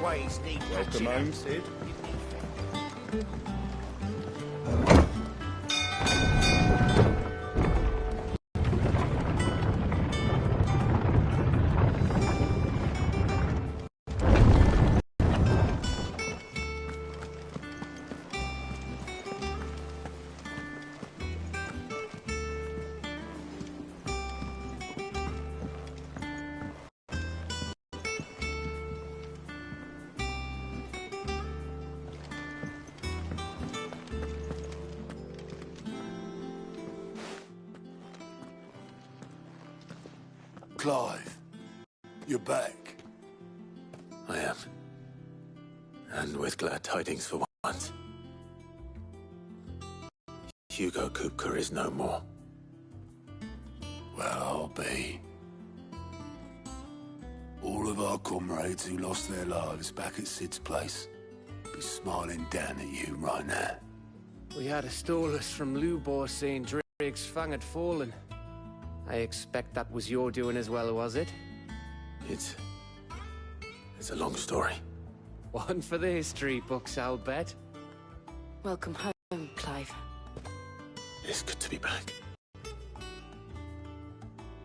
ways need Welcome home, Sid. Clive, you're back. I am. And with glad tidings for once. Hugo Kupka is no more. Well, I'll be. All of our comrades who lost their lives back at Sid's place be smiling down at you right now. We had a stolus from Lubor saying Drake's fang had fallen. I expect that was your doing as well, was it? It's a long story. One for the history books, I'll bet. Welcome home, Clive. It's good to be back.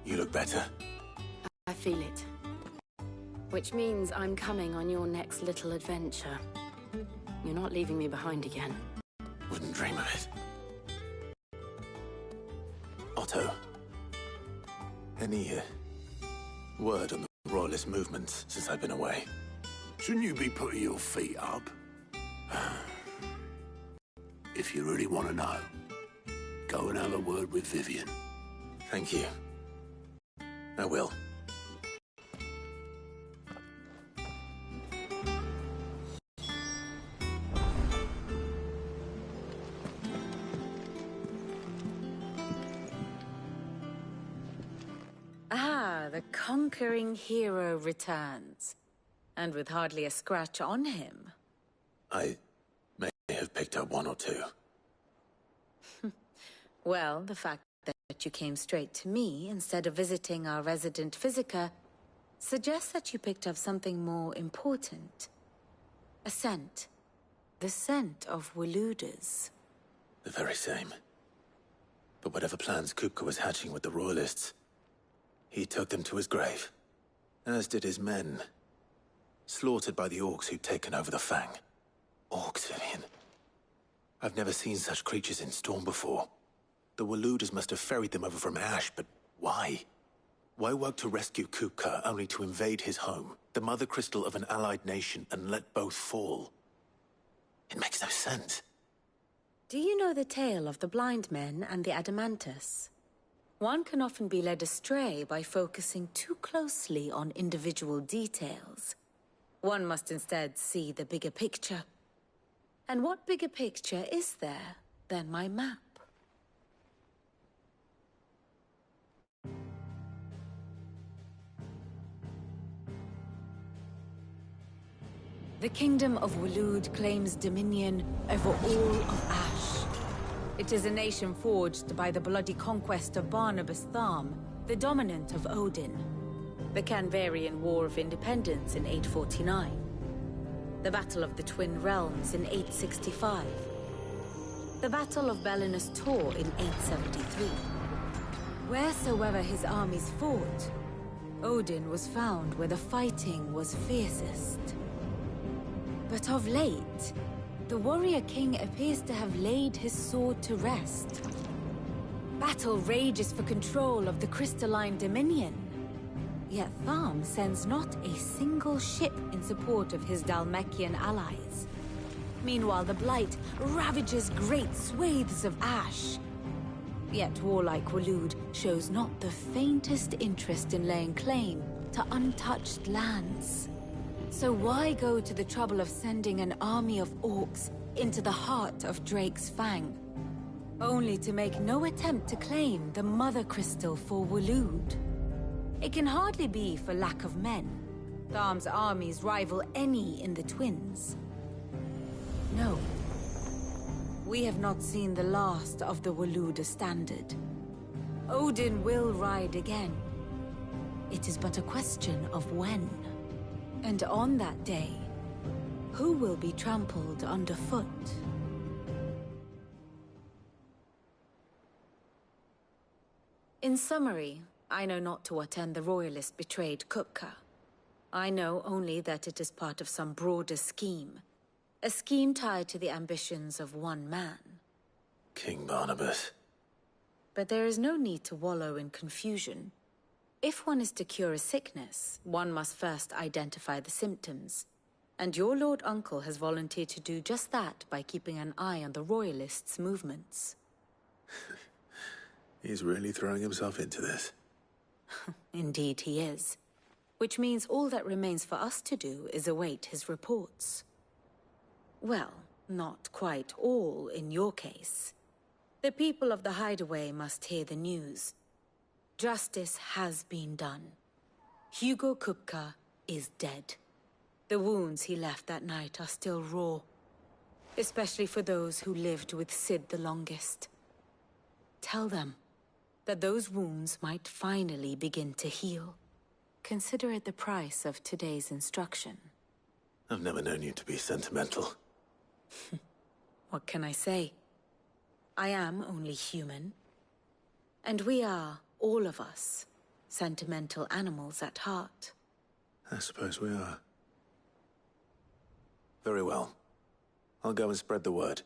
You look better. I feel it. Which means I'm coming on your next little adventure. You're not leaving me behind again. Wouldn't dream of it. Otto. Any word on the Royalist movement since I've been away? Shouldn't you be putting your feet up? If you really want to know, go and have a word with Vivian. Thank you. I will. The conquering hero returns. And with hardly a scratch on him. I may have picked up one or two. Well, the fact that you came straight to me instead of visiting our resident physiker suggests that you picked up something more important. A scent. The scent of Waludas. The very same. But whatever plans Kupka was hatching with the Royalists, he took them to his grave, as did his men. Slaughtered by the orcs who'd taken over the Fang. Orcs, Vivian. I've never seen such creatures in Storm before. The Waludas must have ferried them over from Ash, but why? Why work to rescue Kupka only to invade his home, the mother crystal of an allied nation, and let both fall? It makes no sense. Do you know the tale of the blind men and the Adamantus? One can often be led astray by focusing too closely on individual details. One must instead see the bigger picture. And what bigger picture is there than my map? The Kingdom of Waloed claims dominion over all of Ash. It is a nation forged by the bloody conquest of Barnabas Tharm, the dominant of Odin. The Canvarian War of Independence in 849. The Battle of the Twin Realms in 865. The Battle of Belinus Tor in 873. Wheresoever his armies fought, Odin was found where the fighting was fiercest. But of late, the warrior king appears to have laid his sword to rest. Battle rages for control of the crystalline dominion. Yet Tharm sends not a single ship in support of his Dhalmekian allies. Meanwhile, the Blight ravages great swathes of Ash. Yet warlike Waloed shows not the faintest interest in laying claim to untouched lands. So why go to the trouble of sending an army of orcs into the heart of Drake's Fang, only to make no attempt to claim the Mother Crystal for Waloed? It can hardly be for lack of men. Tharm's armies rival any in the Twins. No. We have not seen the last of the Waluda standard. Odin will ride again. It is but a question of when. And on that day, who will be trampled underfoot? In summary, I know not to what end the Royalists betrayed Kupka. I know only that it is part of some broader scheme. A scheme tied to the ambitions of one man. King Barnabas. But there is no need to wallow in confusion. If one is to cure a sickness, one must first identify the symptoms. And your Lord Uncle has volunteered to do just that by keeping an eye on the Royalists' movements. He's really throwing himself into this. Indeed he is. Which means all that remains for us to do is await his reports. Well, not quite all in your case. The people of the Hideaway must hear the news. Justice has been done. Hugo Kupka is dead. The wounds he left that night are still raw. Especially for those who lived with Sid the longest. Tell them that those wounds might finally begin to heal. Consider it the price of today's instruction. I've never known you to be sentimental. What can I say? I am only human. And we are, all of us, sentimental animals at heart. I suppose we are. Very well. I'll go and spread the word.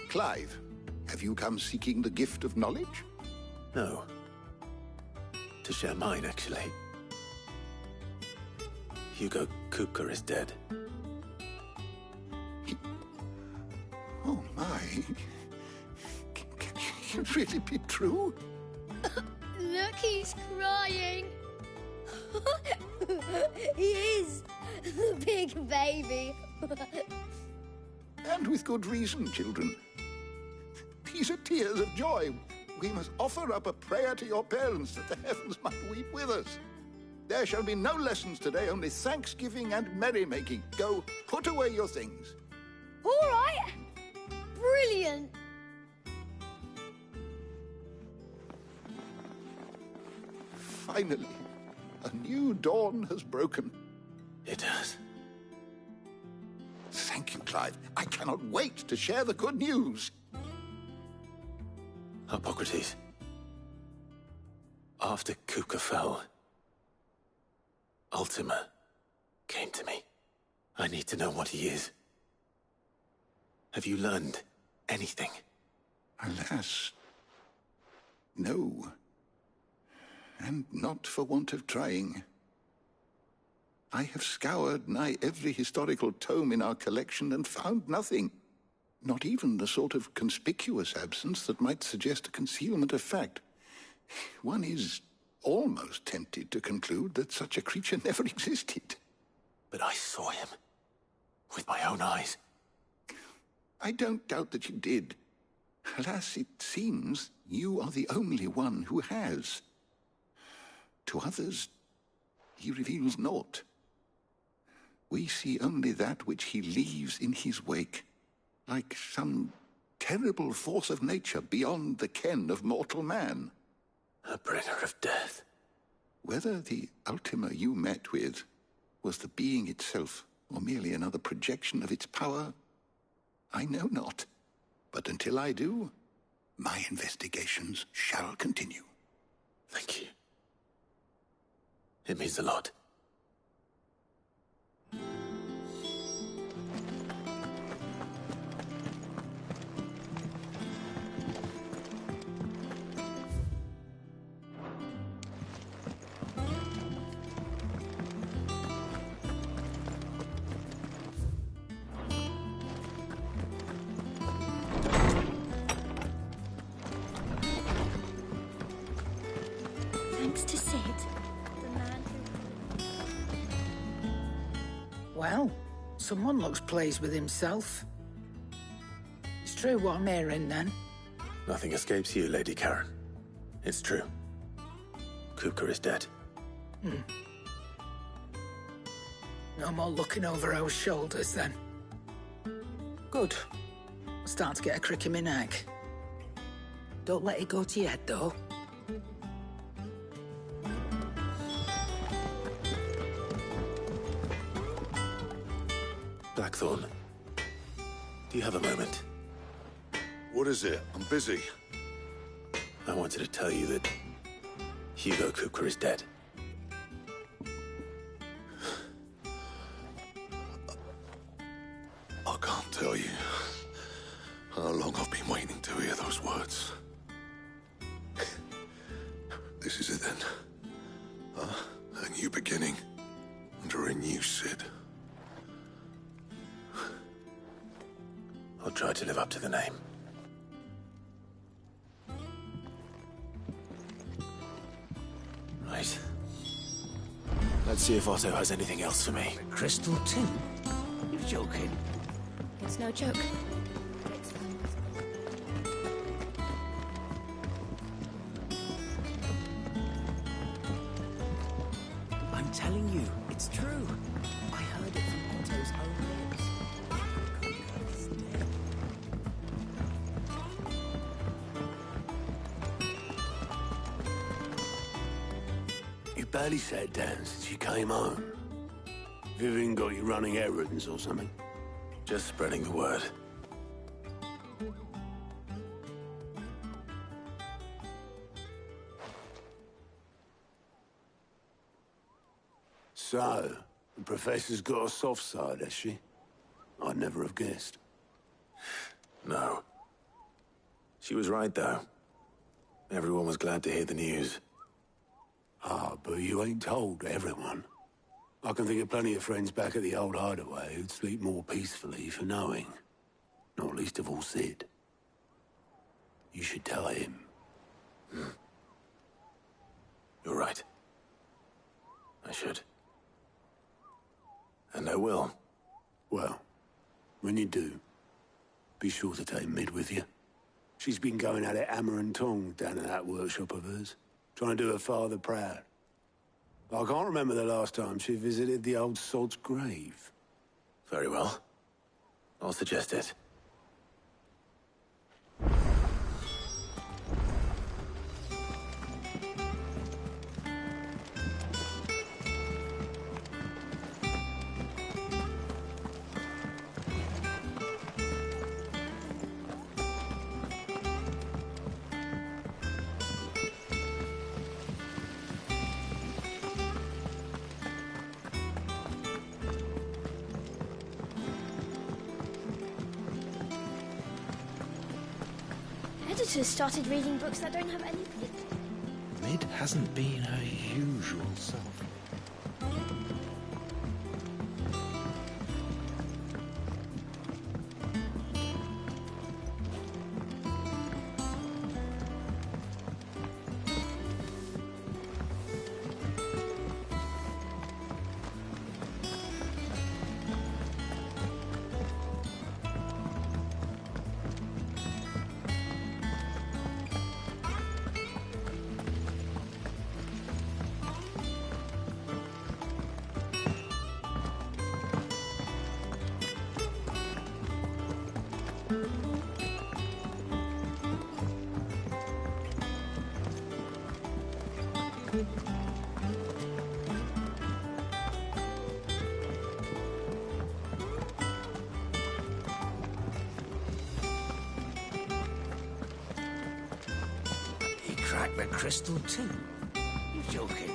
Clive, have you come seeking the gift of knowledge? No. To share mine, actually. Hugo Kupka is dead. Oh, my. Can it really be true? Look, he's crying. He is. The big baby. And with good reason, children. These are tears of joy. We must offer up a prayer to your parents that the heavens might weep with us. There shall be no lessons today, only thanksgiving and merrymaking. Go, put away your things. All right. Brilliant. Finally, a new dawn has broken. It has. Thank you, Clive. I cannot wait to share the good news. Hippocrates. After Kupka fell, Ultima came to me. I need to know what he is. Have you learned anything? Alas, no. And not for want of trying. I have scoured nigh every historical tome in our collection and found nothing. Not even the sort of conspicuous absence that might suggest a concealment of fact. One is almost tempted to conclude that such a creature never existed. But I saw him. With my own eyes. I don't doubt that you did. Alas, it seems you are the only one who has. To others, he reveals naught. We see only that which he leaves in his wake, like some terrible force of nature beyond the ken of mortal man. A bringer of death. Whether the Ultima you met with was the being itself, or merely another projection of its power, I know not. But until I do, my investigations shall continue. Thank you. It means a lot. thanks to Sid, the man who... Well, someone looks pleased with himself. It's true what I'm hearing, then. Nothing escapes you, Lady Karen. It's true. Kupka is dead. No more looking over our shoulders, then. Good. Start to get a crick in my neck. Don't let it go to your head, though. Blackthorn, do you have a moment? What is it? I'm busy. I wanted to tell you that Hugo Kupka is dead. I can't tell you how long I've been waiting to hear those words. This is it then. Huh? A new beginning under a new Sid. I'll try to live up to the name. Right. Let's see if Otto has anything else for me. Crystal too? You're joking. It's no joke. I'm telling you, it's true. I heard it from Otto's own lips. Kupka is dead. You barely sat down since you came home. Vivian got you running errands or something? Just spreading the word. So, the Professor's got a soft side, has she? I'd never have guessed. No. She was right, though. Everyone was glad to hear the news. Ah, but you ain't told everyone. I can think of plenty of friends back at the old hideaway who'd sleep more peacefully for knowing. Not least of all Sid. You should tell him. You're right. I should. And I will. Well, when you do, be sure to take Mid with you. She's been going at it hammer and tong down at that workshop of hers, trying to do her father proud. I can't remember the last time she visited the old sod's grave. Very well. I'll suggest it. Editors started reading books that don't have any... Mid hasn't been her usual self. He cracked the crystal too. You're joking.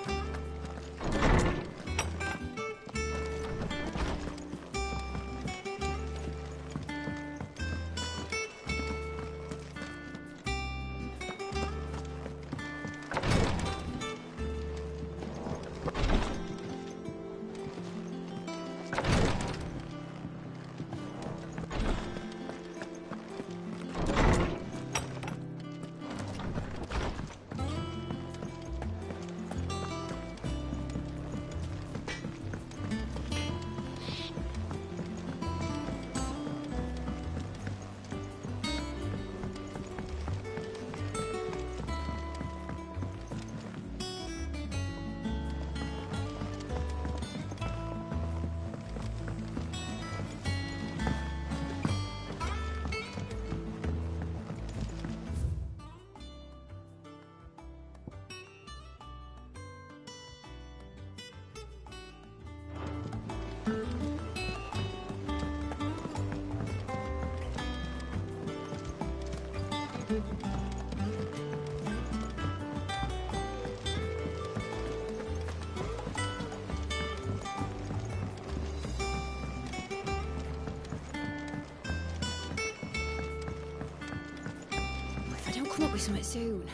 come up with something soon.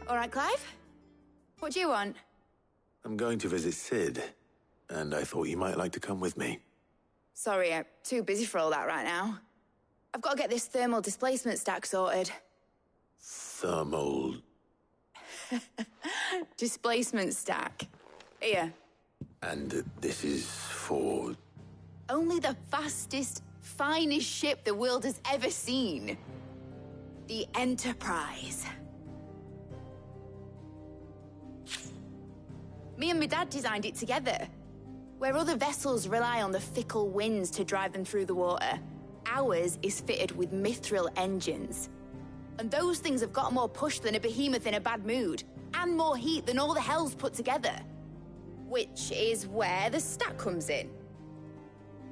All right, Clive? What do you want? I'm going to visit Sid, and I thought you might like to come with me. Sorry, I'm too busy for all that right now. I've got to get this thermal displacement stack sorted. Thermal... Displacement stack. Here. And this is for... Only the fastest, finest ship the world has ever seen. The Enterprise. Me and my dad designed it together. Where other vessels rely on the fickle winds to drive them through the water, ours is fitted with mithril engines. And those things have got more push than a behemoth in a bad mood, and more heat than all the hells put together. Which is where the stack comes in.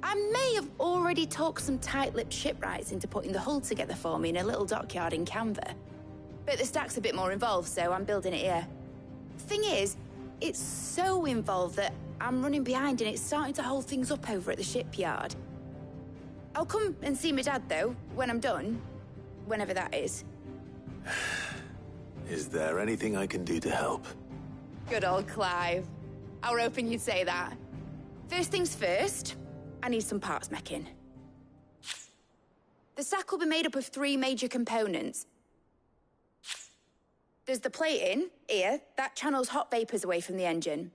I may have already talked some tight-lipped shipwrights into putting the hull together for me in a little dockyard in Canva. But the stack's a bit more involved, so I'm building it here. Thing is, it's so involved that I'm running behind and it's starting to hold things up over at the shipyard. I'll come and see my dad, though, when I'm done. Whenever that is. Is there anything I can do to help? Good old Clive. I were hoping you'd say that. First things first, I need some parts meching. The stack will be made up of 3 major components. There's the plating, here, that channels hot vapors away from the engine.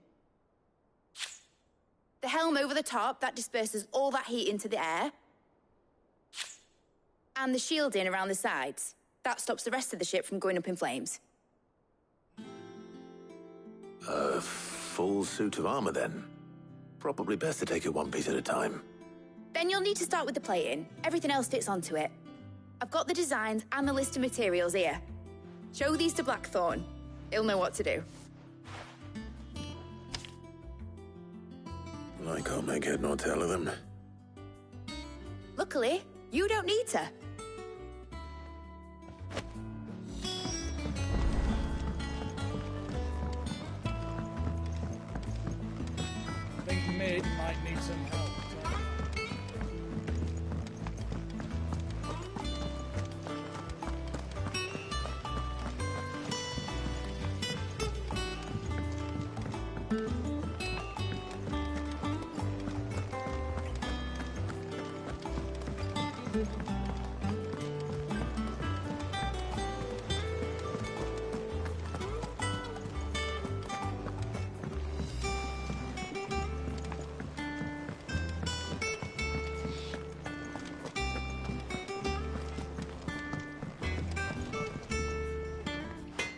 The helm over the top, that disperses all that heat into the air. And the shielding around the sides. That stops the rest of the ship from going up in flames. A full suit of armor, then? Probably best to take it one piece at a time. Then you'll need to start with the plating. Everything else fits onto it. I've got the designs and the list of materials here. Show these to Blackthorn. He'll know what to do. I can't make head nor tail of them. Luckily, you don't need to. I think Mid might need some help.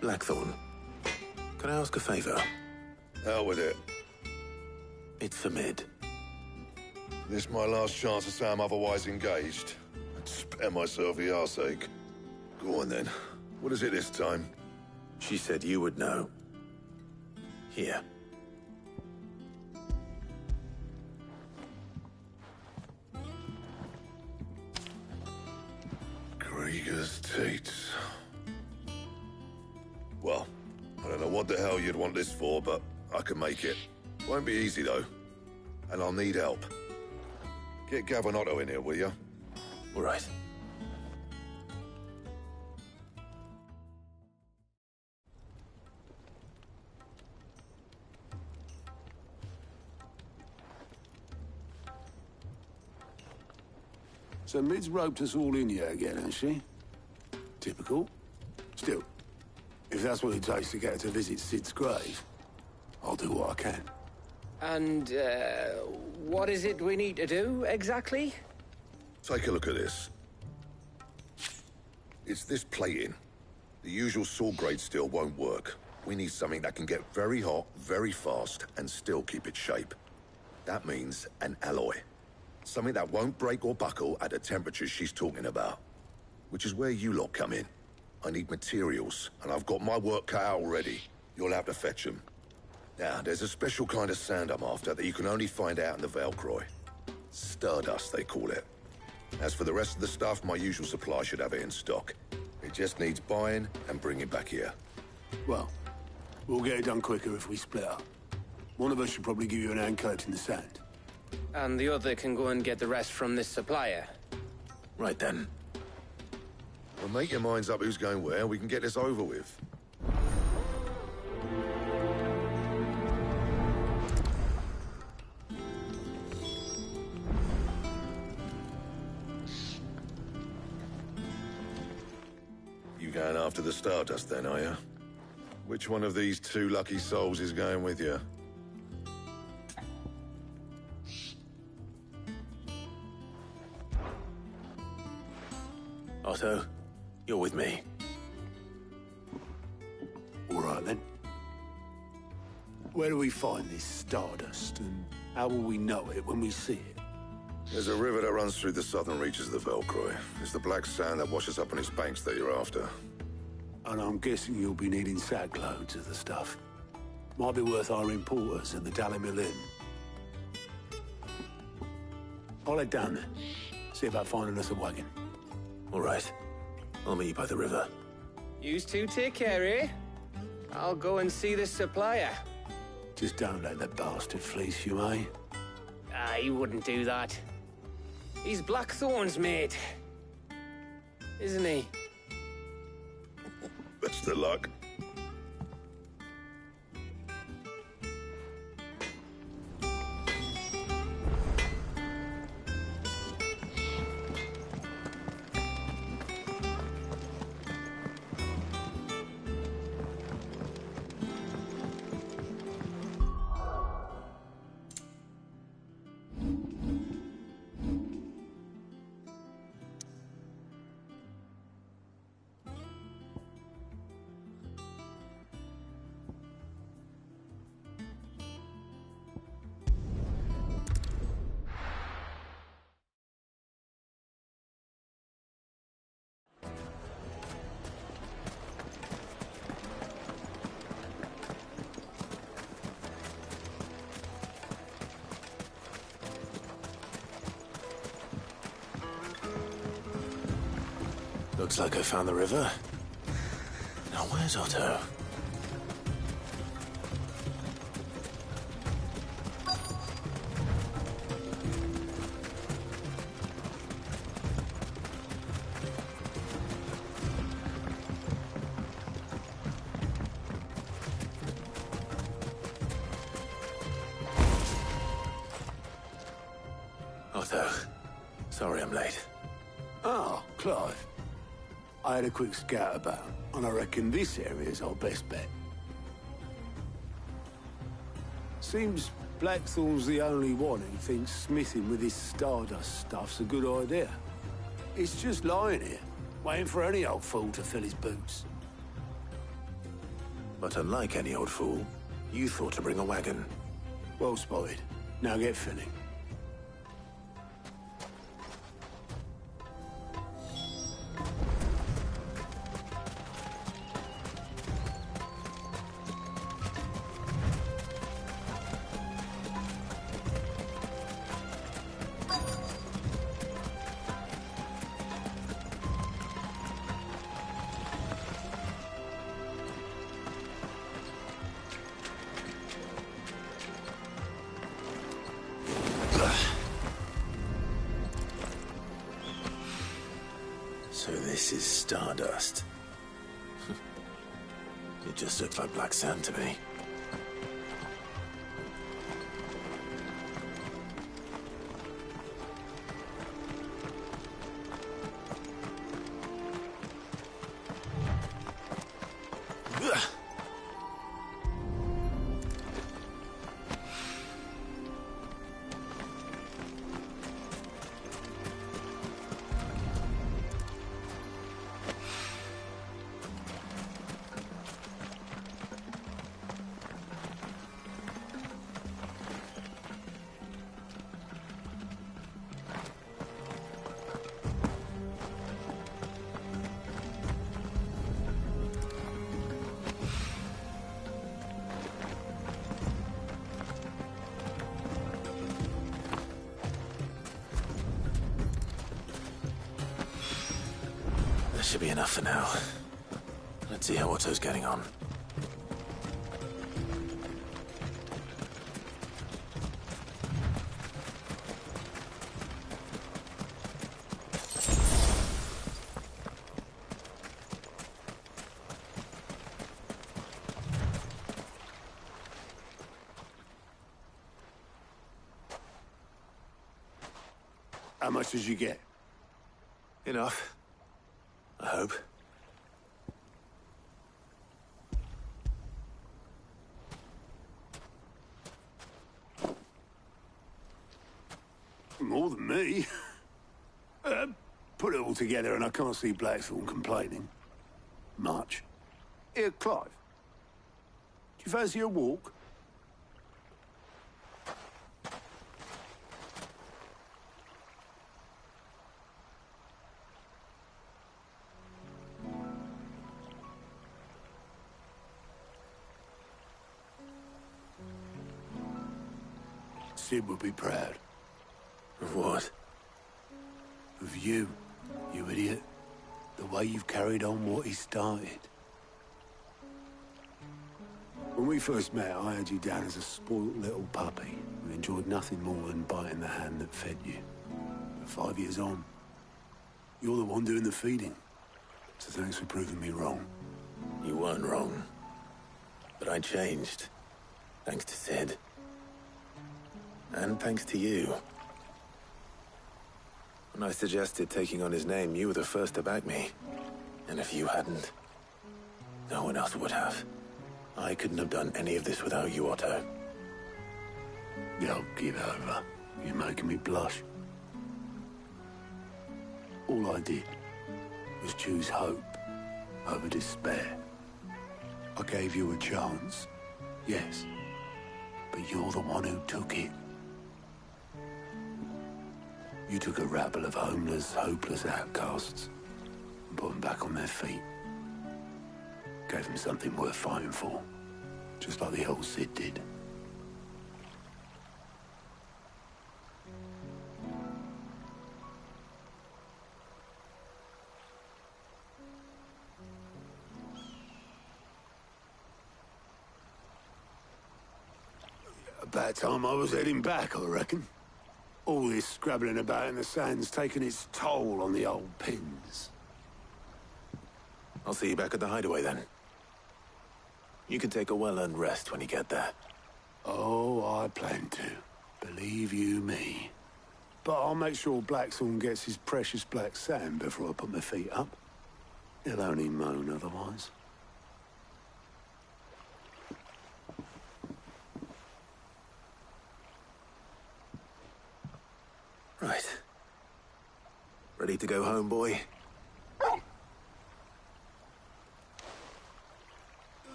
Blackthorn, can I ask a favor? Hell with it. It's for Mid. This my last chance to say I'm otherwise engaged. I'd spare myself the arseache. Go on then. What is it this time? She said you would know. Here. Krieger's teats. Well, I don't know what the hell you'd want this for, but I can make it. Won't be easy, though. And I'll need help. Get Gavin-Otto in here, will you? All right. So Mid's roped us all in here again, has she? Typical. Still, if that's what it takes to get her to visit Sid's grave, I'll do what I can. And, what is it we need to do, exactly? Take a look at this. It's this plating. The usual saw-grade steel won't work. We need something that can get very hot, very fast, and still keep its shape. That means an alloy. Something that won't break or buckle at the temperatures she's talking about. Which is where you lot come in. I need materials, and I've got my work cut out already. You'll have to fetch them. Now, there's a special kind of sand I'm after that you can only find out in the Valcroy. Stardust, they call it. As for the rest of the stuff, my usual supply should have it in stock. It just needs buying and bringing back here. Well, we'll get it done quicker if we split up. One of us should probably give you an hand coating the sand. And the other can go and get the rest from this supplier. Right then. Well, make your minds up who's going where, we can get this over with. You going after the Stardust then, are you? Which one of these two lucky souls is going with you? Otto, you're with me. All right, then. Where do we find this Stardust, and how will we know it when we see it? There's a river that runs through the southern reaches of the Velcroy. It's the black sand that washes up on its banks that you're after. And I'm guessing you'll be needing sackloads of the stuff. Might be worth hiring porters at the Dalimil Inn. I'll head down there. See about finding us a wagon. All right. I'll meet you by the river. Yous two take care, eh? I'll go and see this supplier. Just don't let that bastard fleece you, eh? He wouldn't do that. He's Blackthorn's mate. Isn't he? Best of luck. Looks like I found the river. Now where's Otto? Otto, sorry I'm late. Oh, Clive. I had a quick scout about, and I reckon this area's our best bet. Seems Blackthorn's the only one who thinks smithing with this Stardust stuff's a good idea. It's just lying here, waiting for any old fool to fill his boots. But unlike any old fool, you thought to bring a wagon. Well spotted. Now get filling. So this is Stardust. It just looks like black sand to me. That should be enough for now. Let's see how Otto's getting on. How much did you get? Enough. I hope. More than me. Put it all together and I can't see Blackthorn complaining. Much. Here, Clive. Do you fancy a walk? Sid would be proud. Of what? Of you, you idiot. The way you've carried on what he started. When we first met, I had you down as a spoilt little puppy who enjoyed nothing more than biting the hand that fed you. But 5 years on, you're the one doing the feeding. So thanks for proving me wrong. You weren't wrong. But I changed. Thanks to Sid. And thanks to you. When I suggested taking on his name, you were the first to back me. And if you hadn't, no one else would have. I couldn't have done any of this without you, Otto. Don't give over. You're making me blush. All I did was choose hope over despair. I gave you a chance, yes, but you're the one who took it. You took a rabble of homeless, hopeless outcasts and put them back on their feet. Gave them something worth fighting for, just like the old Sid did. About time I was heading back, I reckon. All this scrabbling about in the sand's taken its toll on the old pins. I'll see you back at the hideaway then. You can take a well-earned rest when you get there. Oh, I plan to. Believe you me. But I'll make sure Blackthorn gets his precious black sand before I put my feet up. He'll only moan otherwise. Right. Ready to go home, boy?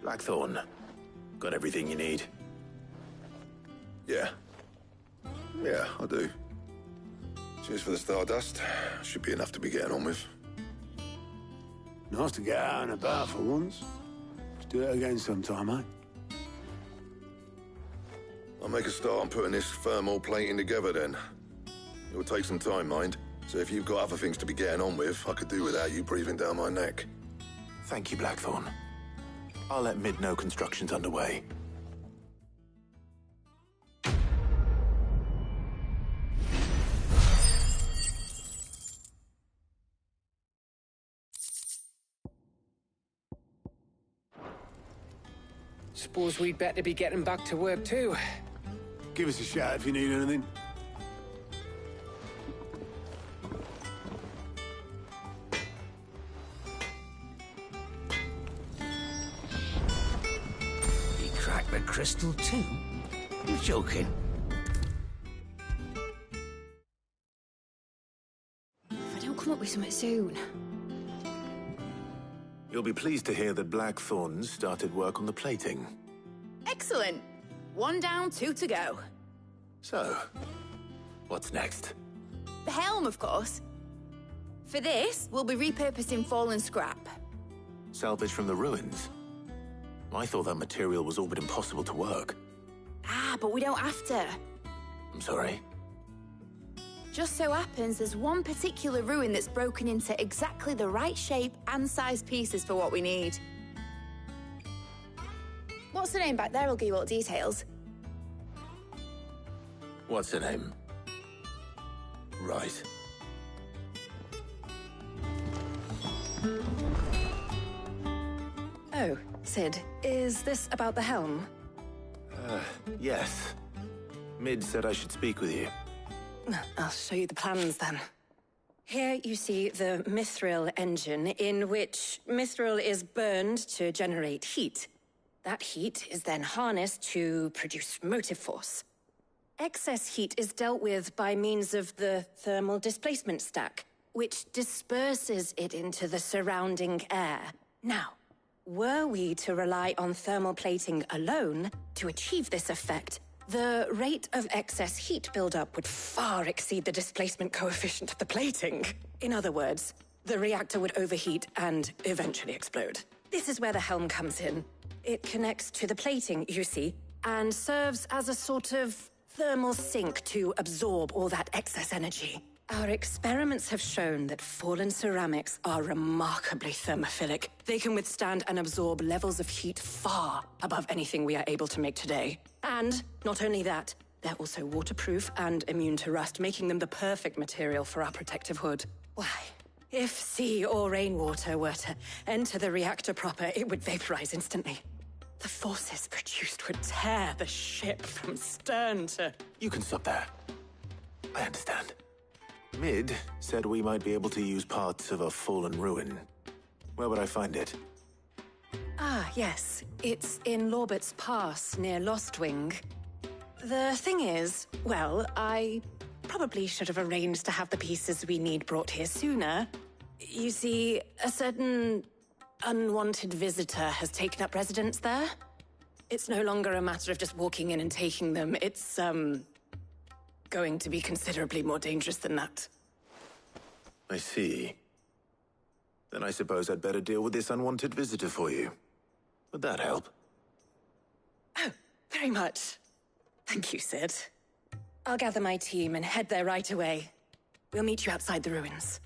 Blackthorn, got everything you need? Yeah. Yeah, I do. Cheers for the stardust. Should be enough to be getting on with. Nice to get out and about for once. Let's do it again sometime, eh? I'll make a start on putting this thermal plating together then. It will take some time, mind. So if you've got other things to be getting on with, I could do without you breathing down my neck. Thank you, Blackthorn. I'll let Mid know construction's underway. Suppose we'd better be getting back to work too. Give us a shout if you need anything. He cracked the crystal too? You're joking. If I don't come up with something soon. You'll be pleased to hear that Blackthorn started work on the plating. Excellent. 1 down, 2 to go. So, what's next? The helm, of course. For this, we'll be repurposing fallen scrap. Salvage from the ruins? I thought that material was all but impossible to work. Ah, but we don't have to. I'm sorry? Just so happens there's one particular ruin that's broken into exactly the right shape and size pieces for what we need. What's the name back there? I'll give you all the details. What's her name? Right. Oh, Sid, is this about the helm? Yes. Mid said I should speak with you. I'll show you the plans then. Here you see the mithril engine, in which mithril is burned to generate heat. That heat is then harnessed to produce motive force. Excess heat is dealt with by means of the thermal displacement stack, which disperses it into the surrounding air. Now, were we to rely on thermal plating alone to achieve this effect, the rate of excess heat buildup would far exceed the displacement coefficient of the plating. In other words, the reactor would overheat and eventually explode. This is where the helm comes in. It connects to the plating, you see, and serves as a sort of thermal sink to absorb all that excess energy. Our experiments have shown that fallen ceramics are remarkably thermophilic. They can withstand and absorb levels of heat far above anything we are able to make today. And not only that, they're also waterproof and immune to rust, making them the perfect material for our protective hood. Why, if sea or rainwater were to enter the reactor proper, it would vaporize instantly. The forces produced would tear the ship from stern to... You can stop there. I understand. Mid said we might be able to use parts of a fallen ruin. Where would I find it? Ah, yes. It's in Lorbert's Pass, near Lostwing. The thing is, well, I probably should have arranged to have the pieces we need brought here sooner. You see, a certain unwanted visitor has taken up residence there. It's no longer a matter of just walking in and taking them. It's, going to be considerably more dangerous than that. I see. Then I suppose I'd better deal with this unwanted visitor for you. Would that help? Oh, very much. Thank you, Sid. I'll gather my team and head there right away. We'll meet you outside the ruins.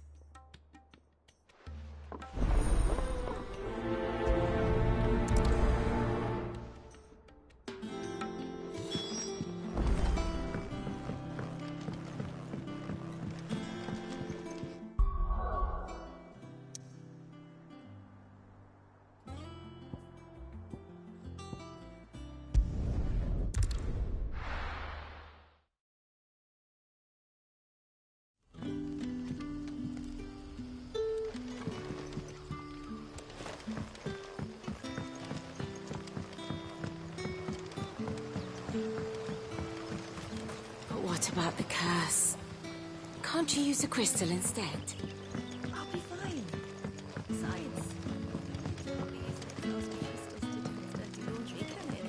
What about the curse? Can't you use a crystal instead? I'll be fine. Besides, you don't be using exhausted crystals to do his dirty laundry, can you?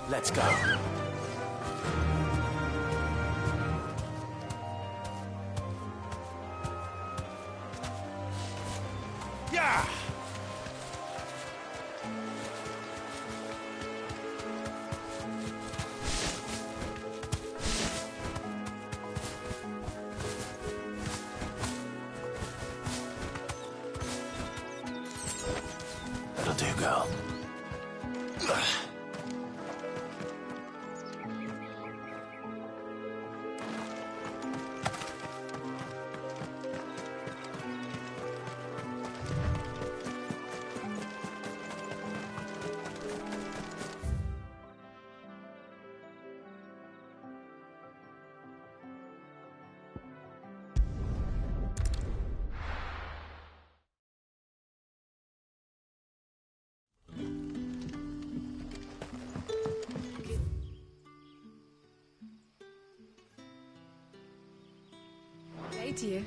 Let's go. Yeah! That'll do, girl. Hey, dear.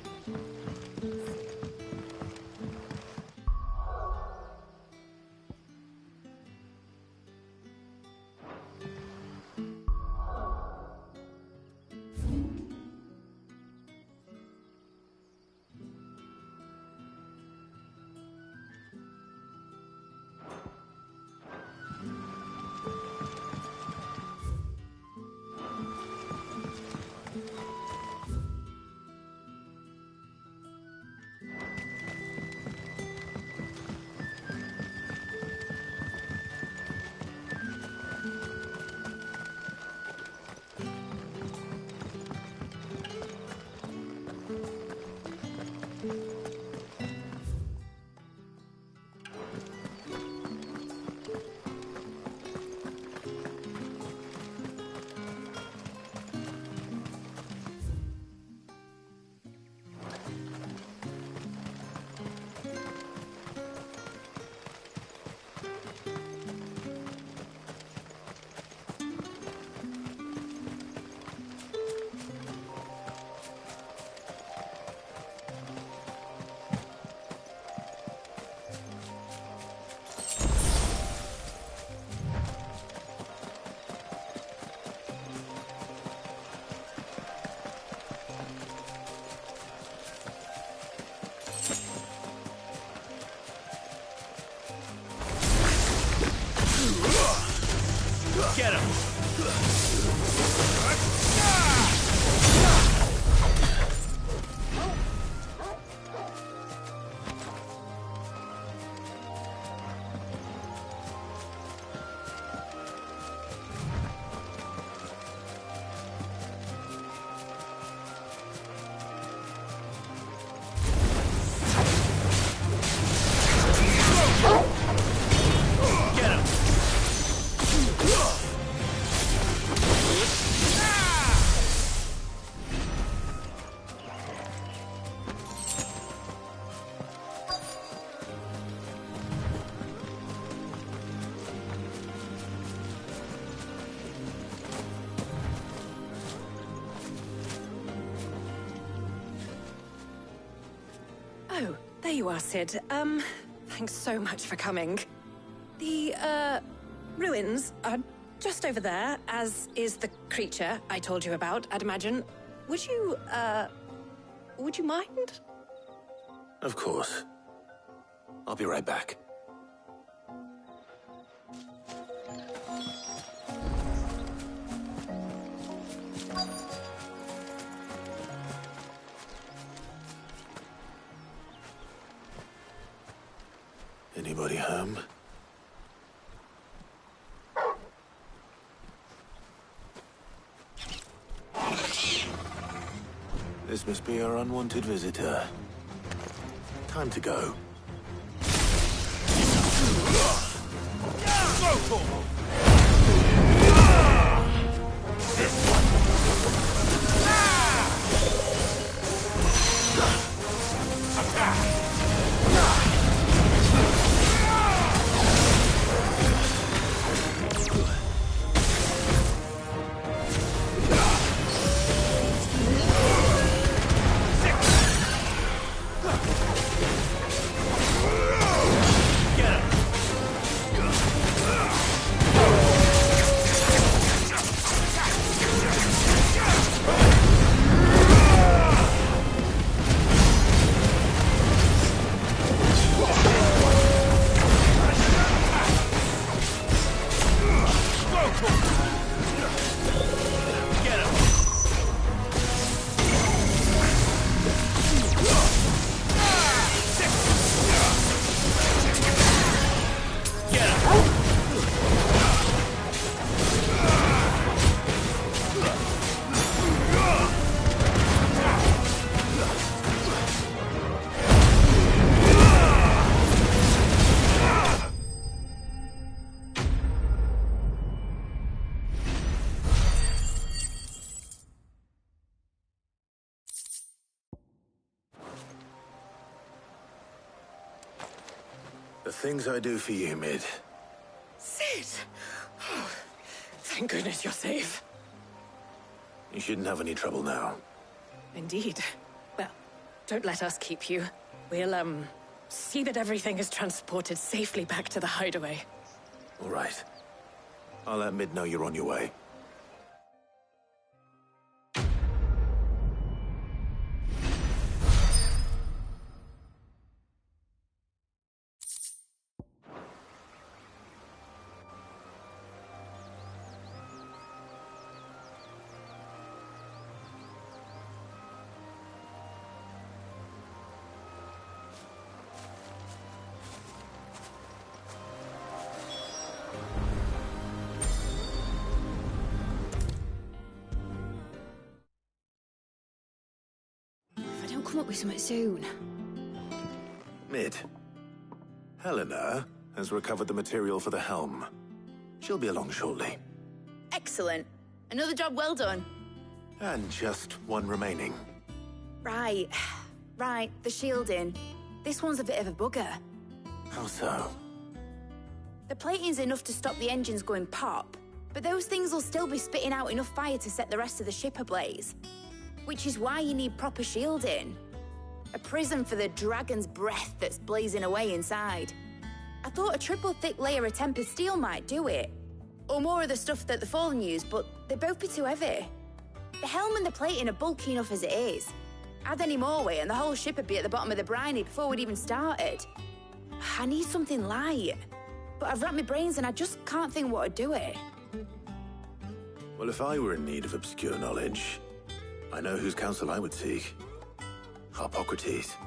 Get him! Oh, there you are, Sid. Thanks so much for coming. The, ruins are just over there, as is the creature I told you about, I'd imagine. Would you mind? Of course. I'll be right back. Anybody home? This must be our unwanted visitor. Time to go. The things I do for you, Mid. Sid! Oh, thank goodness you're safe. You shouldn't have any trouble now. Indeed. Well, don't let us keep you. We'll, see that everything is transported safely back to the hideaway. All right. I'll let Mid know you're on your way. Come up with something soon. Mid. Helena has recovered the material for the helm. She'll be along shortly. Excellent. Another job well done. And just one remaining. Right. Right, the shielding. This one's a bit of a bugger. How so? The plating's enough to stop the engines going pop, but those things will still be spitting out enough fire to set the rest of the ship ablaze. Which is why you need proper shielding. A prison for the dragon's breath that's blazing away inside. I thought a triple thick layer of tempered steel might do it. Or more of the stuff that the Fallen use, but they'd both be too heavy. The helm and the plating are bulky enough as it is. Add any more weight and the whole ship would be at the bottom of the briny before we'd even started. I need something light. But I've racked my brains and I just can't think what would do it. Well, if I were in need of obscure knowledge, I know whose counsel I would seek. Hippocrates.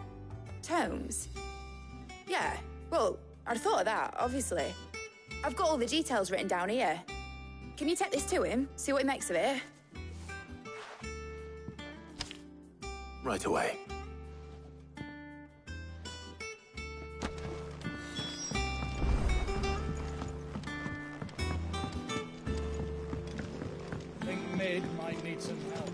Tomes? Yeah, well, I'd thought of that, obviously. I've got all the details written down here. Can you take this to him, see what he makes of it? Right away. I think Mid might need some help.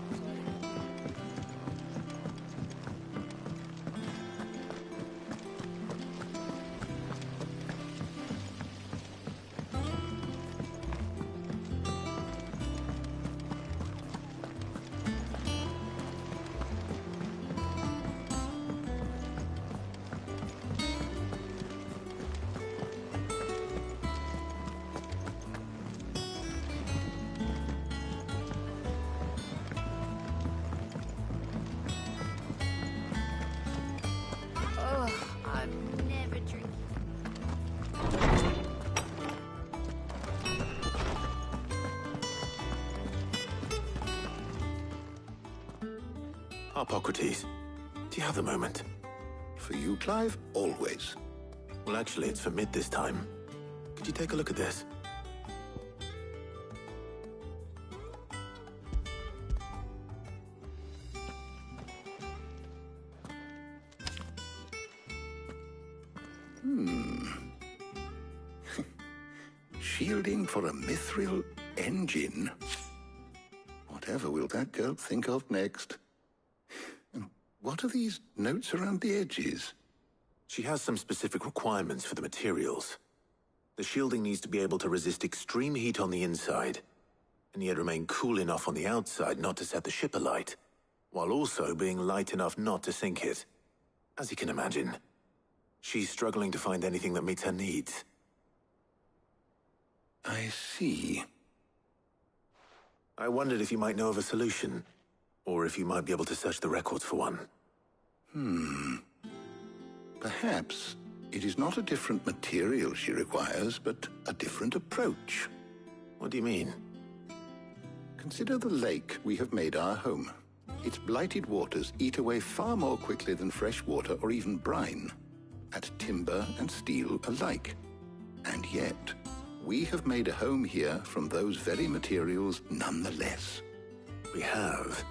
Hippocrates, do you have a moment? For you, Clive, always. Well, actually, it's for Mid this time. Could you take a look at this? Shielding for a mithril engine? Whatever will that girl think of next? And what are these notes around the edges? She has some specific requirements for the materials. The shielding needs to be able to resist extreme heat on the inside, and yet remain cool enough on the outside not to set the ship alight, while also being light enough not to sink it. As you can imagine, she's struggling to find anything that meets her needs. I see. I wondered if you might know of a solution, or if you might be able to search the records for one. Perhaps it is not a different material she requires, but a different approach. What do you mean? Consider the lake we have made our home. Its blighted waters eat away far more quickly than fresh water or even brine, at timber and steel alike. And yet, we have made a home here from those very materials nonetheless. We have.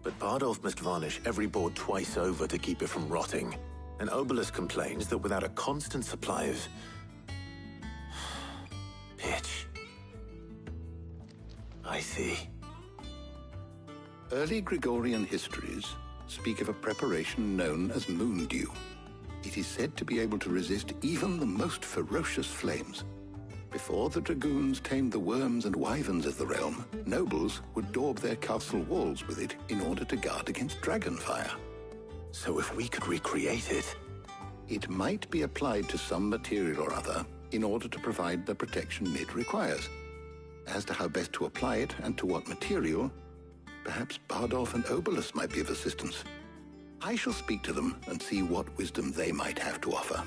But Bardolph must varnish every board twice over to keep it from rotting. And Obelisk complains that without a constant supply of pitch. I see. Early Gregorian histories speak of a preparation known as moon dew. It is said to be able to resist even the most ferocious flames. Before the dragoons tamed the worms and wyverns of the realm, nobles would daub their castle walls with it in order to guard against dragon fire. So if we could recreate it... It might be applied to some material or other in order to provide the protection it requires. As to how best to apply it and to what material, perhaps Bardolph and Obelisk might be of assistance. I shall speak to them and see what wisdom they might have to offer.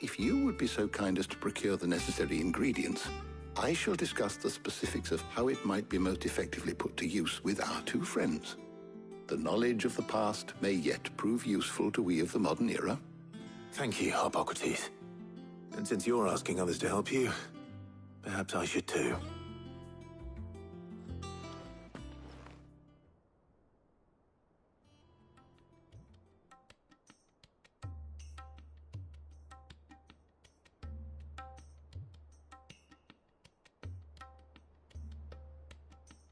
If you would be so kind as to procure the necessary ingredients, I shall discuss the specifics of how it might be most effectively put to use with our two friends. The knowledge of the past may yet prove useful to we of the modern era. Thank you, Hippocrates. And since you're asking others to help you, perhaps I should too.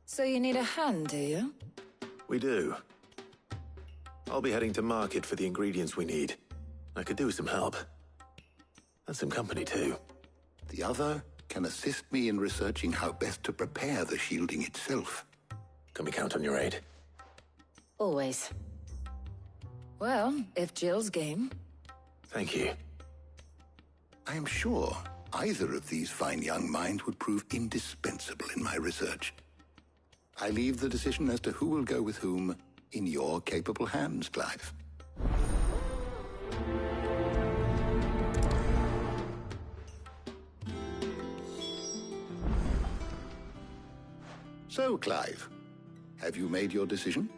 So you need a hand, do you? We do. I'll be heading to market for the ingredients we need. I could do with some help. And some company, too. The other can assist me in researching how best to prepare the shielding itself. Can we count on your aid? Always. Well, if Jill's game. Thank you. I am sure either of these fine young minds would prove indispensable in my research. I leave the decision as to who will go with whom in your capable hands, Clive. So, Clive, have you made your decision?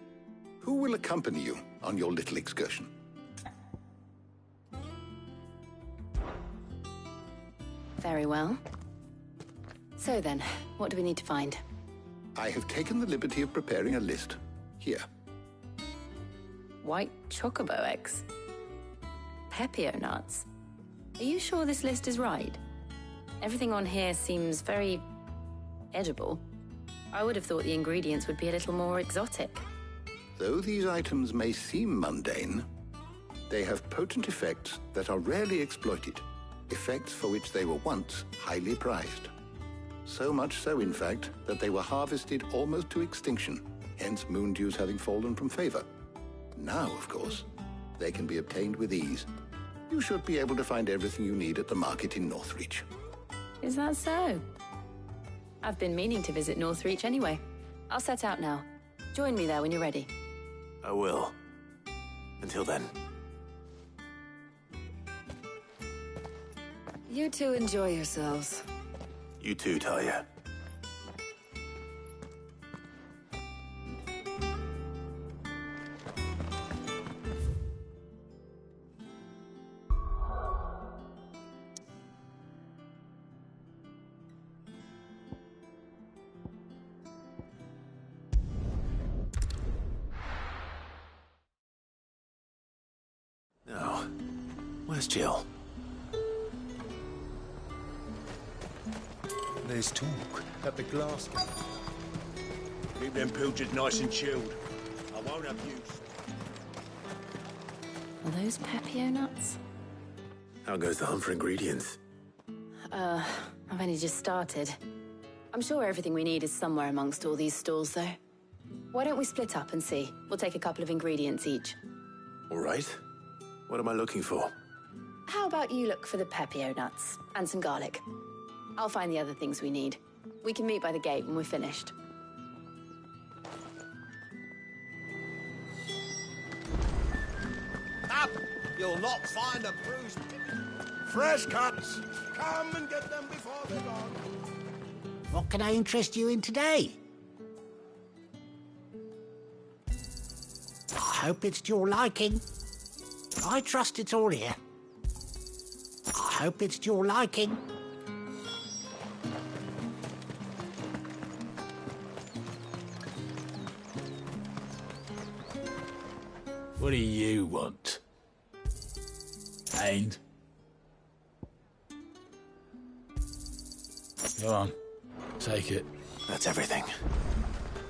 Who will accompany you on your little excursion? Very well. So then, what do we need to find? I have taken the liberty of preparing a list. Here. White chocobo eggs. Pepio nuts. Are you sure this list is right? Everything on here seems very edible. I would have thought the ingredients would be a little more exotic. Though these items may seem mundane, they have potent effects that are rarely exploited, effects for which they were once highly prized. So much so, in fact, that they were harvested almost to extinction, hence moon dews having fallen from favor. Now, of course, they can be obtained with ease. You should be able to find everything you need at the market in Northreach. Is that so? I've been meaning to visit Northreach anyway. I'll set out now. Join me there when you're ready. I will. Until then. You two enjoy yourselves. You too, Talia. Now, where's Jill? There's talk that the glass... Keep them pilchards nice and chilled. I won't abuse. Are those Pepio nuts? How goes the hunt for ingredients? I've only just started. I'm sure everything we need is somewhere amongst all these stalls, though. Why don't we split up and see? We'll take a couple of ingredients each. All right. What am I looking for? How about you look for the Pepio nuts and some garlic? I'll find the other things we need. We can meet by the gate when we're finished. Up! You'll not find a bruised... Fresh cuts! Come and get them before they're gone. What can I interest you in today? I hope it's to your liking. I trust it's all here. I hope it's to your liking. What do you want? Ain't? Go on. Take it. That's everything.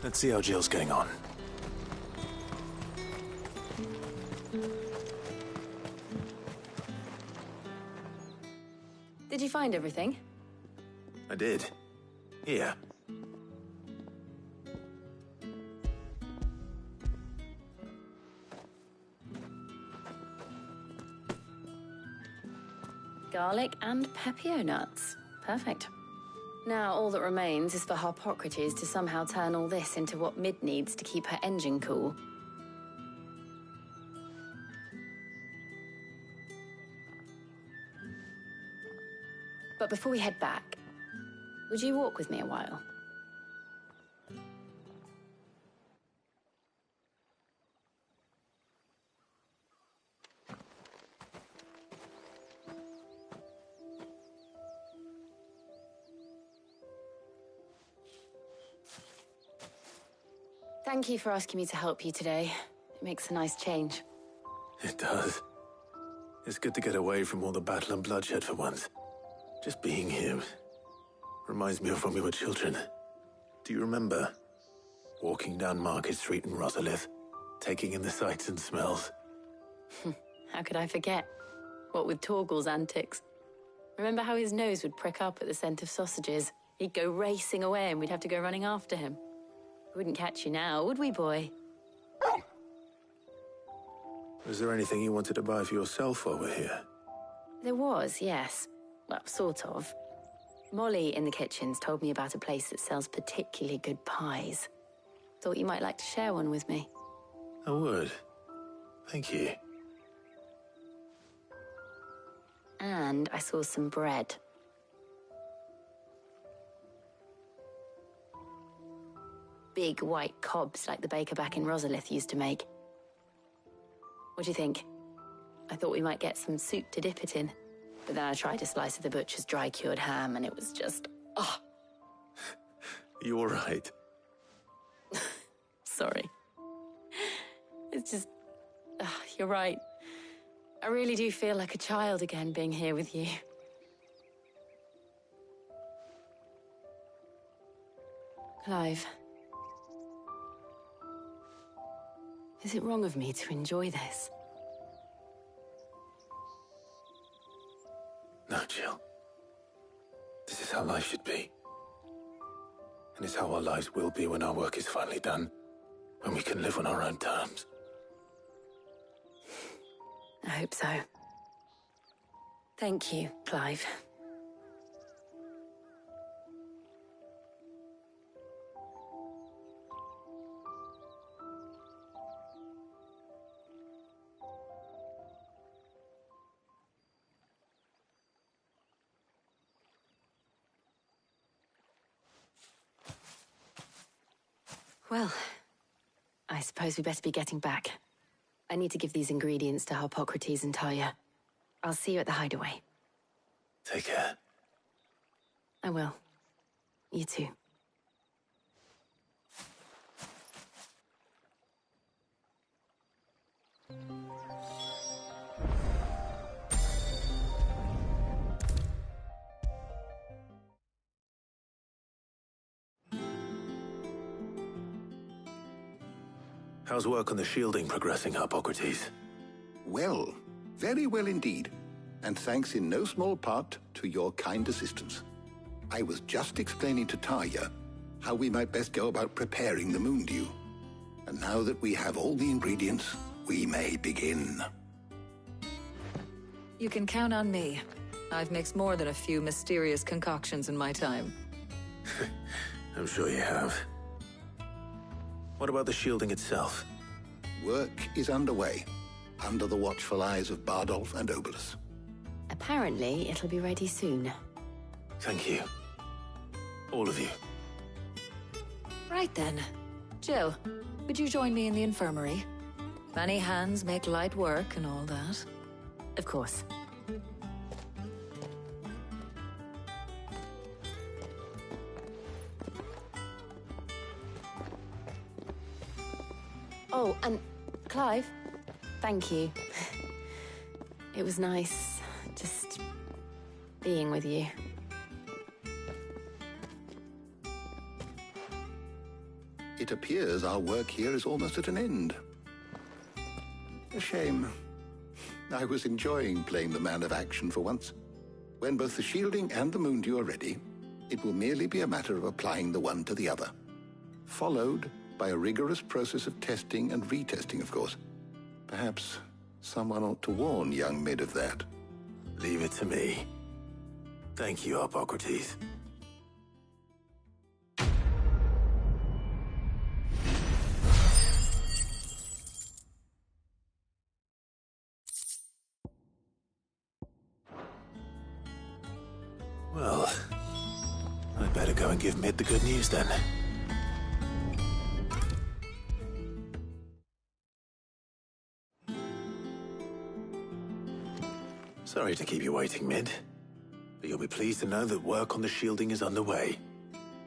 Let's see how Jill's getting on. Did you find everything? I did. Here. Garlic and Pepio nuts. Perfect. Now all that remains is for Harpocrates to somehow turn all this into what Mid needs to keep her engine cool. But before we head back, would you walk with me a while? Thank you for asking me to help you today. It makes a nice change. It does. It's good to get away from all the battle and bloodshed for once. Just being here reminds me of when we were children. Do you remember? Walking down Market Street in Rosalith, taking in the sights and smells. How could I forget? What with Torgal's antics. Remember how his nose would prick up at the scent of sausages? He'd go racing away and we'd have to go running after him. We wouldn't catch you now, would we, boy? Was there anything you wanted to buy for yourself while we're here? There was, yes. Well, sort of. Molly in the kitchens told me about a place that sells particularly good pies. Thought you might like to share one with me. I would. Thank you. And I saw some bread. Big white cobs like the baker back in Rosalith used to make. What do you think? I thought we might get some soup to dip it in. But then I tried a slice of the butcher's dry-cured ham and it was just... oh. You all right? Sorry. It's just... you're right. I really do feel like a child again being here with you. Clive. Is it wrong of me to enjoy this? No, Jill. This is how life should be. And it's how our lives will be when our work is finally done. When we can live on our own terms. I hope so. Thank you, Clive. Well, I suppose we better be getting back. I need to give these ingredients to Harpocrates and Talia. I'll see you at the hideaway. Take care. I will. You too. How's work on the shielding progressing, Hippocrates? Well, very well indeed. And thanks in no small part to your kind assistance. I was just explaining to Tarja how we might best go about preparing the moon dew. And now that we have all the ingredients, we may begin. You can count on me. I've mixed more than a few mysterious concoctions in my time. I'm sure you have. What about the shielding itself? Work is underway, under the watchful eyes of Bardolph and Obolus. Apparently, it'll be ready soon. Thank you. All of you. Right then. Jill, would you join me in the infirmary? Many hands make light work and all that. Of course. Oh, and Clive, thank you. It was nice, just being with you. It appears our work here is almost at an end. A shame. I was enjoying playing the man of action for once. When both the shielding and the moon dew are ready, it will merely be a matter of applying the one to the other. Followed by a rigorous process of testing and retesting, of course. Perhaps someone ought to warn young Mid of that. Leave it to me. Thank you, Hippocrates. Well, I'd better go and give Mid the good news then. Sorry to keep you waiting, Mid. But you'll be pleased to know that work on the shielding is underway.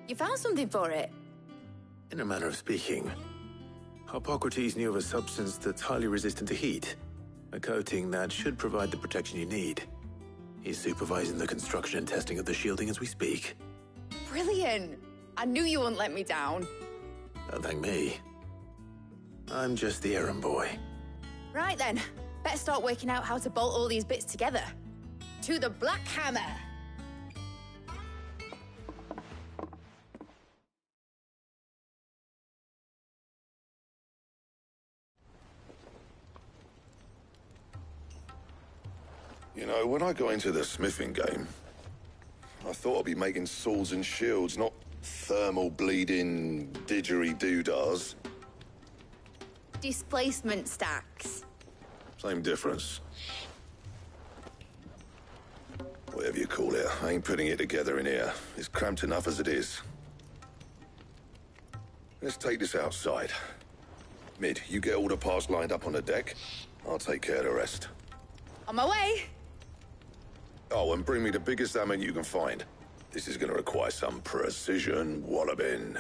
You found something for it? In a manner of speaking, Hippocrates knew of a substance that's highly resistant to heat. A coating that should provide the protection you need. He's supervising the construction and testing of the shielding as we speak. Brilliant! I knew you wouldn't let me down. Don't thank me. I'm just the errand boy. Right then, better start working out how to bolt all these bits together. To the Black Hammer! You know, when I got into the smithing game, I thought I'd be making swords and shields, not thermal bleeding didgeridoo-dahs. Displacement stacks. Same difference. Whatever you call it, I ain't putting it together in here. It's cramped enough as it is. Let's take this outside. Mid, you get all the parts lined up on the deck. I'll take care of the rest. On my way! Oh, and bring me the biggest hammer you can find. This is gonna require some precision walloping.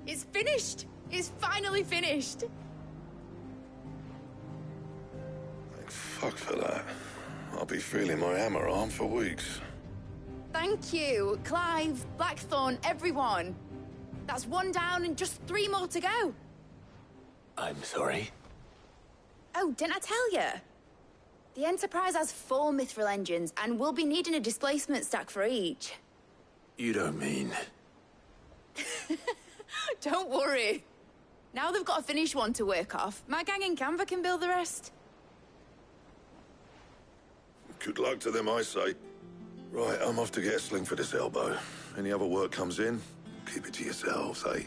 It's finished! It's finally finished! Thank fuck for that. I'll be feeling my hammer arm for weeks. Thank you, Clive, Blackthorn, everyone. That's one down and just 3 more to go. I'm sorry. Oh, didn't I tell you? The Enterprise has 4 mithril engines, and we'll be needing a displacement stack for each. You don't mean... Don't worry. Now they've got a finished one to work off, my gang in Canva can build the rest. Good luck to them, I say. Right, I'm off to get a sling for this elbow. Any other work comes in, keep it to yourselves, eh?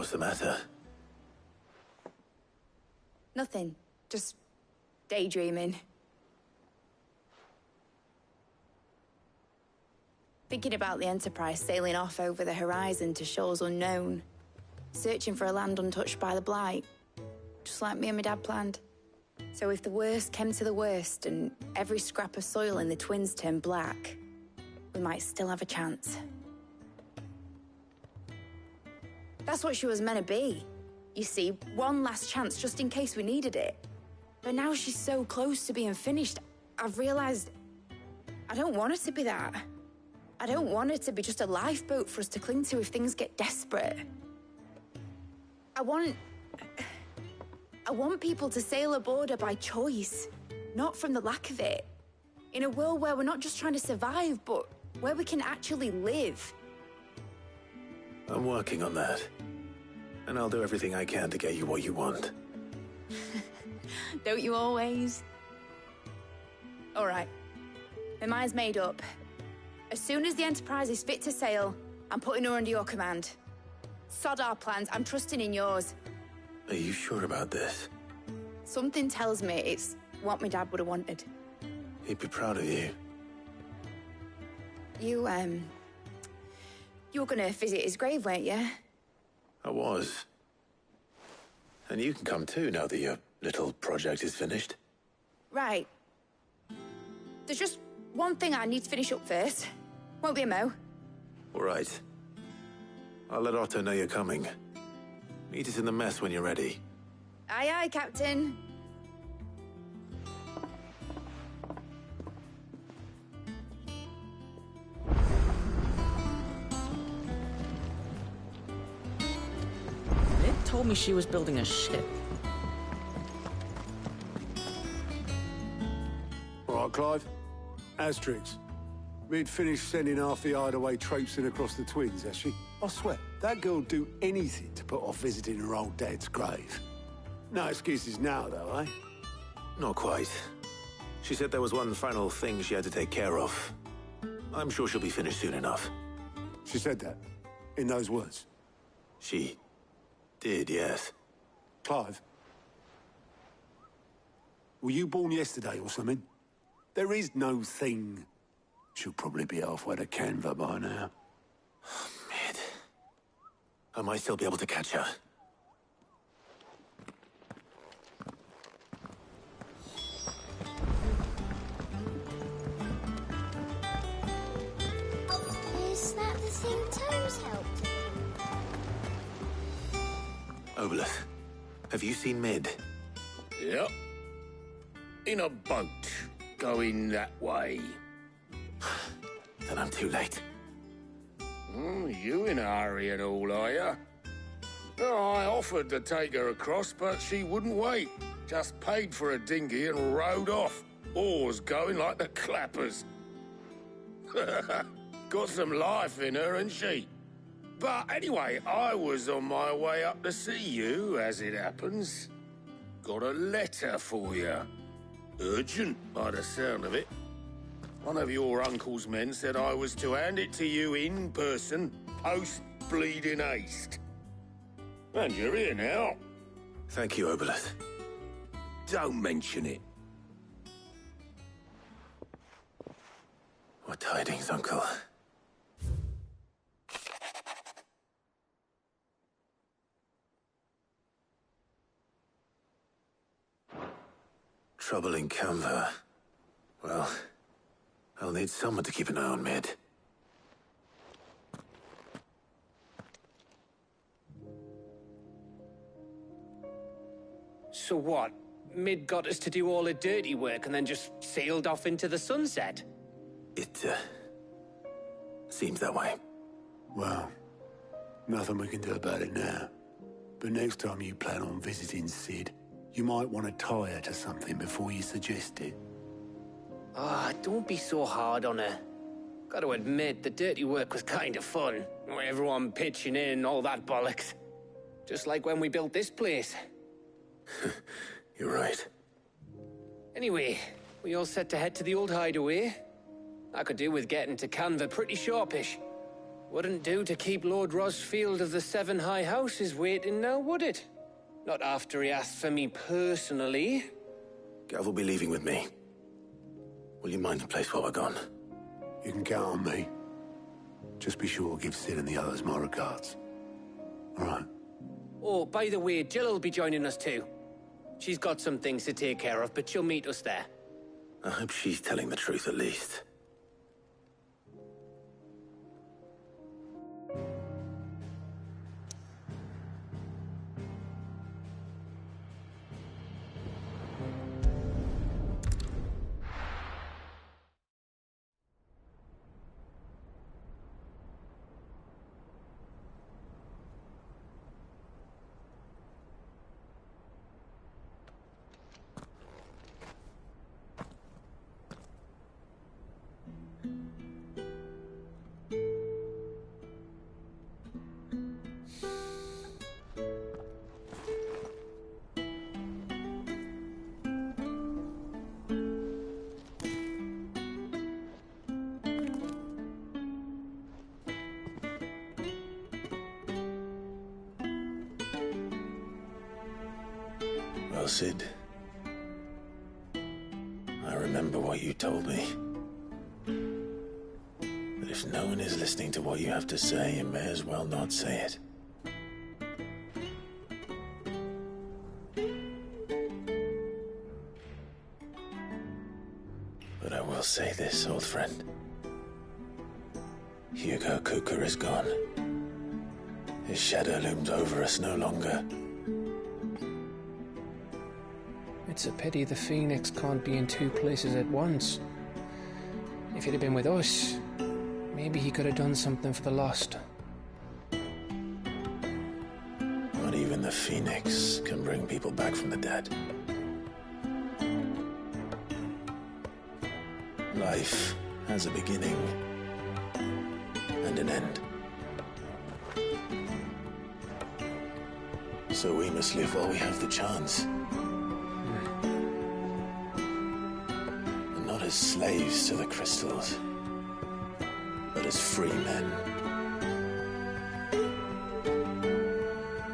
What's the matter? Nothing. Just daydreaming. Thinking about the Enterprise sailing off over the horizon to shores unknown. Searching for a land untouched by the Blight. Just like me and my dad planned. So if the worst came to the worst and every scrap of soil in the Twins turned black, we might still have a chance. That's what she was meant to be. You see, one last chance just in case we needed it. But now she's so close to being finished, I've realized I don't want her to be that. I don't want her to be just a lifeboat for us to cling to if things get desperate. I want people to sail aboard her by choice, not from the lack of it. In a world where we're not just trying to survive, but where we can actually live. I'm working on that. And I'll do everything I can to get you what you want. Don't you always? All right. My mind's made up. As soon as the Enterprise is fit to sail, I'm putting her under your command. Sod our plans, I'm trusting in yours. Are you sure about this? Something tells me it's what my dad would have wanted. He'd be proud of you. You were gonna visit his grave, weren't you? I was. And you can come too, now that your little project is finished. Right. There's just one thing I need to finish up first. Won't be a mo. All right. I'll let Otto know you're coming. Meet us in the mess when you're ready. Aye, aye, Captain. Nick told me she was building a ship. All right, Clive. Asterix. We'd finished sending half the hideaway traipsing across the Twins, has she? I swear, that girl'd do anything to put off visiting her old dad's grave. No excuses now, though, eh? Not quite. She said there was one final thing she had to take care of. I'm sure she'll be finished soon enough. She said that? In those words? She did, yes. Clive? Were you born yesterday or something? There is no thing. She'll probably be halfway to Canva by now. Mid. I might still be able to catch her. Is that the thing Tomes helped? Obolus, have you seen Mid? Yep. In a boat, going that way. Then I'm too late. You in a hurry and all, are you? Oh, I offered to take her across, but she wouldn't wait. Just paid for a dinghy and rowed off. Oars going like the clappers. Got some life in her, ain't she? But anyway, I was on my way up to see you, as it happens. Got a letter for you. Urgent, by the sound of it. One of your uncle's men said I was to hand it to you in person, post-bleeding haste. And you're here now. Thank you, Obolus. Don't mention it. What tidings, Uncle? Trouble in Canva. Well, I'll need someone to keep an eye on Mid. So what? Mid got us to do all the dirty work and then just sailed off into the sunset? It, seems that way. Well, nothing we can do about it now. But next time you plan on visiting Sid, you might want to tie her to something before you suggest it. Ah, don't be so hard on her. Got to admit, the dirty work was kind of fun. Everyone pitching in, all that bollocks. Just like when we built this place. You're right. Anyway, we all set to head to the old hideaway. I could do with getting to Canva pretty sharpish. Wouldn't do to keep Lord Rosfield of the Seven High Houses waiting now, would it? Not after he asked for me personally. Gav will be leaving with me. Will you mind the place while we're gone? You can count on me. Just be sure to give Sid and the others my regards. All right. Oh, by the way, Jill will be joining us too. She's got some things to take care of, but she'll meet us there. I hope she's telling the truth at least. Well, Sid, I remember what you told me. That if no one is listening to what you have to say, you may as well not say it. But I will say this, old friend. Hugo Kuka is gone. His shadow looms over us no longer. It's a pity the Phoenix can't be in two places at once. If he'd have been with us, maybe he could have done something for the lost. Not even the Phoenix can bring people back from the dead. Life has a beginning and an end. So we must live while we have the chance. And not as slaves to the crystals, but as free men.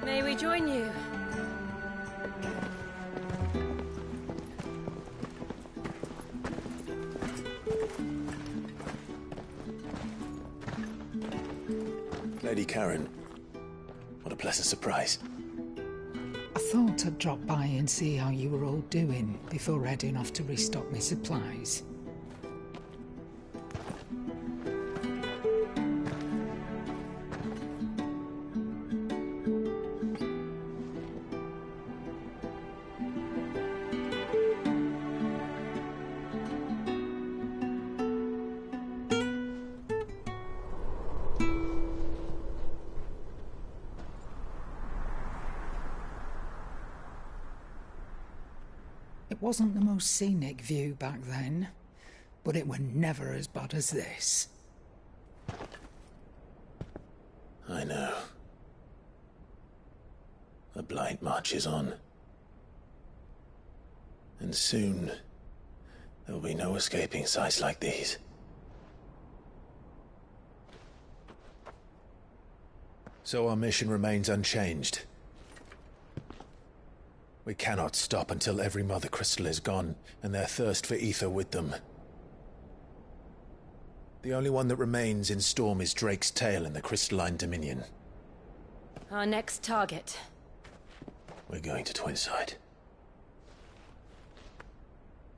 May we join you? Lady Karen, what a pleasant surprise. I thought I'd drop by and see how you were all doing before heading off to restock my supplies. It wasn't the most scenic view back then, but it were never as bad as this. I know. The Blight marches on. And soon, there'll be no escaping sights like these. So our mission remains unchanged. We cannot stop until every Mother Crystal is gone, and their thirst for ether with them. The only one that remains in Storm is Drake's Tail in the Crystalline Dominion. Our next target. We're going to Twinside.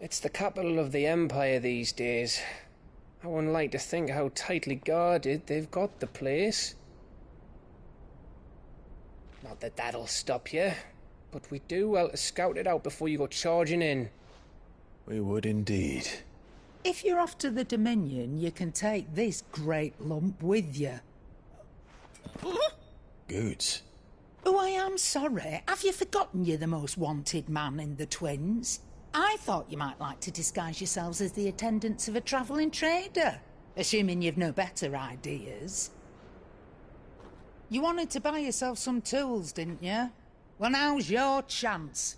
It's the capital of the Empire these days. I wouldn't like to think how tightly guarded they've got the place. Not that that'll stop you. But we do well to scout it out before you go charging in. We would indeed. If you're off to the Dominion, you can take this great lump with you. Goods. Oh, I am sorry. Have you forgotten you're the most wanted man in the Twins? I thought you might like to disguise yourselves as the attendants of a travelling trader, assuming you've no better ideas. You wanted to buy yourself some tools, didn't you? Well, now's your chance.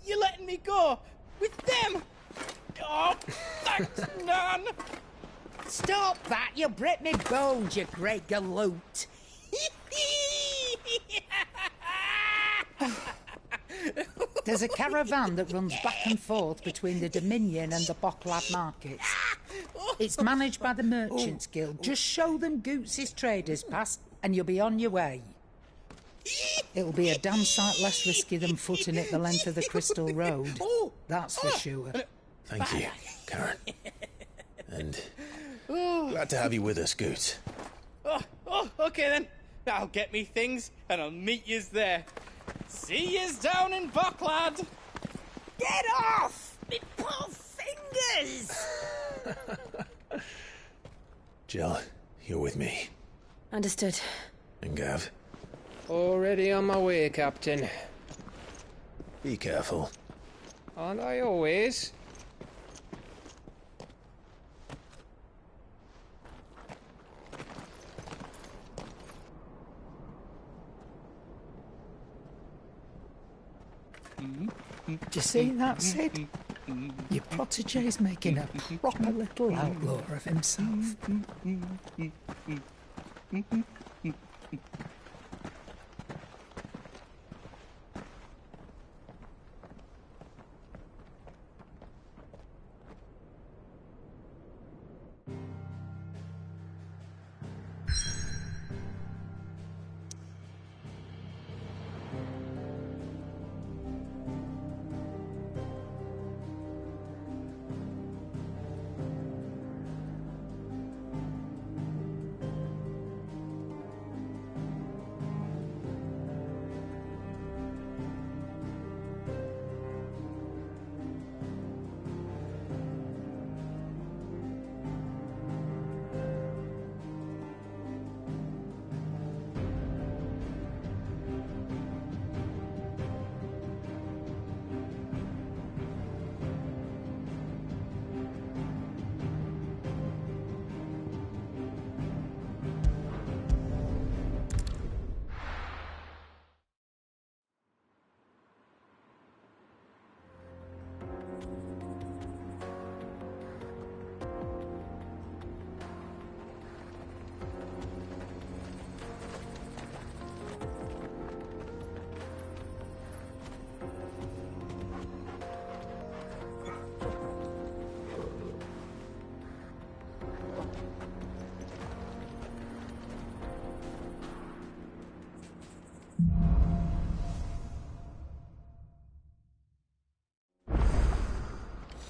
You're letting me go with them? Oh, thanks, Nan. Stop that! You'll break me bones, you great galoot. There's a caravan that runs back and forth between the Dominion and the Bocklad markets. It's managed by the Merchants Guild. Just show them Goots' traders pass and you'll be on your way. It'll be a damn sight less risky than footing it the length of the Crystal Road. That's for sure. Thank you, Karen. And glad to have you with us, Goots. Okay then. I'll get me things and I'll meet yous there. See yous down in Bocklad. Get off! Me poor fingers! Jill, you're with me. Understood. And Gav? Already on my way, Captain. Be careful. Aren't I always? Do you see that, Sid? Your protege's making a proper little outlaw of himself.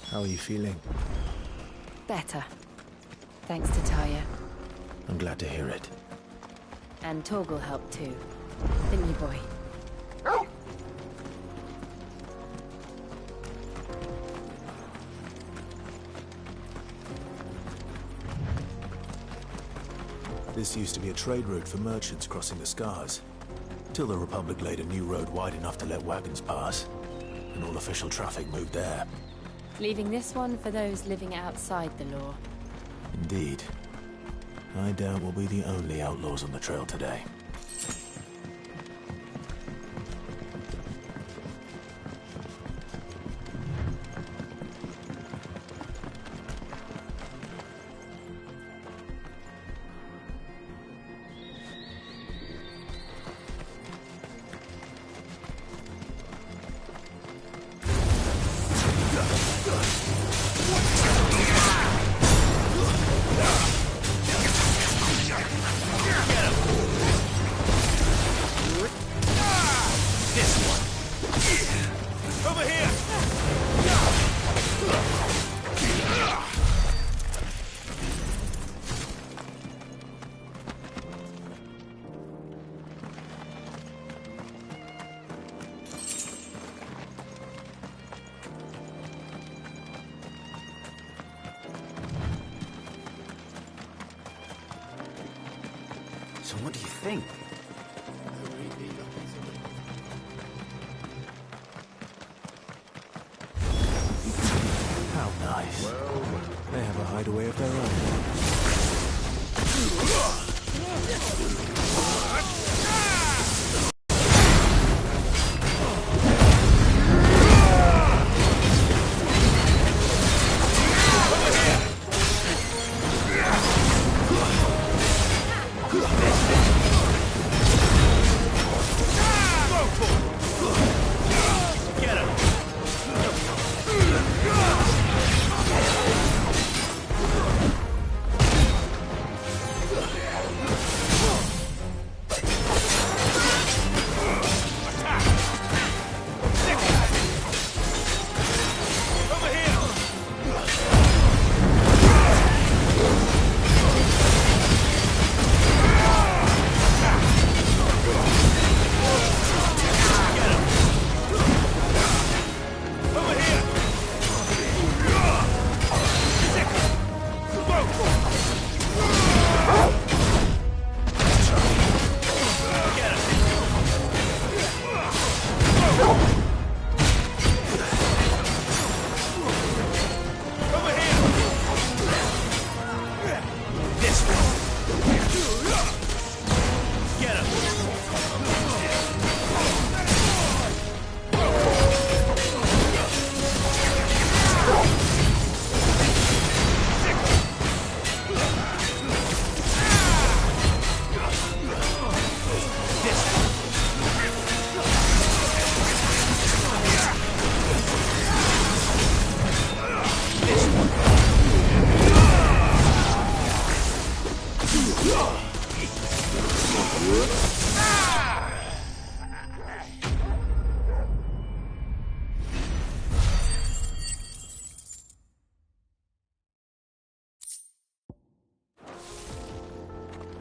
How are you feeling? Better. Thanks to Taya. I'm glad to hear it. And Torgal helped too. Didn't you, boy? This used to be a trade route for merchants crossing the Scars. Till the Republic laid a new road wide enough to let wagons pass. And all official traffic moved there. Leaving this one for those living outside the law. Indeed. I doubt we'll be the only outlaws on the trail today. So what do you think? How nice. They have a hideaway of their own.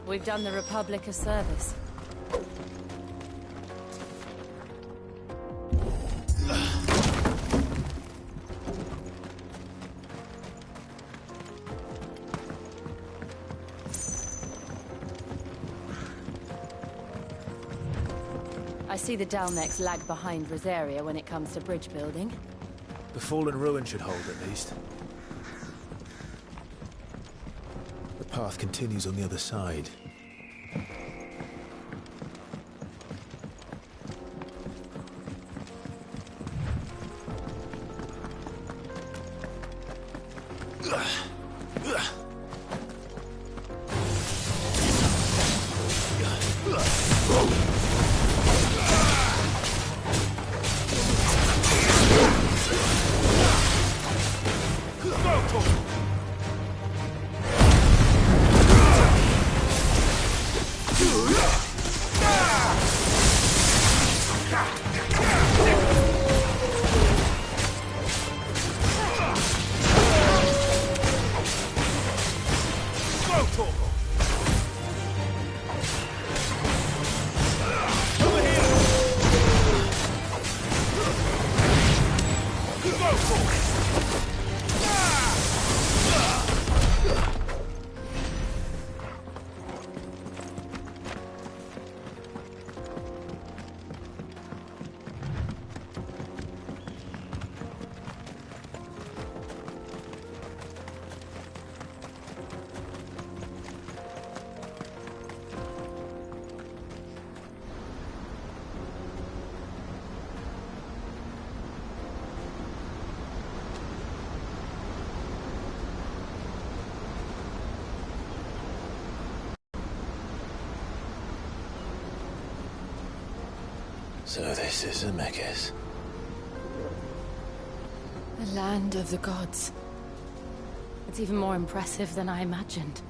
We've done the Republic a service. I see the Dalnecs lag behind Rosaria when it comes to bridge building. The fallen ruin should hold, at least. The path continues on the other side. So this is Zemeckis. The land of the gods. It's even more impressive than I imagined.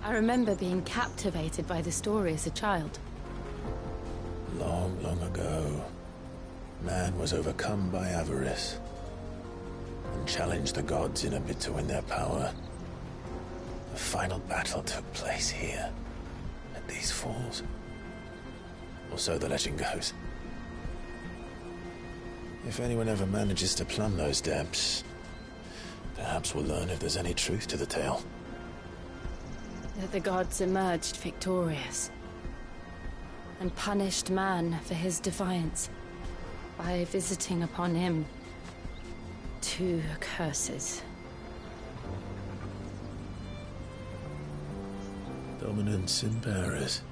I remember being captivated by the story as a child. Long, long ago, man was overcome by avarice and challenged the gods in a bid to win their power. The final battle took place here, at these falls. Or so the legend goes. If anyone ever manages to plumb those depths, perhaps we'll learn if there's any truth to the tale. That the gods emerged victorious and punished man for his defiance by visiting upon him 2 curses. Dominance in Paris.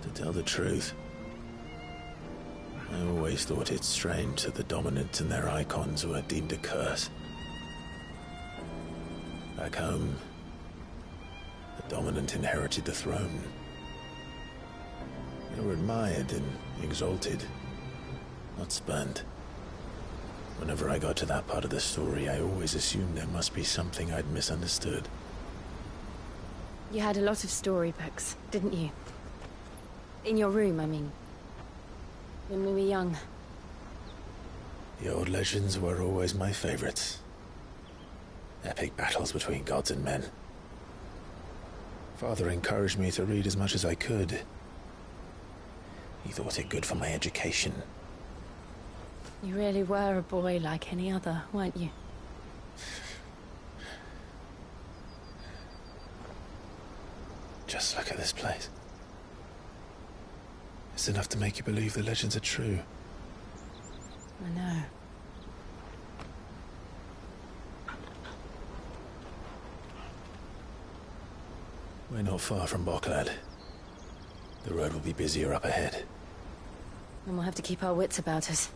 To tell the truth, I always thought it strange that the dominant and their icons were deemed a curse. Back home, the dominant inherited the throne. They were admired and exalted, not spurned. Whenever I got to that part of the story, I always assumed there must be something I'd misunderstood. You had a lot of storybooks, didn't you? In your room, I mean. When we were young. The old legends were always my favorites. Epic battles between gods and men. Father encouraged me to read as much as I could. He thought it good for my education. You really were a boy like any other, weren't you? Just look at this place. It's enough to make you believe the legends are true. I know. We're not far from Boklad. The road will be busier up ahead. And we'll have to keep our wits about us.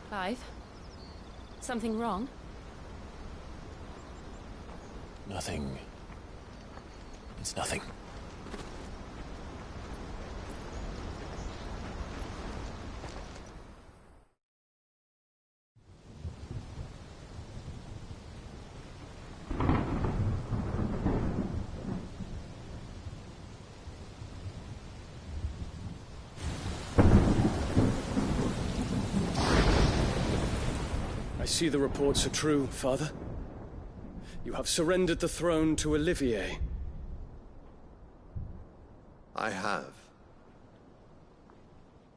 Clive? Something wrong? Nothing. It's nothing. see the reports are true, Father? You have surrendered the throne to Olivier. I have.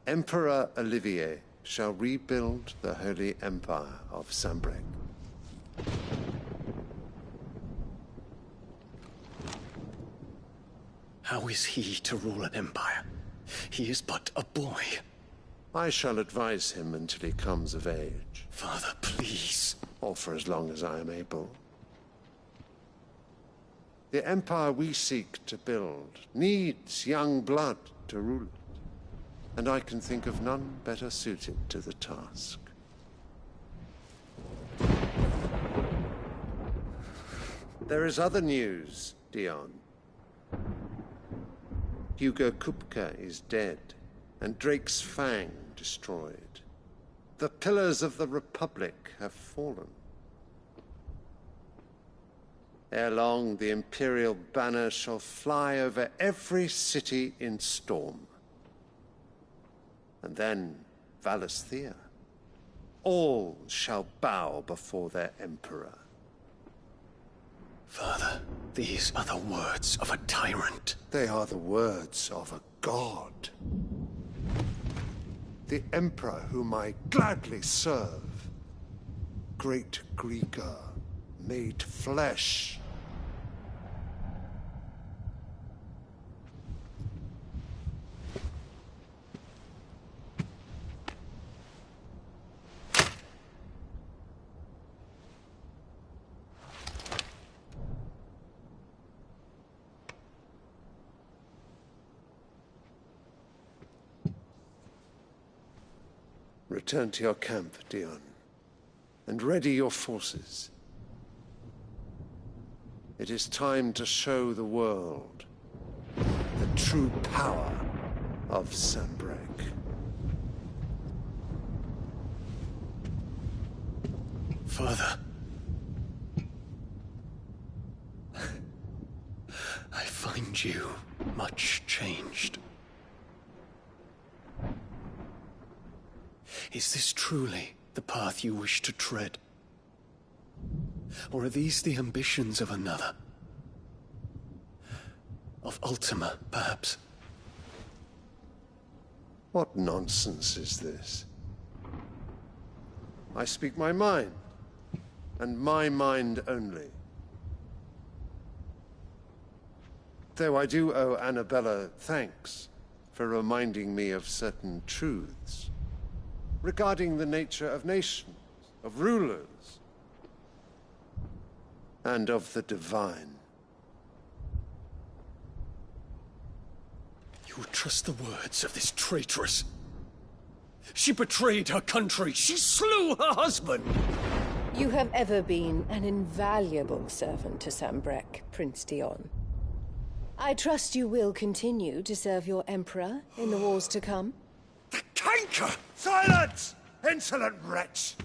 Emperor Olivier shall rebuild the Holy Empire of Sanbreque. How is he to rule an empire? He is but a boy. I shall advise him until he comes of age. Father, please. Or for as long as I am able. The empire we seek to build needs young blood to rule it. And I can think of none better suited to the task. There is other news, Dion. Hugo Kupka is dead, and Drake's Fang destroyed. The pillars of the Republic have fallen. Ere long, the Imperial banner shall fly over every city in Storm. And then Valisthea. All shall bow before their Emperor. Father, these are the words of a tyrant. They are the words of a god. The Emperor whom I gladly serve. Great Greager, made flesh. Return to your camp, Dion, and ready your forces. It is time to show the world the true power of Sanbreque. Father. I find you much changed. Is this truly the path you wish to tread? Or are these the ambitions of another? Of Ultima, perhaps? What nonsense is this? I speak my mind, and my mind only. Though I do owe Annabella thanks for reminding me of certain truths regarding the nature of nations, of rulers, and of the divine. You would trust the words of this traitress? She betrayed her country. She slew her husband. You have ever been an invaluable servant to Sanbreque, Prince Dion. I trust you will continue to serve your Emperor in the wars to come. The canker! Silence! Insolent wretch!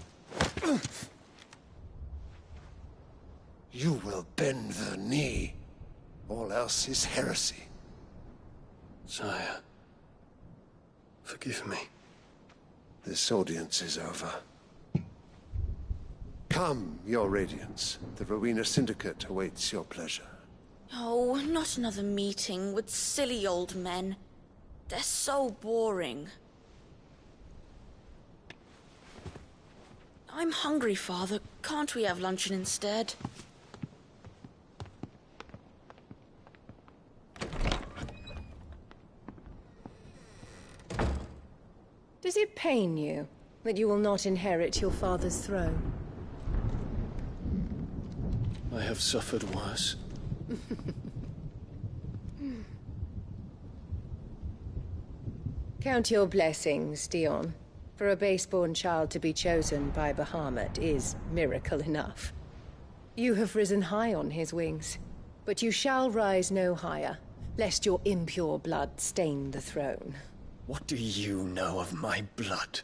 You will bend the knee. All else is heresy. Sire, forgive me. This audience is over. Come, your Radiance. The Rowena Syndicate awaits your pleasure. Oh, not another meeting with silly old men. They're so boring. I'm hungry, Father. Can't we have luncheon instead? Does it pain you that you will not inherit your father's throne? I have suffered worse. Count your blessings, Dion. For a base-born child to be chosen by Bahamut is miracle enough. You have risen high on his wings, but you shall rise no higher, lest your impure blood stain the throne. What do you know of my blood?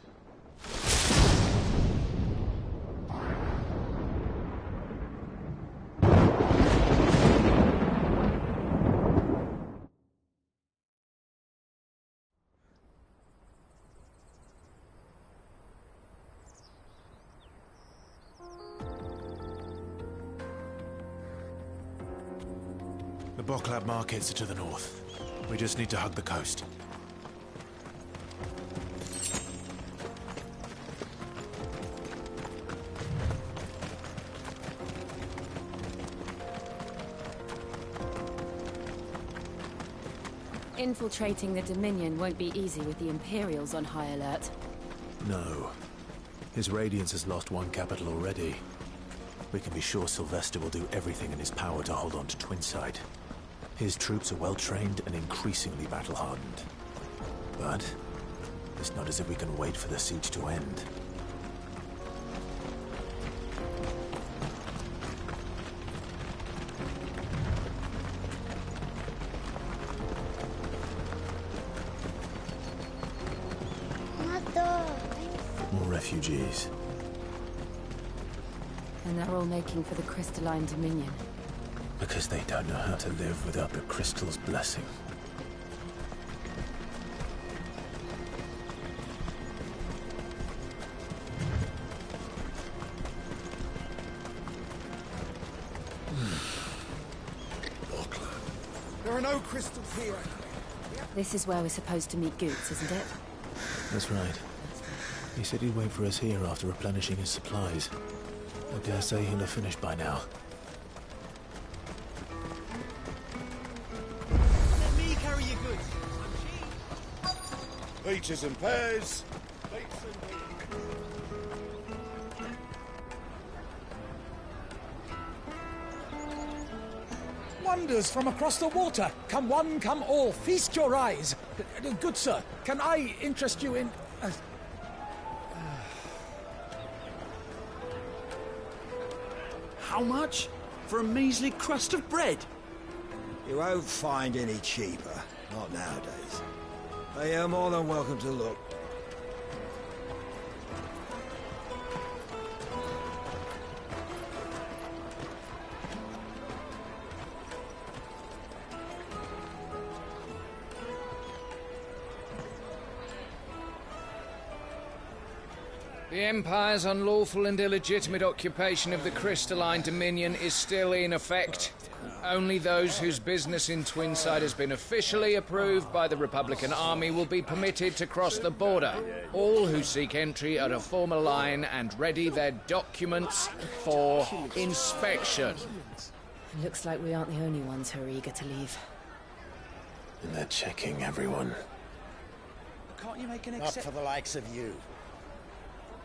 Boklab markets are to the north. We just need to hug the coast. Infiltrating the Dominion won't be easy with the Imperials on high alert. No. His Radiance has lost one capital already. We can be sure Sylvester will do everything in his power to hold on to Twinside. His troops are well-trained and increasingly battle-hardened. But it's not as if we can wait for the siege to end. More refugees. And they're all making for the Crystalline Dominion. Because they don't know how to live without the Crystal's blessing. There are no crystals here. This is where we're supposed to meet Goots, isn't it? That's right. He said he'd wait for us here after replenishing his supplies. I dare say he'll have finished by now. Let me carry your goods. Peaches and pears. Wonders from across the water. Come one, come all. Feast your eyes. Good sir, can I interest you in... How much? For a measly crust of bread? You won't find any cheaper. Not nowadays. But you're more than welcome to look. The Empire's unlawful and illegitimate occupation of the Crystalline Dominion is still in effect. Only those whose business in Twinside has been officially approved by the Republican Army will be permitted to cross the border. All who seek entry are to form a line and ready their documents for inspection. Looks like we aren't the only ones who are eager to leave. And they're checking everyone. Can't you make an Not for the likes of you.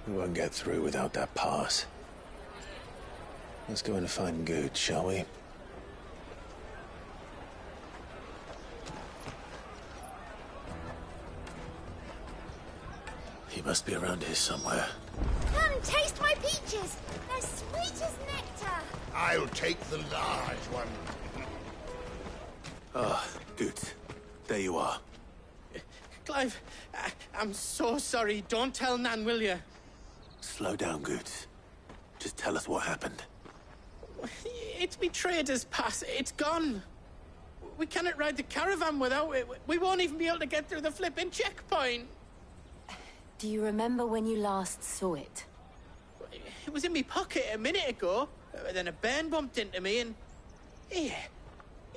We won't get through without that pass. Let's go and find Good, shall we? He must be around here somewhere. Come, taste my peaches. They're sweet as nectar. I'll take the large one. Ah, Good. There you are. Clive, I'm so sorry. Don't tell Nan, will you? Slow down, Goods. Just tell us what happened. It's me trader's pass. It's gone. We cannot ride the caravan without it. We won't even be able to get through the flipping checkpoint. Do you remember when you last saw it? It was in my pocket a minute ago. Then a bairn bumped into me and... Yeah.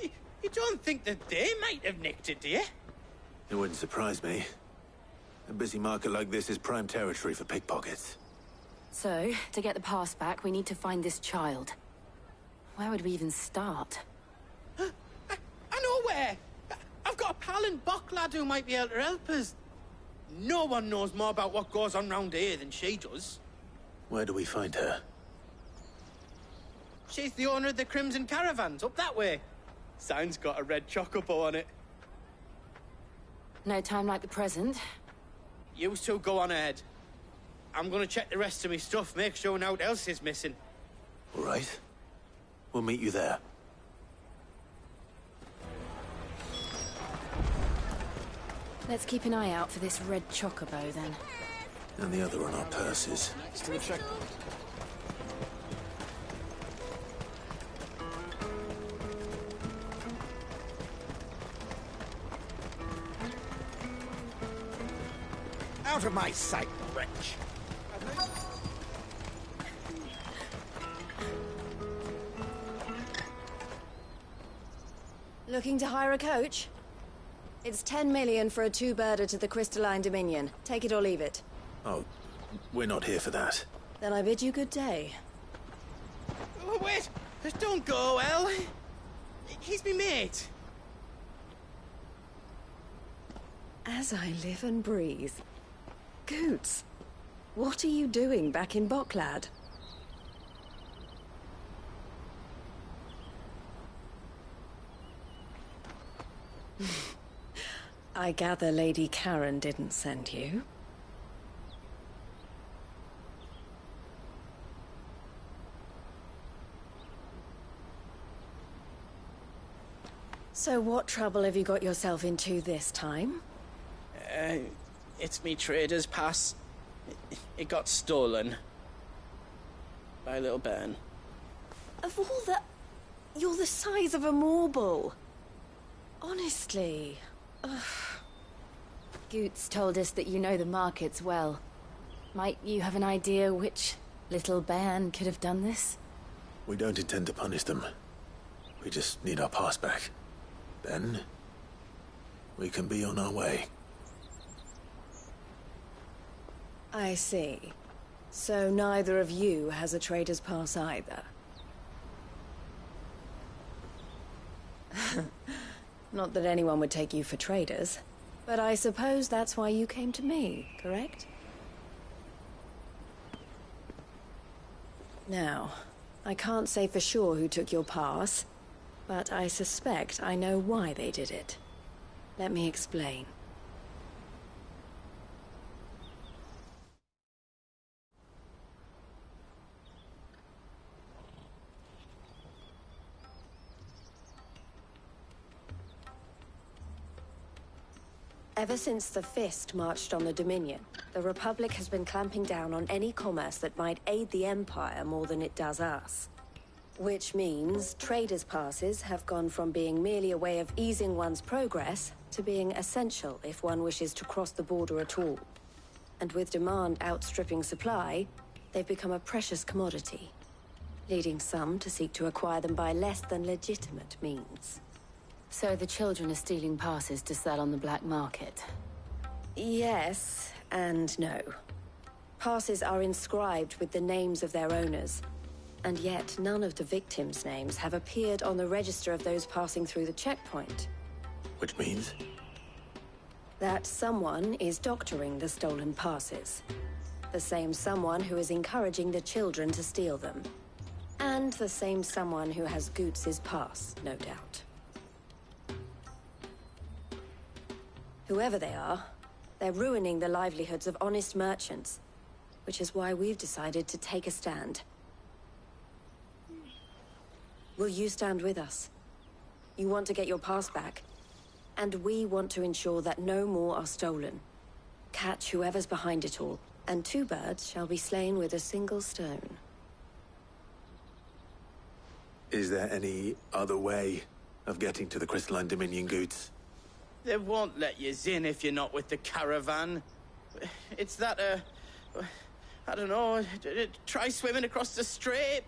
You don't think that they might have nicked it, do you? It wouldn't surprise me. A busy market like this is prime territory for pickpockets. So, to get the pass back, we need to find this child. Where would we even start? I know where! I've got a pal in Boklad who might be able to help us. No one knows more about what goes on round here than she does. Where do we find her? She's the owner of the Crimson Caravans, up that way. Sign's got a red chocobo on it. No time like the present. You two go on ahead. I'm gonna check the rest of my stuff, make sure nought else is missing. All right. We'll meet you there. Let's keep an eye out for this red chocobo, then. And the other on our purses. To the checkpoint. Out of my sight, wretch! Looking to hire a coach? It's 10 million for a two-birder to the Crystalline Dominion. Take it or leave it. Oh, we're not here for that. Then I bid you good day. Oh, wait! Don't go, El. He's me mate. As I live and breathe. Goots, what are you doing back in Boklad? I gather Lady Karen didn't send you. So what trouble have you got yourself into this time? It's me trader's pass. It got stolen. By a little bairn. Of all the... You're the size of a marble. Honestly. Ugh. Goots told us that you know the markets well. Might you have an idea which little bairn could have done this? We don't intend to punish them. We just need our pass back. Then, we can be on our way. I see. So neither of you has a trader's pass either. Not that anyone would take you for traders, but I suppose that's why you came to me, correct? Now, I can't say for sure who took your pass, but I suspect I know why they did it. Let me explain. Ever since the Fist marched on the Dominion, the Republic has been clamping down on any commerce that might aid the Empire more than it does us. Which means traders' passes have gone from being merely a way of easing one's progress to being essential if one wishes to cross the border at all. And with demand outstripping supply, they've become a precious commodity, leading some to seek to acquire them by less than legitimate means. So the children are stealing passes to sell on the black market? Yes, and no. Passes are inscribed with the names of their owners, and yet none of the victims' names have appeared on the register of those passing through the checkpoint. Which means? That someone is doctoring the stolen passes. The same someone who is encouraging the children to steal them. And the same someone who has Goots' pass, no doubt. Whoever they are, they're ruining the livelihoods of honest merchants, which is why we've decided to take a stand. Will you stand with us? You want to get your pass back, and we want to ensure that no more are stolen. Catch whoever's behind it all, and two birds shall be slain with a single stone. Is there any other way of getting to the Crystalline Dominion, Goots? They won't let you in if you're not with the caravan. It's that, I don't know, try swimming across the strait.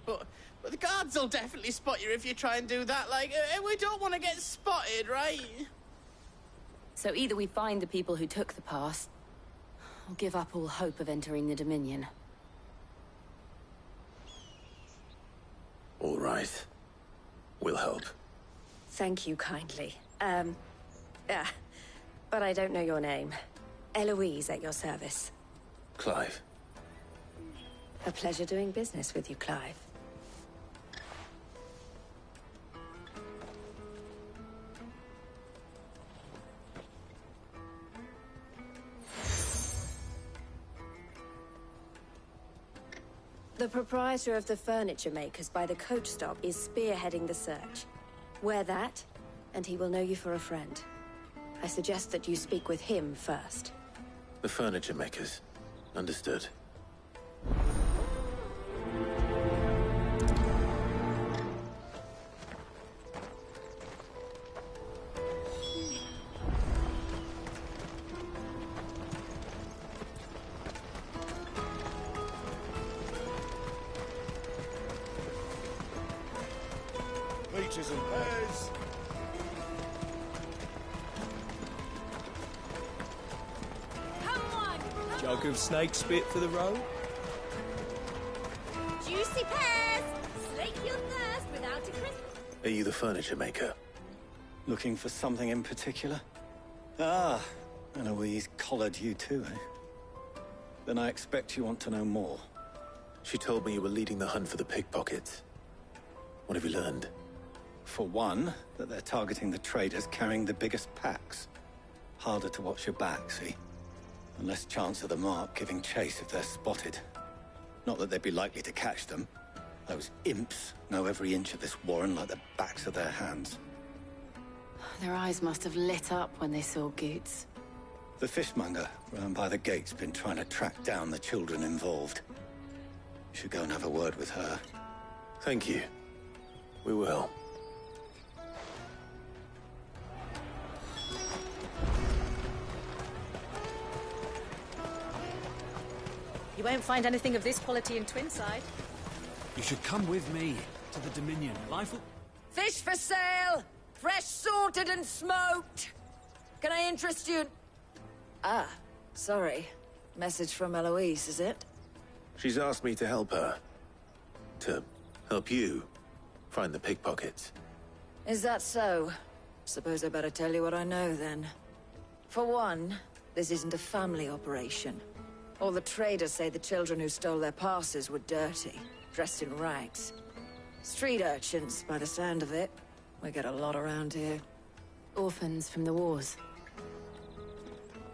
But the guards will definitely spot you if you try and do that. Like, we don't want to get spotted, right? So either we find the people who took the pass, or give up all hope of entering the Dominion. All right. We'll help. Thank you kindly. But I don't know your name. Eloise at your service. Clive. A pleasure doing business with you, Clive. The proprietor of the furniture makers by the coach stop is spearheading the search. Wear that, and he will know you for a friend. I suggest that you speak with him first. The furniture makers. Understood. Peaches and pears. Jug of snake spit for the road? Juicy pears! Slake your thirst without a crisp. Are you the furniture maker? Looking for something in particular? Ah, Eloise collared you too, eh? Then I expect you want to know more. She told me you were leading the hunt for the pickpockets. What have you learned? For one, that they're targeting the traders carrying the biggest packs. Harder to watch your back, see? And less chance of the mark giving chase if they're spotted. Not that they'd be likely to catch them. Those imps know every inch of this warren like the backs of their hands. Their eyes must have lit up when they saw Goots. The fishmonger round by the gate's been trying to track down the children involved. You should go and have a word with her. Thank you. We will. You won't find anything of this quality in Twinside. You should come with me to the Dominion. Life will... Fish for sale! Fresh sorted and smoked! Can I interest you? Ah, sorry. Message from Eloise, is it? She's asked me to help her. To help you find the pickpockets. Is that so? Suppose I better tell you what I know, then. For one, this isn't a family operation. All the traders say the children who stole their passes were dirty, dressed in rags. Street urchins, by the sound of it. We get a lot around here. Orphans from the wars.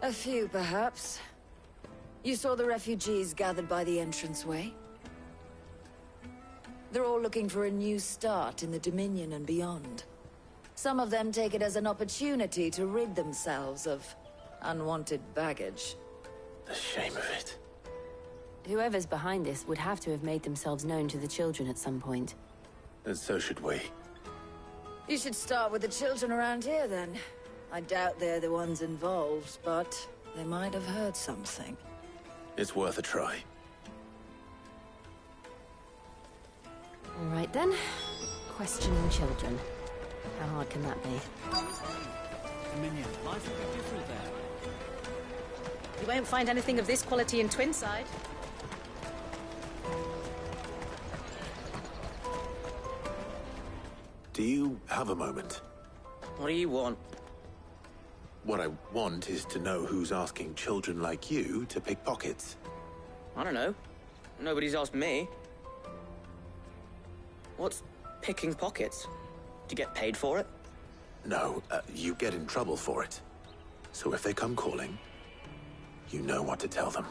A few, perhaps. You saw the refugees gathered by the entranceway? They're all looking for a new start in the Dominion and beyond. Some of them take it as an opportunity to rid themselves of unwanted baggage. The shame of it. Whoever's behind this would have to have made themselves known to the children at some point. And so should we. You should start with the children around here, then. I doubt they're the ones involved, but they might have heard something. It's worth a try. All right, then. Questioning children. How hard can that be? Dominion. Life will be different there. You won't find anything of this quality in Twinside. Do you have a moment? What do you want? What I want is to know who's asking children like you to pick pockets. I don't know. Nobody's asked me. What's picking pockets? Do you get paid for it? No, you get in trouble for it. So if they come calling, you know what to tell them.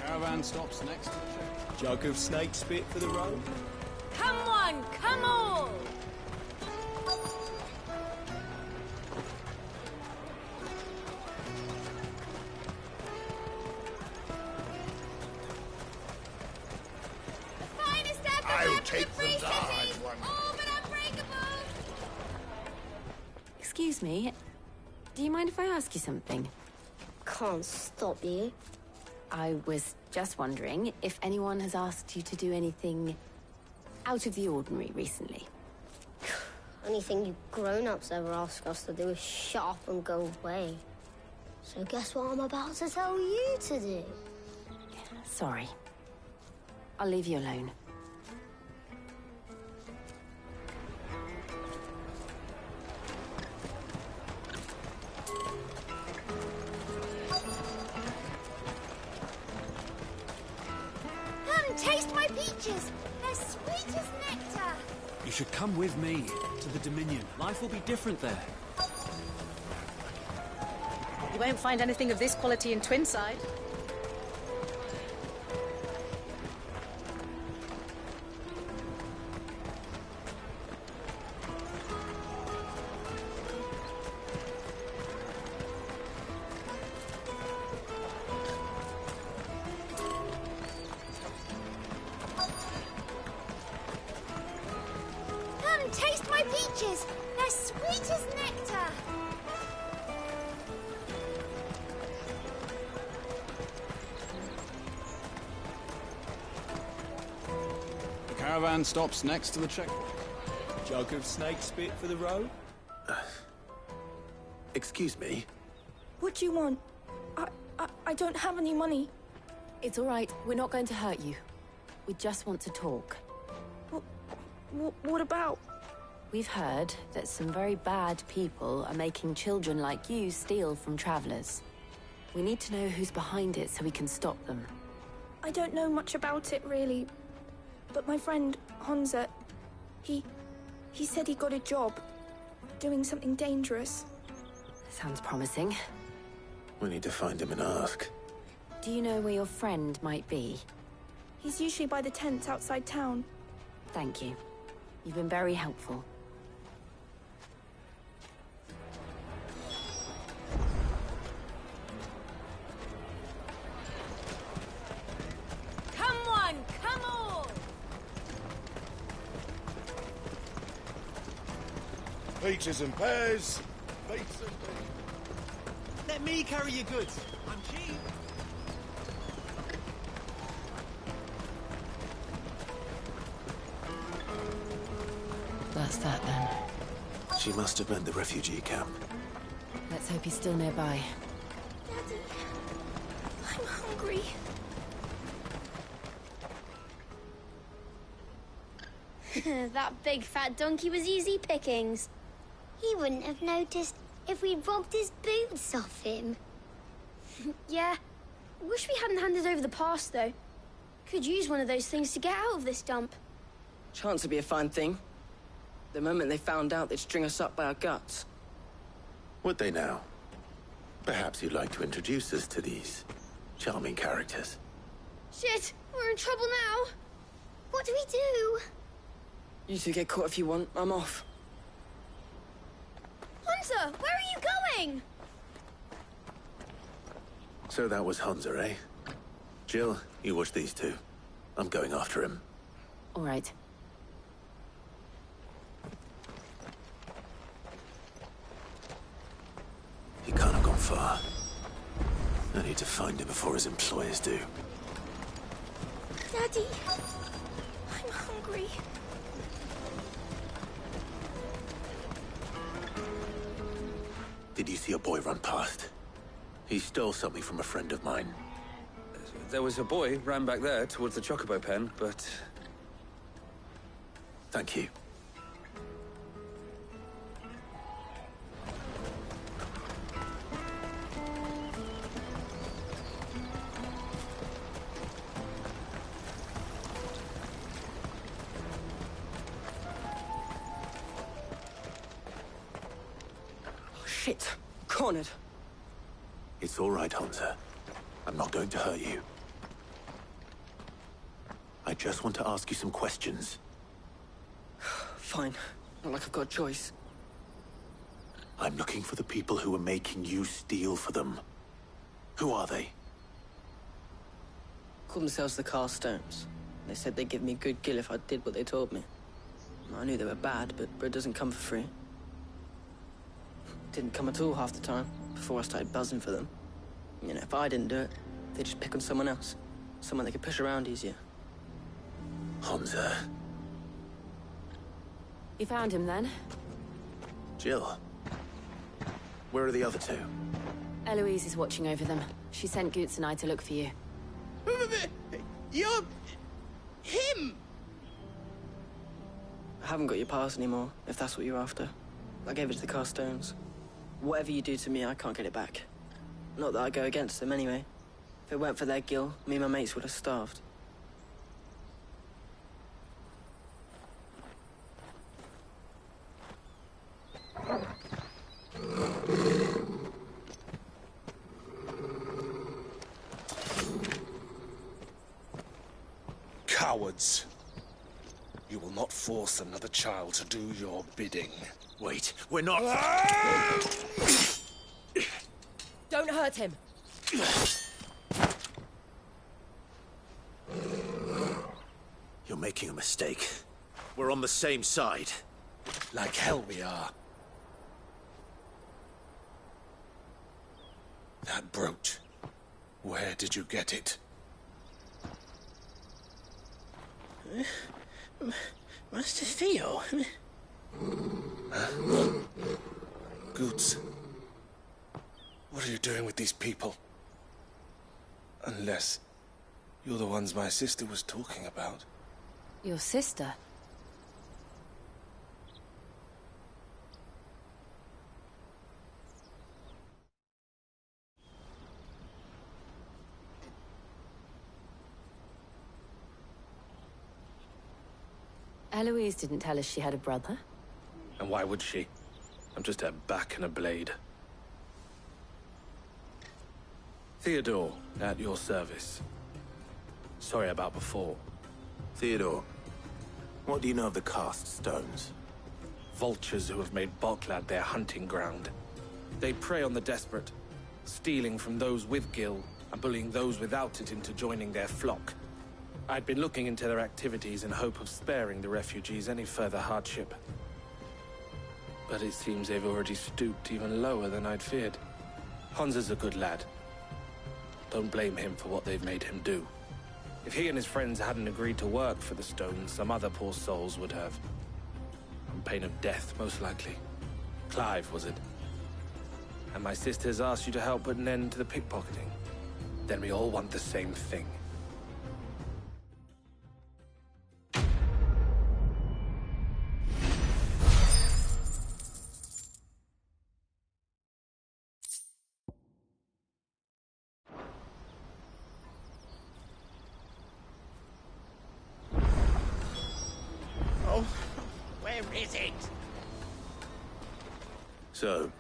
Caravan stops next. Jug of snake spit for the road? Come one, come all! The finest apple I'll left in take the free the large cities, one. all but unbreakable! Excuse me. Do you mind if I ask you something? Can't stop you. I was just wondering if anyone has asked you to do anything out of the ordinary recently. Anything you grown-ups ever ask us to do is shut up and go away. So guess what I'm about to tell you to do? Sorry. I'll leave you alone. Come, taste my peaches! They're sweet as nectar! You should come with me to the Dominion. Life will be different there. You won't find anything of this quality in Twinside. Come, taste my peaches! They're sweet as nectar! The caravan stops next to the checkpoint. Jug of snake spit for the road? Excuse me? What do you want? I don't have any money. It's all right. We're not going to hurt you. We just want to talk. What about? We've heard that some very bad people are making children like you steal from travelers. We need to know who's behind it so we can stop them. I don't know much about it, really. But my friend, Honza, he said he got a job doing something dangerous. Sounds promising. We need to find him and ask. Do you know where your friend might be? He's usually by the tents outside town. Thank you. You've been very helpful. Come on, come on! Peaches and pears. Pizza. Let me carry your goods. I'm cheap. That's that then. She must have been the refugee camp. Let's hope he's still nearby. Daddy, I'm hungry. That big fat donkey was easy pickings. He wouldn't have noticed if we'd robbed his boots off him. Yeah. Wish we hadn't handed over the pass, though. Could use one of those things to get out of this dump. Chance would be a fine thing. The moment they found out, they'd string us up by our guts. Would they now? Perhaps you'd like to introduce us to these charming characters. Shit, we're in trouble now. What do we do? You two get caught if you want. I'm off. Hunter, where are you going? So that was Hunter, eh? Jill, you watch these two. I'm going after him. All right. He can't have gone far. I need to find him before his employers do. Daddy, I'm hungry. Did you see a boy run past? He stole something from a friend of mine. There was a boy ran back there towards the Chocobo pen, but... Thank you. Oh, shit. Cornered. It's all right, Hunter. I'm not going to hurt you. I just want to ask you some questions. Fine. Not like I've got a choice. I'm looking for the people who are making you steal for them. Who are they? Called themselves the Carstones. They said they'd give me a good gill if I did what they told me. I knew they were bad, but bread doesn't come for free. Didn't come at all half the time, before I started buzzing for them. You know, if I didn't do it, they'd just pick on someone else. Someone they could push around easier. Hunter. You found him then? Jill. Where are the other two? Eloise is watching over them. She sent Goots and I to look for you. You're... him! I haven't got your pass anymore, if that's what you're after. I gave it to the Carstones. Whatever you do to me, I can't get it back. Not that I go against them anyway. If it weren't for their gill, me and my mates would have starved. Cowards. You will not force another child to do your bidding. Wait, we're not... Don't hurt him. You're making a mistake. We're on the same side. Like hell we are. That brooch. Where did you get it? Master Theo? Goots, What are you doing with these people? Unless you're the ones my sister was talking about. Your sister? Eloise didn't tell us she had a brother. And why would she? I'm just her back and a blade. Theodore, at your service. Sorry about before. Theodore, what do you know of the cast stones? Vultures who have made Boklad their hunting ground. They prey on the desperate, stealing from those with gil and bullying those without it into joining their flock. I'd been looking into their activities in hope of sparing the refugees any further hardship. But it seems they've already stooped even lower than I'd feared. Hansa's a good lad. Don't blame him for what they've made him do. If he and his friends hadn't agreed to work for the stones, some other poor souls would have. On pain of death, most likely. Clive, was it? And my sisters asked you to help put an end to the pickpocketing. Then we all want the same thing. So,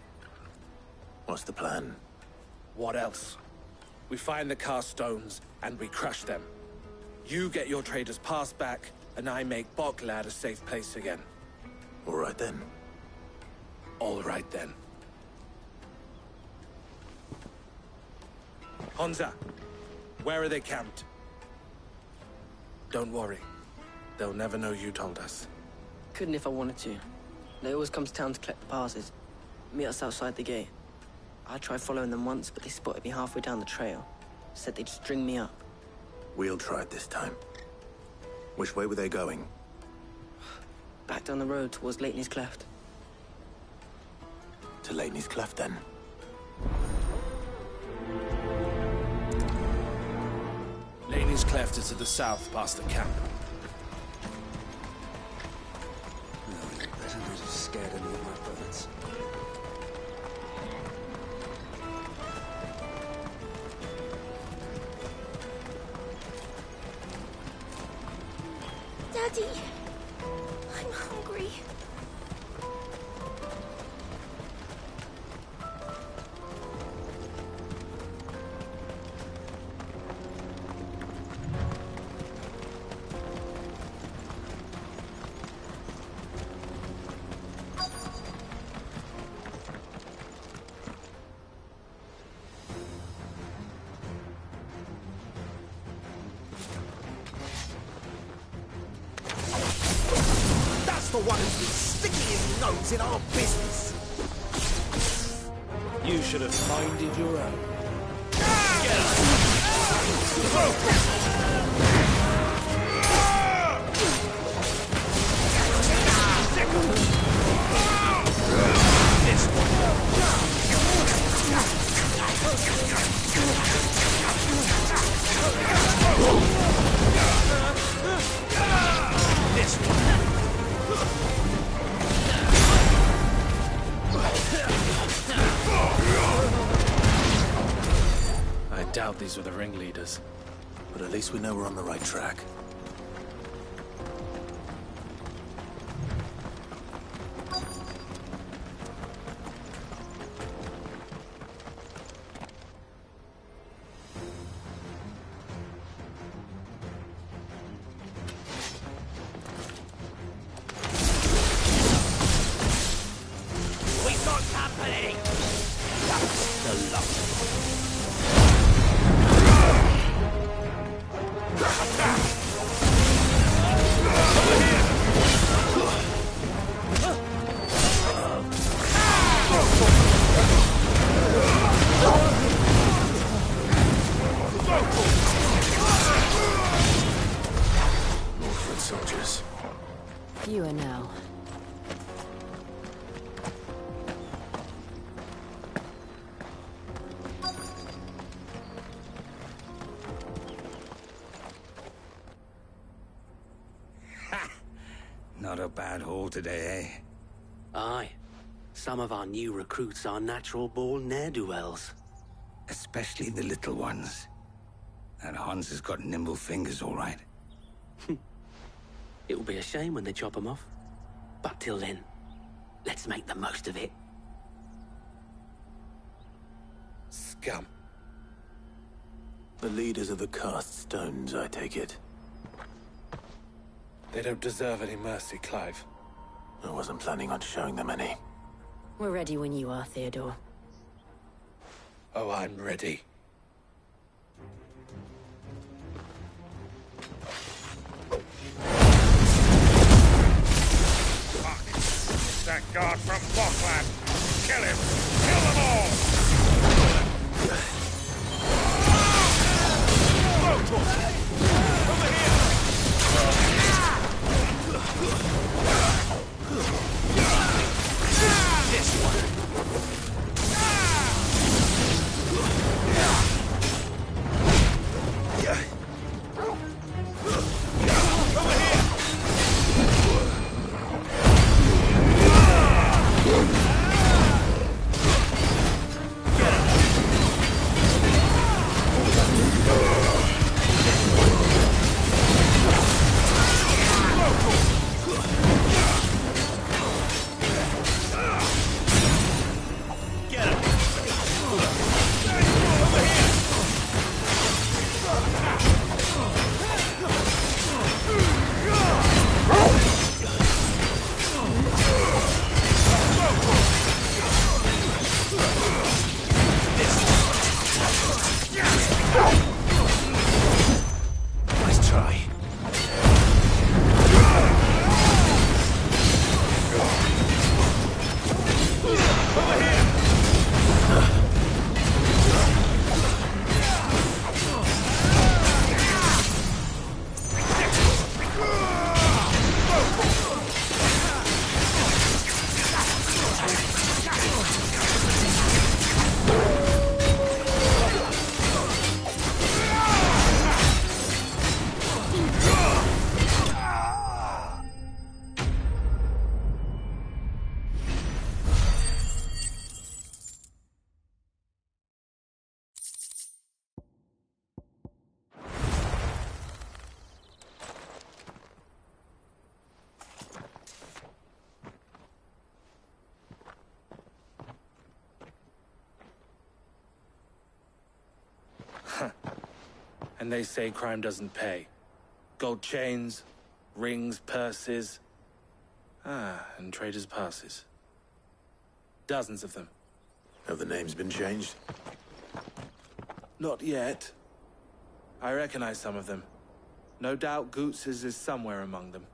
what's the plan? What else? We find the cast stones, and we crush them. You get your trader's pass back, and I make Boklad a safe place again. All right then. All right then. Hansa, where are they camped? Don't worry. They'll never know you told us. Couldn't if I wanted to. They always come to town to collect the passes. Meet us outside the gate. I tried following them once, but they spotted me halfway down the trail. Said they'd string me up. We'll try it this time. Which way were they going? Back down the road towards Lateney's Cleft. To Lateney's Cleft, then? Lateney's Cleft is to the south, past the camp. No, you better not have scared any of my brothers. Daddy, I'm hungry. The one who's been sticking his nose in our business. You should have minded your own. This one. I doubt these were the ringleaders. But at least we know we're on the right track. We've got company! That's the luck. Northwood soldiers. You are now. Not a bad haul today, eh? Aye. Some of our new recruits are natural-born ne'er-do-wells. Especially the little ones. That Hans has got nimble fingers, all right. It will be a shame when they chop them off. But till then, let's make the most of it. Scum. The leaders of the cast stones, I take it. They don't deserve any mercy, Clive. I wasn't planning on showing them any. We're ready when you are, Theodore. Oh, I'm ready. Fuck! It's that guard from Bockland! Kill him! Kill them all! Over here! This one! And they say crime doesn't pay. Gold chains, rings, purses. And traders' passes. Dozens of them. Have the names been changed? Not yet. I recognize some of them. No doubt Goots's is somewhere among them.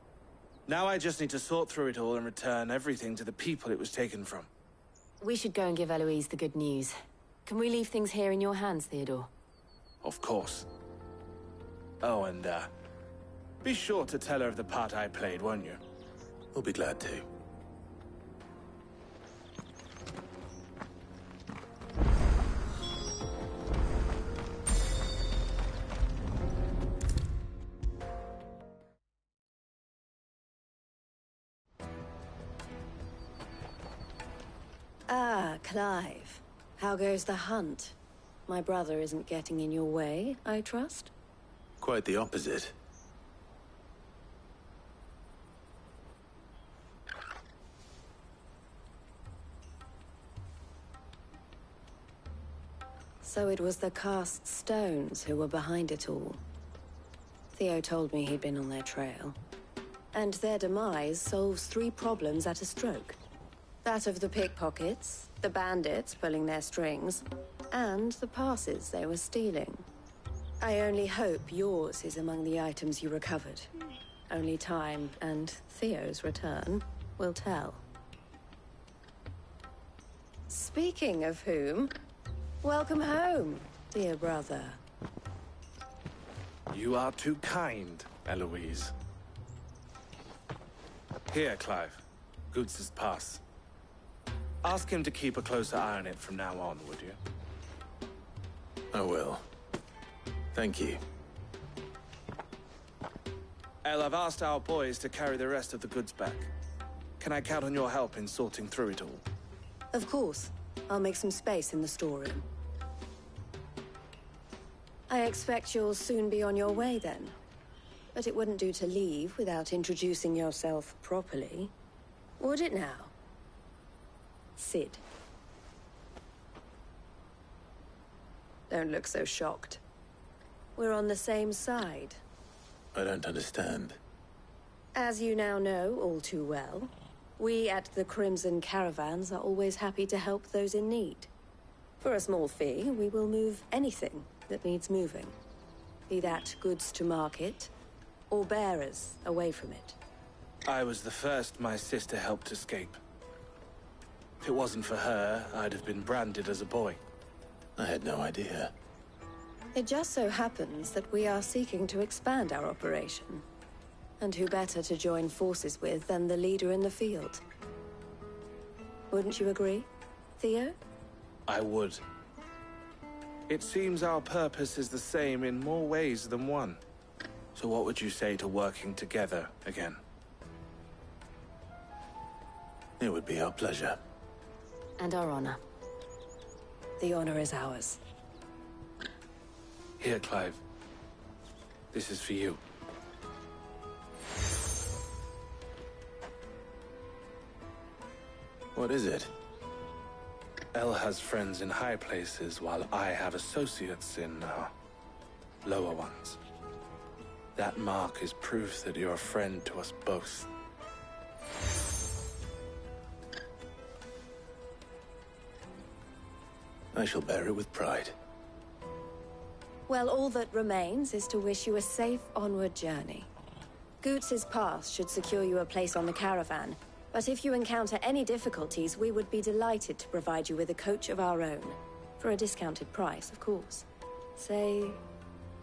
Now I just need to sort through it all and return everything to the people it was taken from. We should go and give Eloise the good news. Can we leave things here in your hands, Theodore? Of course. Oh, and, be sure to tell her of the part I played, won't you? We'll be glad to. Ah, Clive. How goes the hunt? My brother isn't getting in your way, I trust? Quite the opposite. So it was the cast stones who were behind it all. Theo told me he'd been on their trail. And their demise solves 3 problems at a stroke. That of the pickpockets, the bandits pulling their strings, and the passes they were stealing. I only hope yours is among the items you recovered. Only time and Theo's return will tell. Speaking of whom, welcome home, dear brother. You are too kind, Eloise. Here, Clive. Goots's pass. Ask him to keep a closer eye on it from now on, would you? I will. Thank you. El, I've asked our boys to carry the rest of the goods back. Can I count on your help in sorting through it all? Of course. I'll make some space in the storeroom. I expect you'll soon be on your way then. But it wouldn't do to leave without introducing yourself properly. Would it now? Cid. Don't look so shocked. We're on the same side. I don't understand. As you now know all too well, we at the Crimson Caravans are always happy to help those in need. For a small fee, we will move anything that needs moving. Be that goods to market, or bearers away from it. I was the first my sister helped escape. If it wasn't for her, I'd have been branded as a boy. I had no idea. It just so happens that we are seeking to expand our operation. And who better to join forces with than the leader in the field? Wouldn't you agree, Theo? I would. It seems our purpose is the same in more ways than one. So what would you say to working together again? It would be our pleasure. And our honor. The honor is ours. Here, Clive. This is for you. What is it? El has friends in high places, while I have associates in, lower ones. That mark is proof that you're a friend to us both. I shall bear it with pride. Well, all that remains is to wish you a safe onward journey. Goots' pass should secure you a place on the caravan, but if you encounter any difficulties, we would be delighted to provide you with a coach of our own. For a discounted price, of course. Say,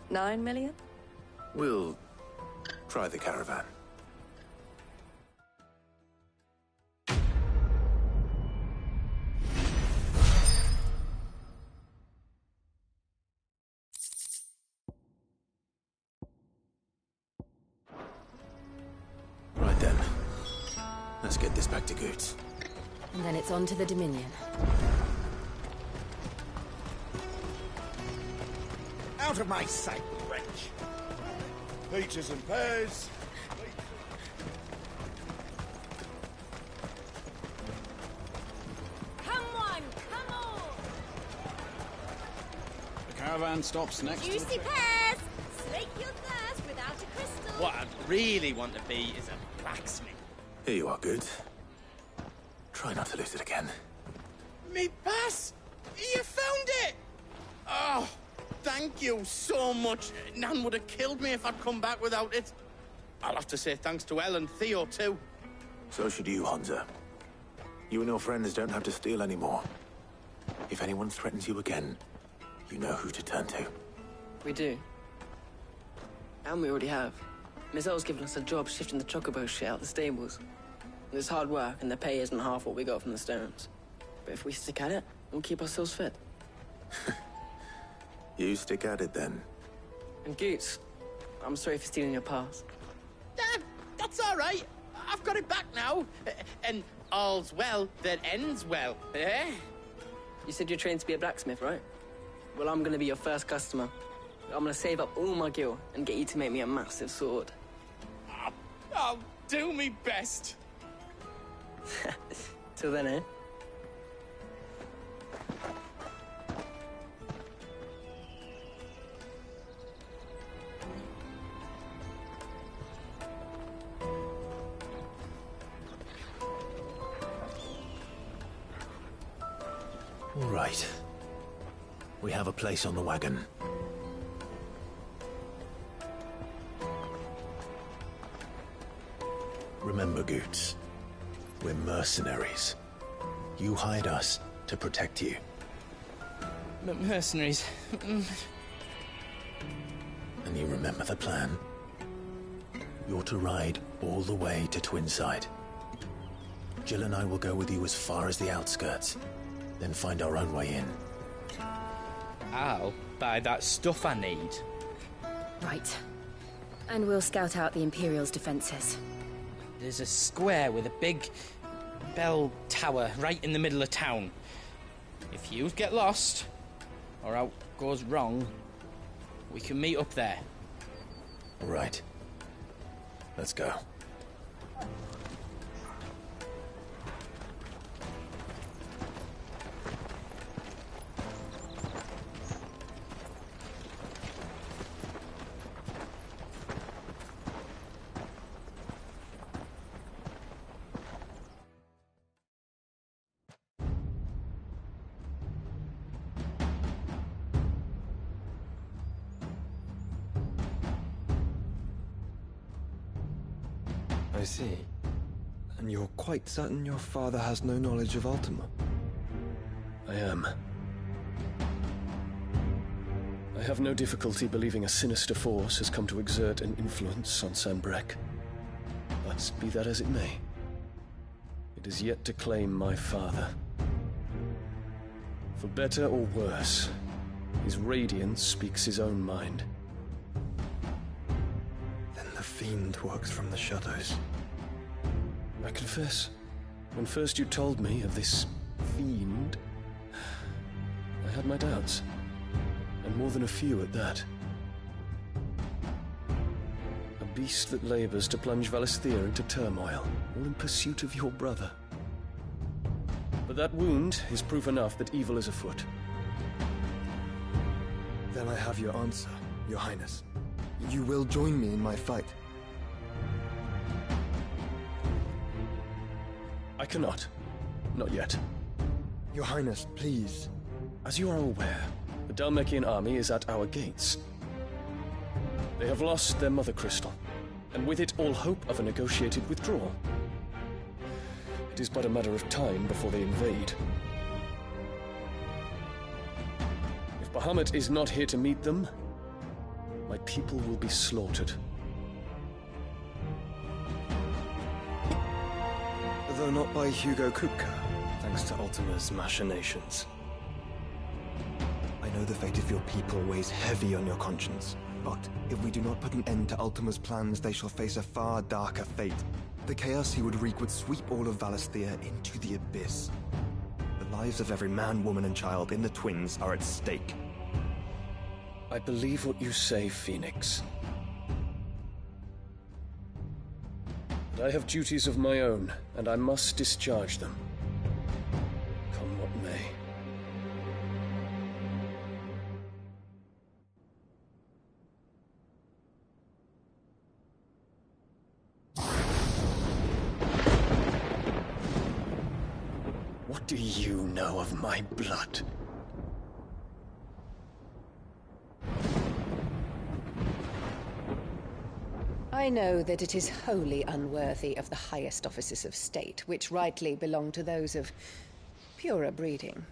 9 million? We'll try the caravan. Right then. Let's get this back to Goots. And then it's on to the Dominion. Out of my sight, wretch! Peaches and pears. Come on, come on! The caravan stops next Juicy to the... pears! Slake your thirst without a crystal. What I really want to be is a blacksmith. Here you are, Goots. Try not to lose it again. Me pass! You found it! Oh, thank you so much. Nan would have killed me if I'd come back without it. I'll have to say thanks to El and Theo, too. So should you, Honza. You and your friends don't have to steal anymore. If anyone threatens you again, you know who to turn to. We do. And we already have. Mizelle's given us a job shifting the chocobo shit out the stables. It's hard work, and the pay isn't half what we got from the stones. But if we stick at it, we'll keep ourselves fit. You stick at it, then. And Goots, I'm sorry for stealing your pass. That's all right. I've got it back now. And all's well that ends well, eh? You said you're trained to be a blacksmith, right? Well, I'm gonna be your first customer. I'm gonna save up all my gil and get you to make me a massive sword. I'll do me best. Till then, eh? All right. We have a place on the wagon. Remember, Goots, we're mercenaries. You hired us to protect you. Mercenaries. And you remember the plan? You're to ride all the way to Twinside. Jill and I will go with you as far as the outskirts, then find our own way in. I'll buy that stuff I need. Right. And we'll scout out the Imperial's defenses. There's a square with a big bell tower right in the middle of town. If you get lost, or out goes wrong, we can meet up there. All right. Let's go. I see. And you're quite certain your father has no knowledge of Ultima? I am. I have no difficulty believing a sinister force has come to exert an influence on Sanbreque. But be that as it may, it is yet to claim my father. For better or worse, his radiance speaks his own mind. Then the fiend works from the shadows. I confess, when first you told me of this fiend, I had my doubts, and more than a few at that. A beast that labors to plunge Valisthea into turmoil, all in pursuit of your brother. But that wound is proof enough that evil is afoot. Then I have your answer, Your Highness. You will join me in my fight. I cannot. Not yet. Your Highness, please. As you are aware, the Dhalmekian army is at our gates. They have lost their mother crystal, and with it all hope of a negotiated withdrawal. It is but a matter of time before they invade. If Bahamut is not here to meet them, my people will be slaughtered. Though not by Hugo Kupka, thanks to Ultima's machinations. I know the fate of your people weighs heavy on your conscience, but if we do not put an end to Ultima's plans, they shall face a far darker fate. The chaos he would wreak would sweep all of Valisthea into the abyss. The lives of every man, woman, and child in the Twins are at stake. I believe what you say, Phoenix. But I have duties of my own, and I must discharge them. Come what may. What do you know of my blood? I know that it is wholly unworthy of the highest offices of state, which rightly belong to those of purer breeding.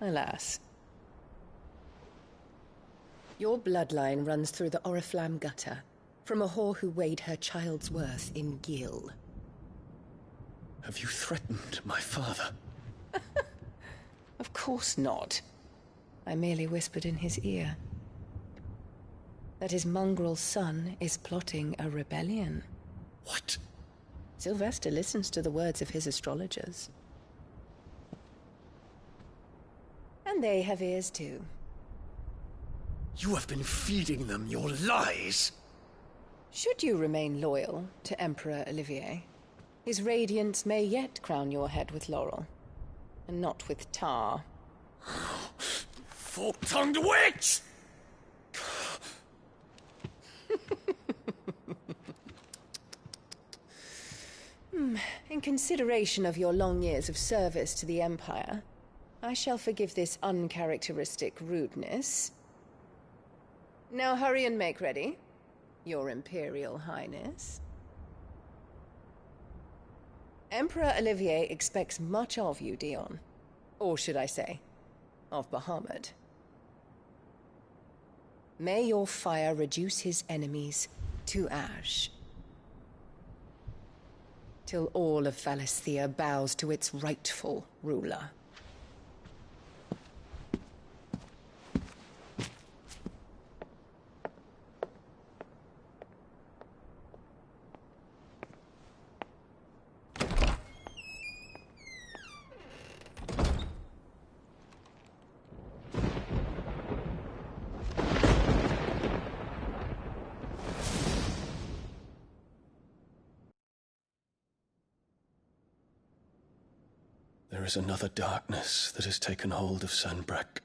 Alas. Your bloodline runs through the Oriflamme gutter, from a whore who weighed her child's worth in gil. Have you threatened my father? Of course not. I merely whispered in his ear that his mongrel son is plotting a rebellion. What? Sylvester listens to the words of his astrologers. And they have ears too. You have been feeding them your lies! Should you remain loyal to Emperor Olivier, his radiance may yet crown your head with laurel, and not with tar. Fork-tongued witch! In consideration of your long years of service to the Empire, I shall forgive this uncharacteristic rudeness. Now hurry and make ready, Your Imperial Highness. Emperor Olivier expects much of you, Dion. Or should I say, of Bahamut. May your fire reduce his enemies to ash, till all of Valisthea bows to its rightful ruler. There is another darkness that has taken hold of Sanbreque.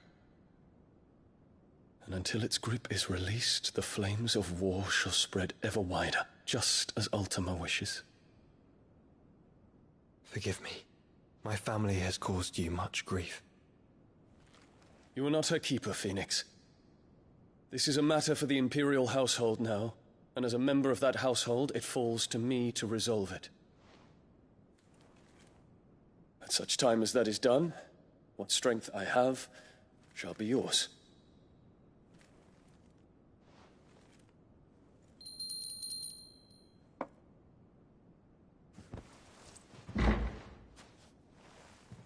And until its grip is released, the flames of war shall spread ever wider, just as Ultima wishes. Forgive me. My family has caused you much grief. You are not her keeper, Phoenix. This is a matter for the Imperial household now, and as a member of that household, it falls to me to resolve it. At such time as that is done, what strength I have shall be yours.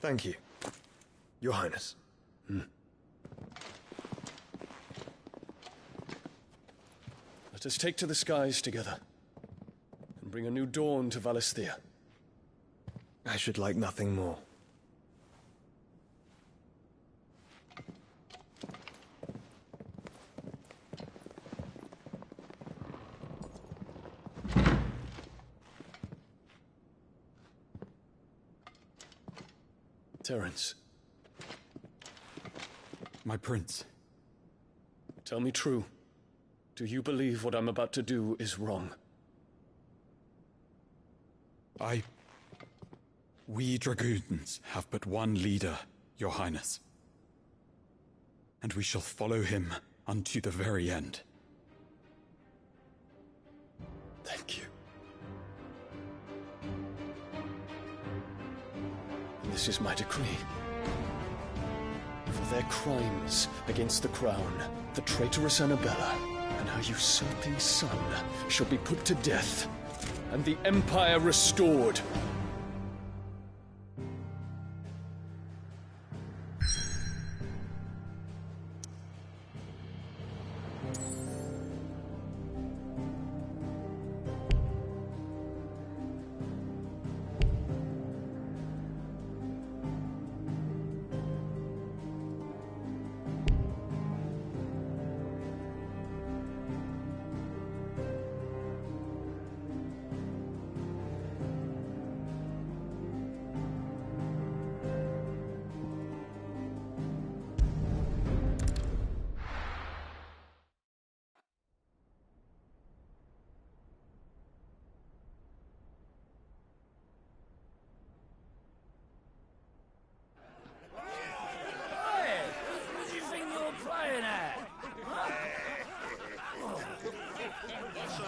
Thank you, Your Highness. Let us take to the skies together, and bring a new dawn to Valisthea. I should like nothing more. Terence. My prince. Tell me true. Do you believe what I'm about to do is wrong? We dragoons have but one leader, Your Highness. And we shall follow him unto the very end. Thank you. This is my decree. For their crimes against the crown, the traitorous Annabella and her usurping son shall be put to death, and the Empire restored.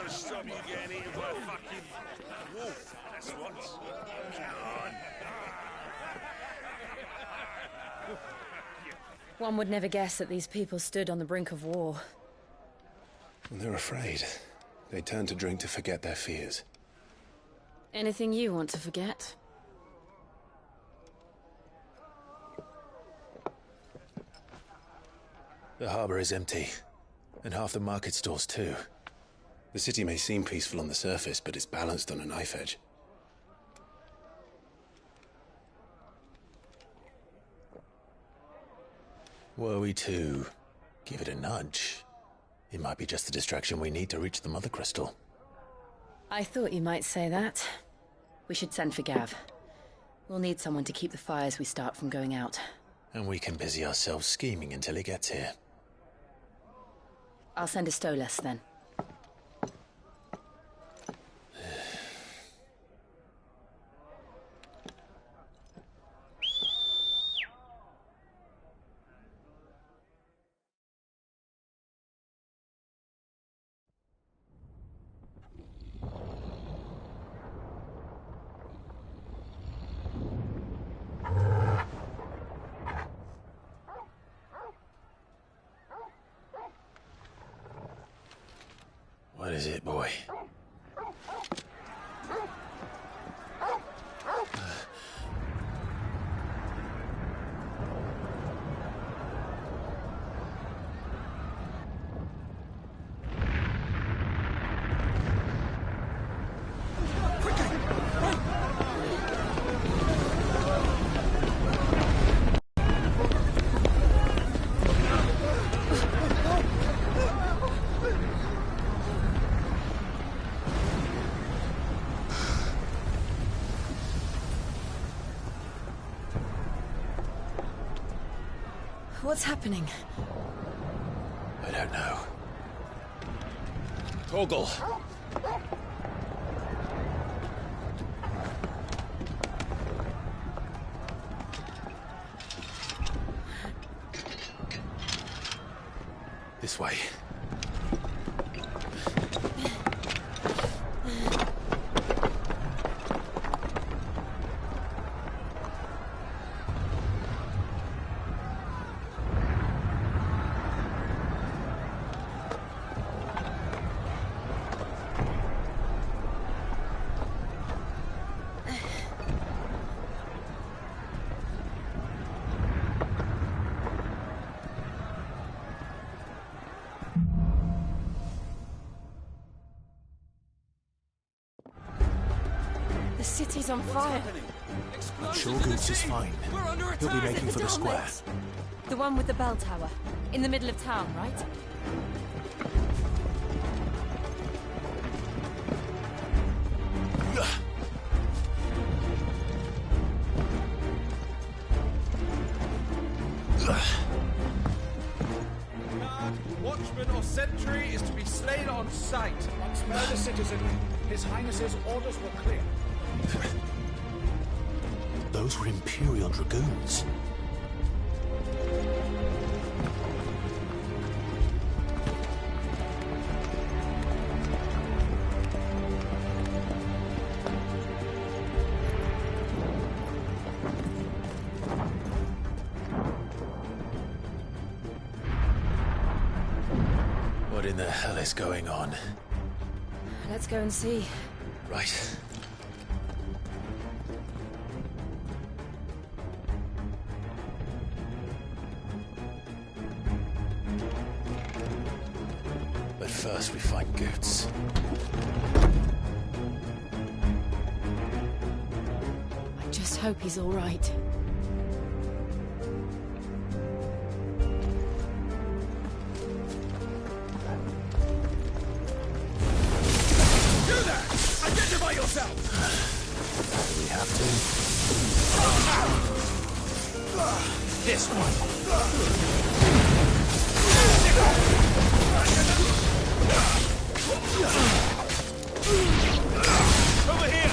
Stop you getting eaten by a fucking wolf, that's what. Come on. One would never guess that these people stood on the brink of war. Well, they're afraid. They turn to drink to forget their fears. Anything you want to forget? The harbor is empty, and half the market stalls too. The city may seem peaceful on the surface, but it's balanced on a knife edge. Were we to give it a nudge, it might be just the distraction we need to reach the Mother Crystal. I thought you might say that. We should send for Gav. We'll need someone to keep the fires we start from going out. And we can busy ourselves scheming until he gets here. I'll send a Stolas then. What is it, boy? What's happening? I don't know. Torgal! This way. The city's on fire. I'm sure Goots is fine. He'll be making for the square. The one with the bell tower. In the middle of town, right? Watchman or sentry is to be slain on sight. Once further, citizen. His Highness's orders were clear. Those were Imperial Dragoons. What in the hell is going on? Let's go and see. Right. But first we find Goots. I just hope he's all right. Identify yourself! Do we have to? This one. Over here!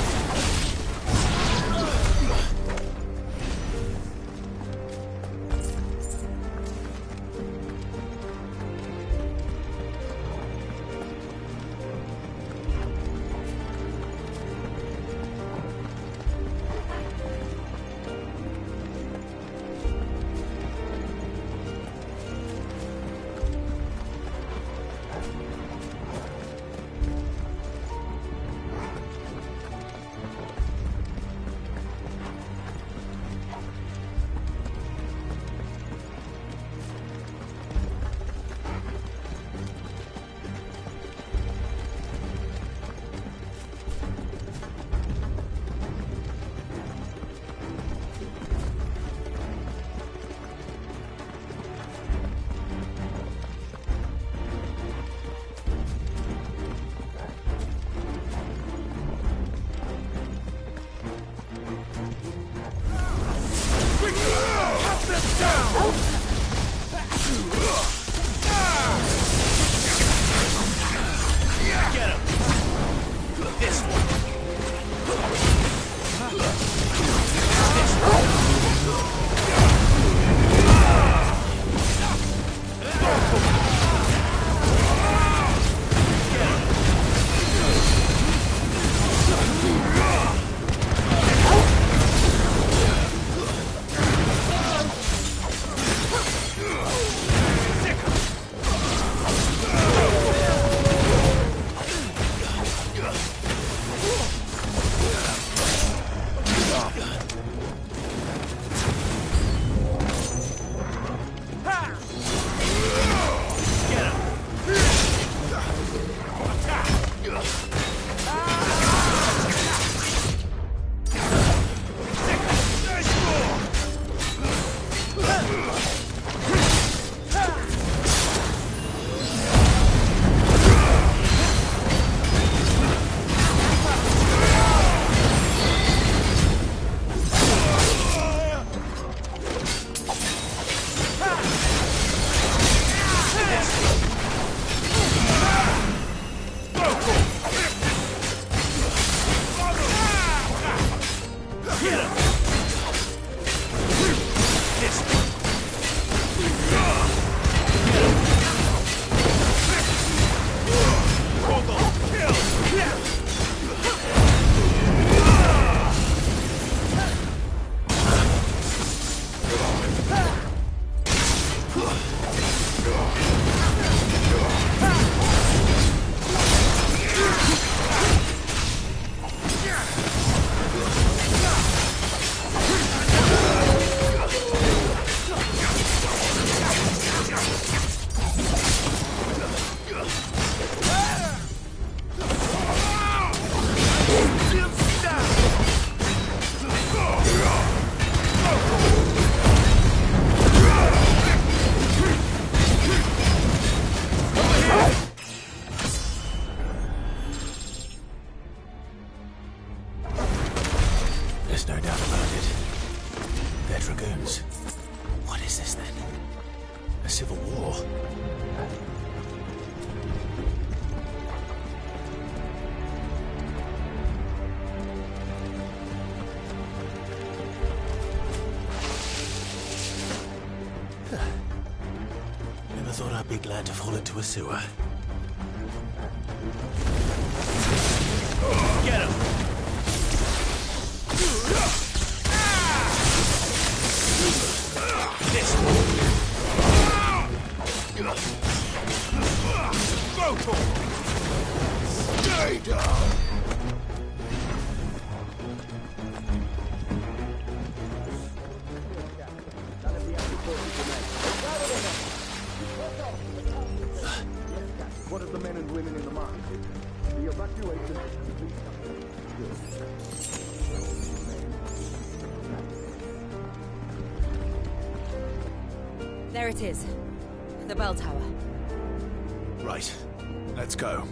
There's no doubt about it. They're dragoons. What is this then? A civil war? Never thought I'd be glad to fall into a sewer. Get him! This go for it! Stay down! What of the men and women in the market? The evacuation is complete. There it is. The bell tower. Right. Let's go.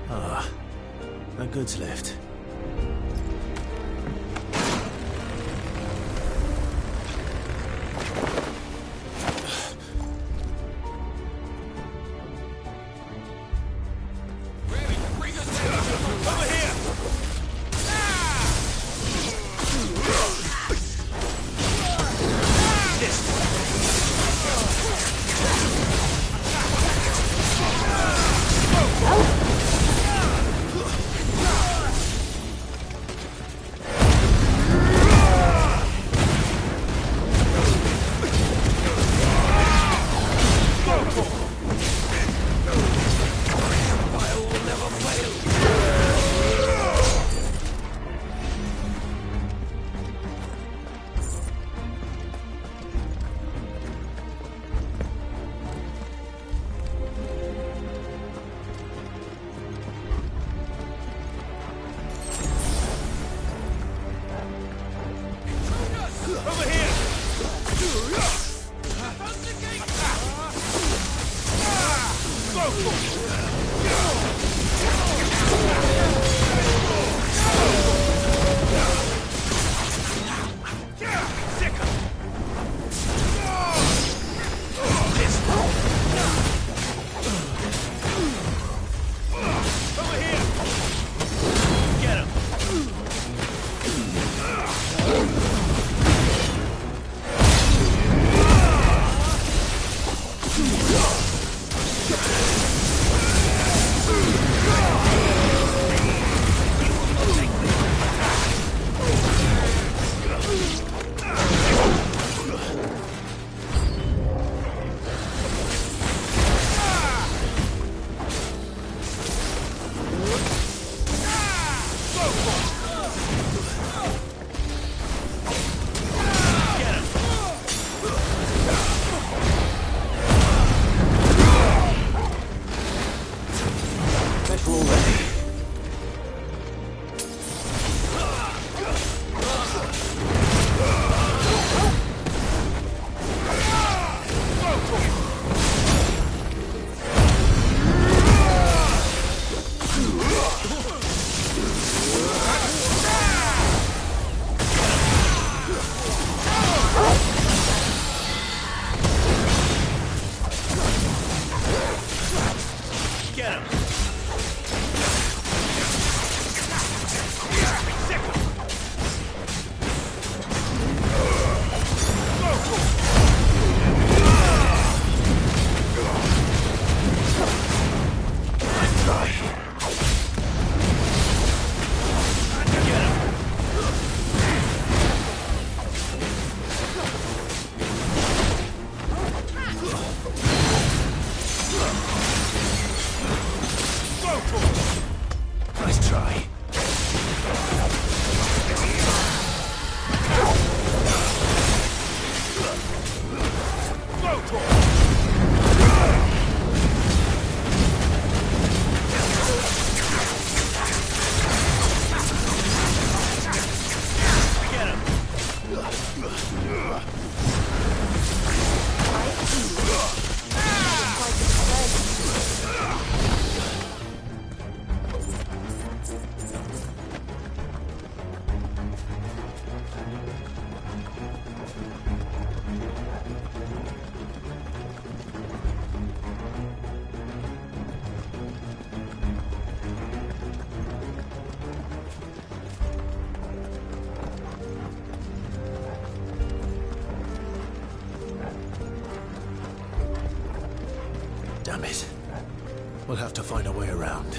Ah, a goods lift. Damn it. We'll have to find a way around.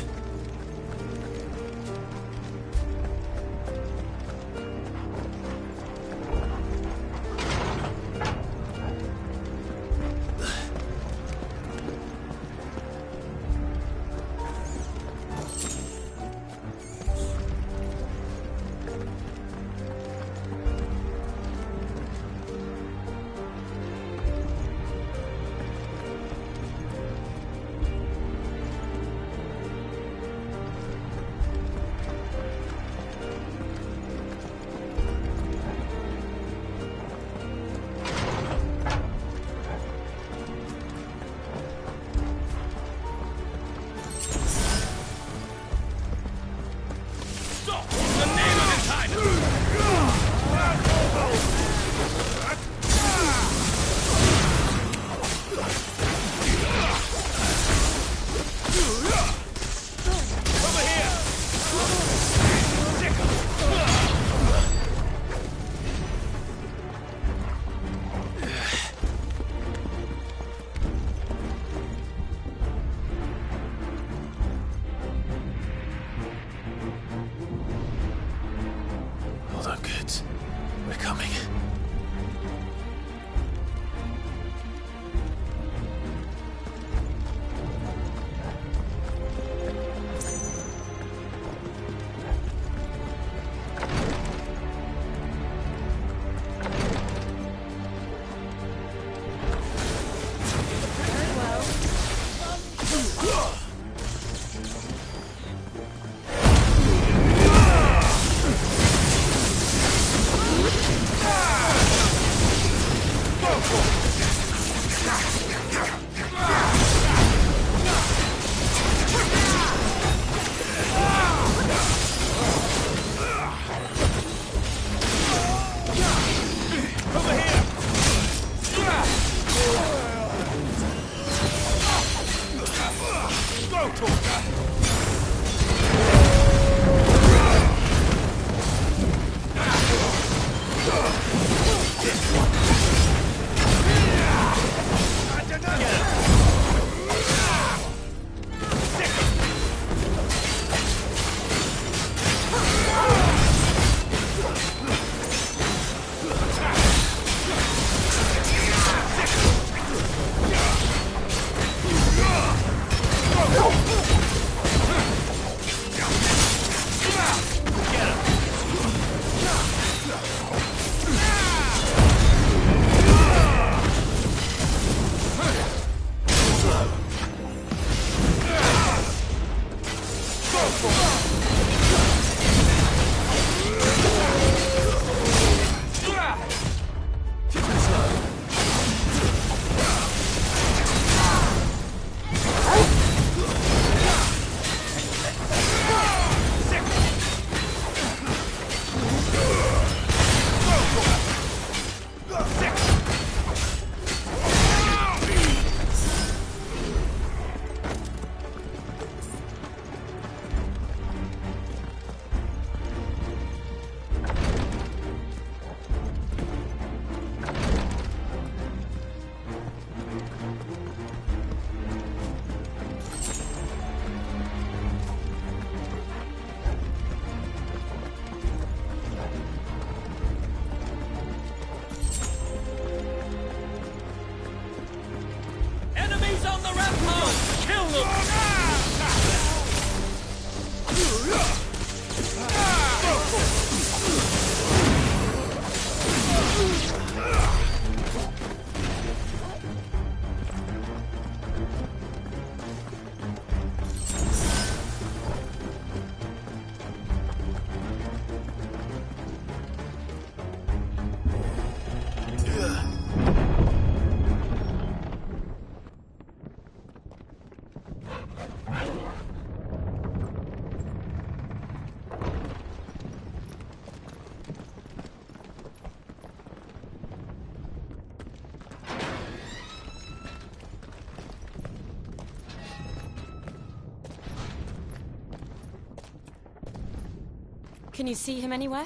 Can you see him anywhere?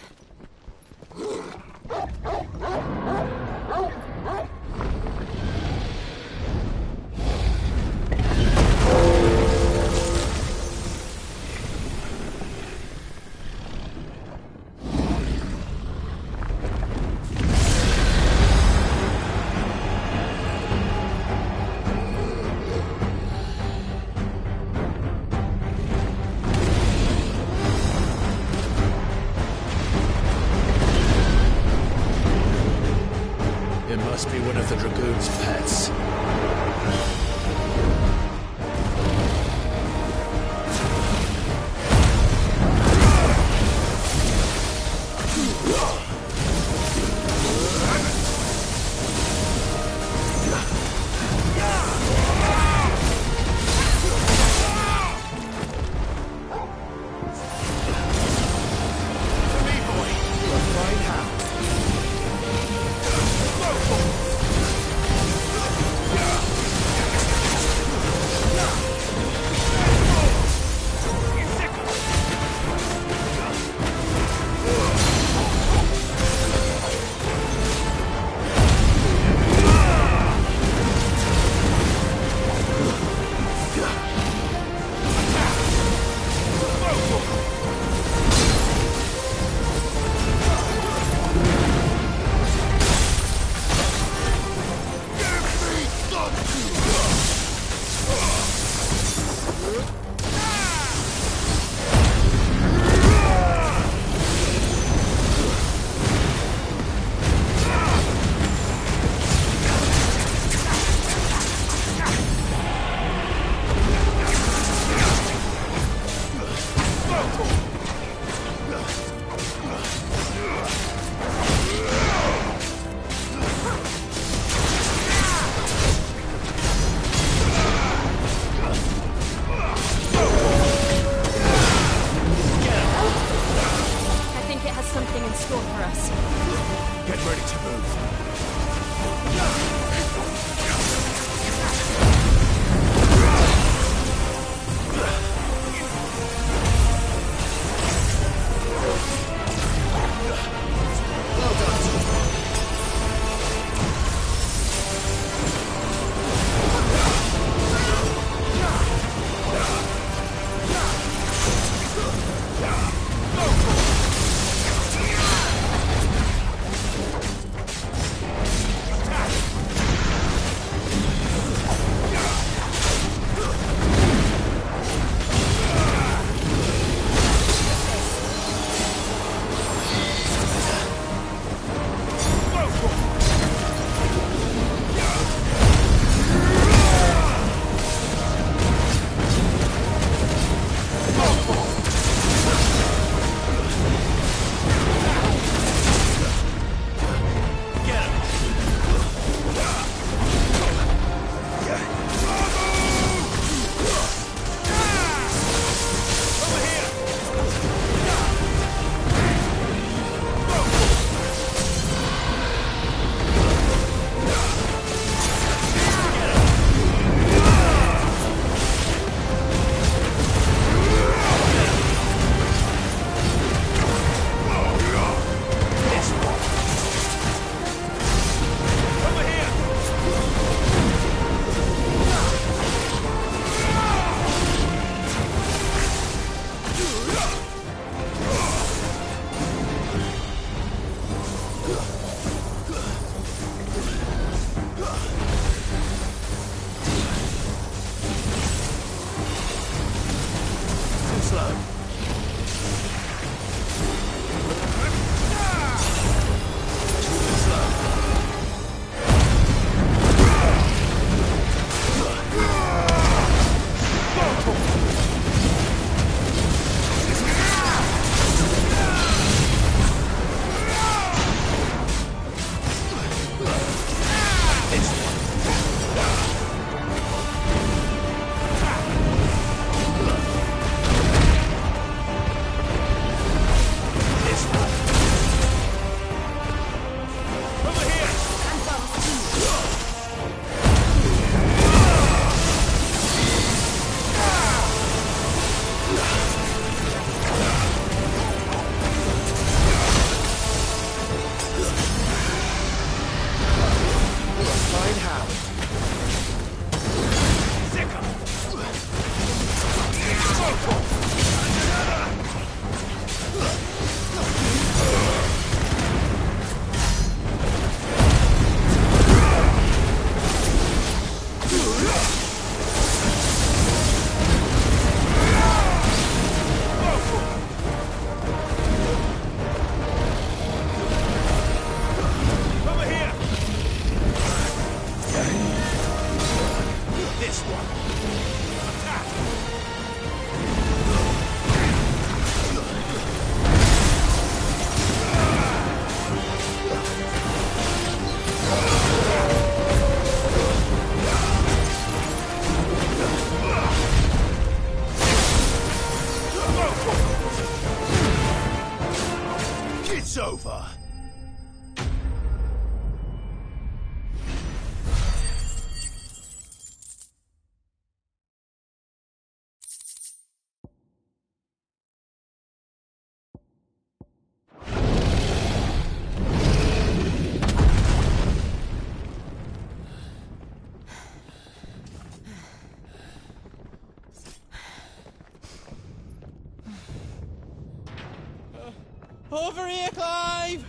Over here, Clive!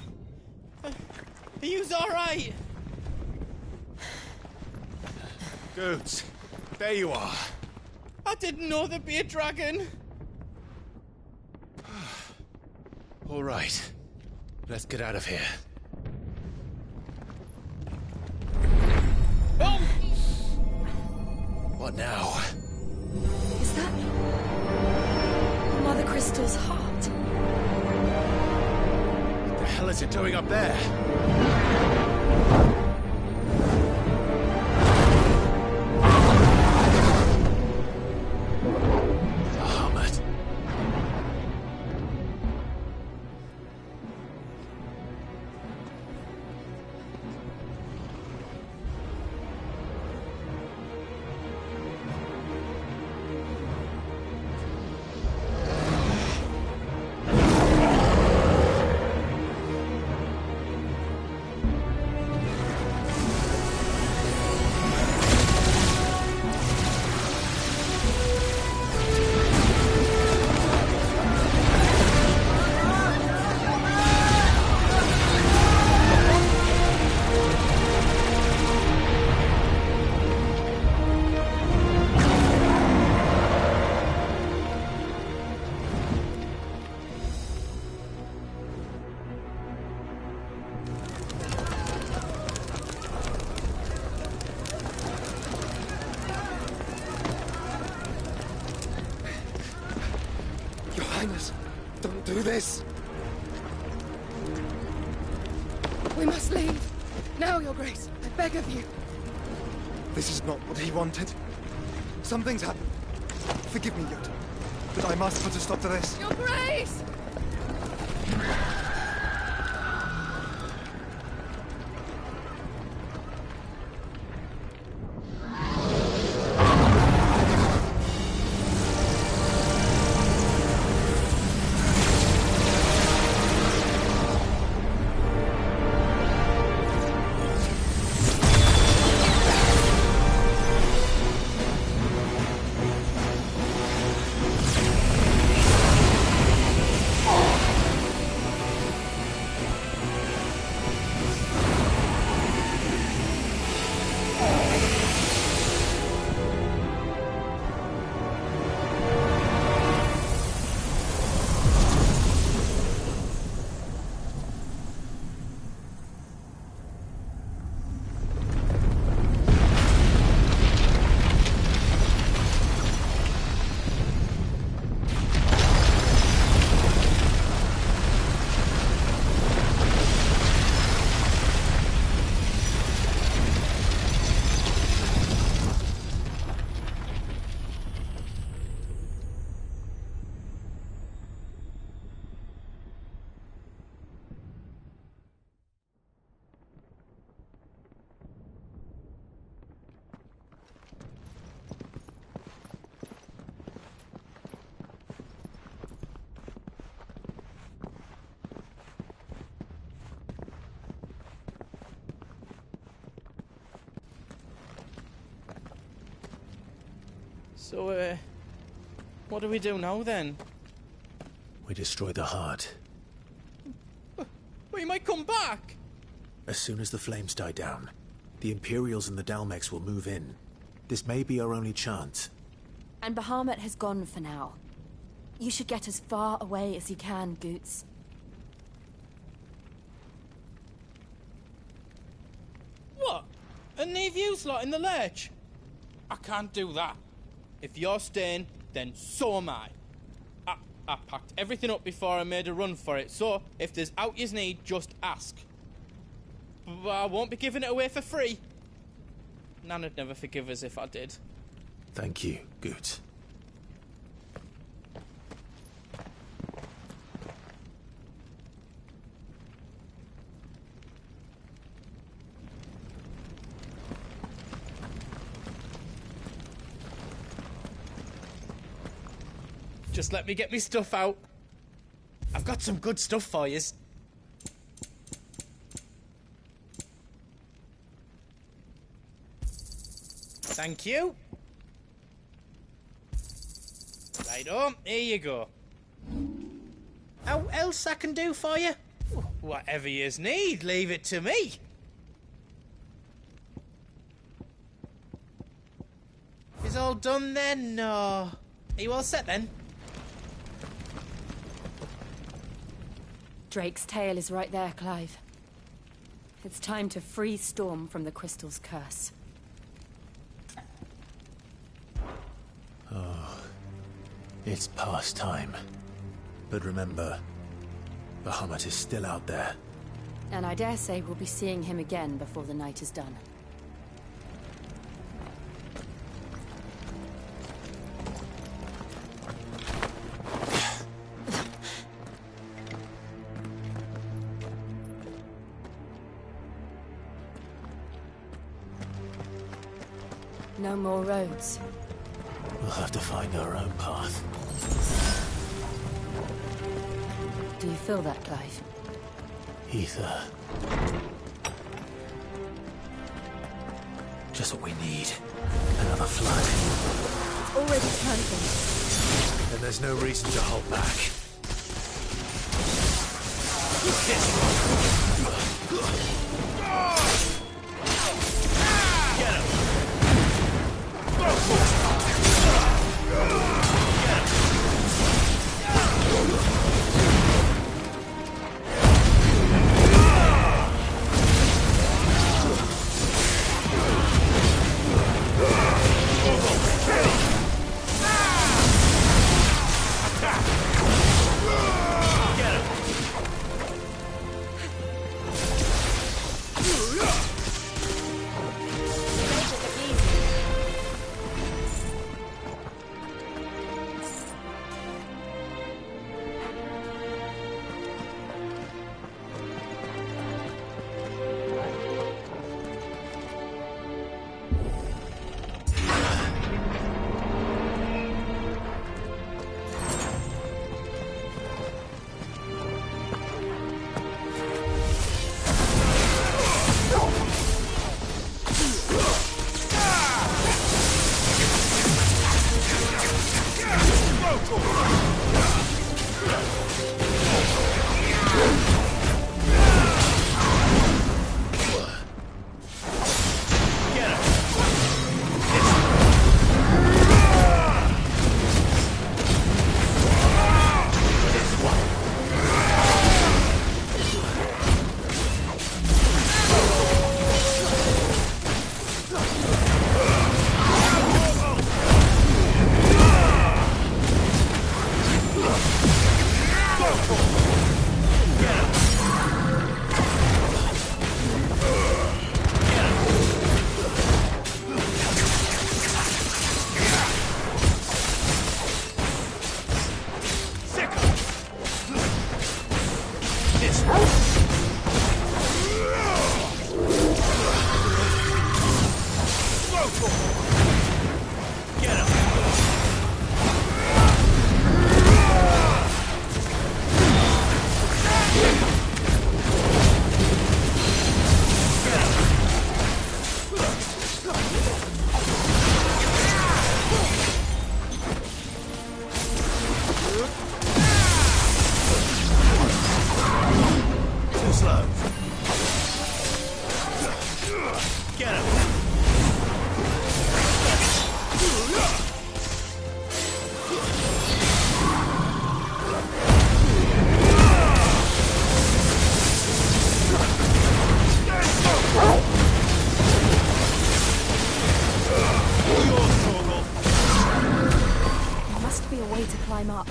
Are you alright? Goods, there you are. I didn't know there'd be a dragon. All right. Let's get out of here. Oh! What now? Is that Mother Crystal's heart? What the hell is it doing up there? Don't do this! We must leave. Now, Your Grace. I beg of you. This is not what he wanted. Something's happened. Forgive me, Yoda, but I must put a stop to this. Your Grace! So, what do we do now, then? We destroy the heart. We might come back! As soon as the flames die down, the Imperials and the Dalmex will move in. This may be our only chance. And Bahamut has gone for now. You should get as far away as you can, Goots. What? And leave you lot in the lurch? I can't do that. If you're staying, then so am I. I packed everything up before I made a run for it, so if there's out you need, just ask. But I won't be giving it away for free. Nana'd never forgive us if I did. Thank you, Goots. Just let me get me stuff out. I've got some good stuff for yous. Thank you. Right on, here you go. How else I can do for you? Whatever yous need, leave it to me. Is all done then? No. Are you all set then? Drake's tail is right there, Clive. It's time to free Storm from the crystal's curse. Oh, it's past time. But remember, Bahamut is still out there. And I dare say we'll be seeing him again before the night is done. No more roads. We'll have to find our own path. Do you feel that, Clive? Ether. Just what we need. Another flood. It's already turned things. Then there's no reason to hold back. Get him! climb up.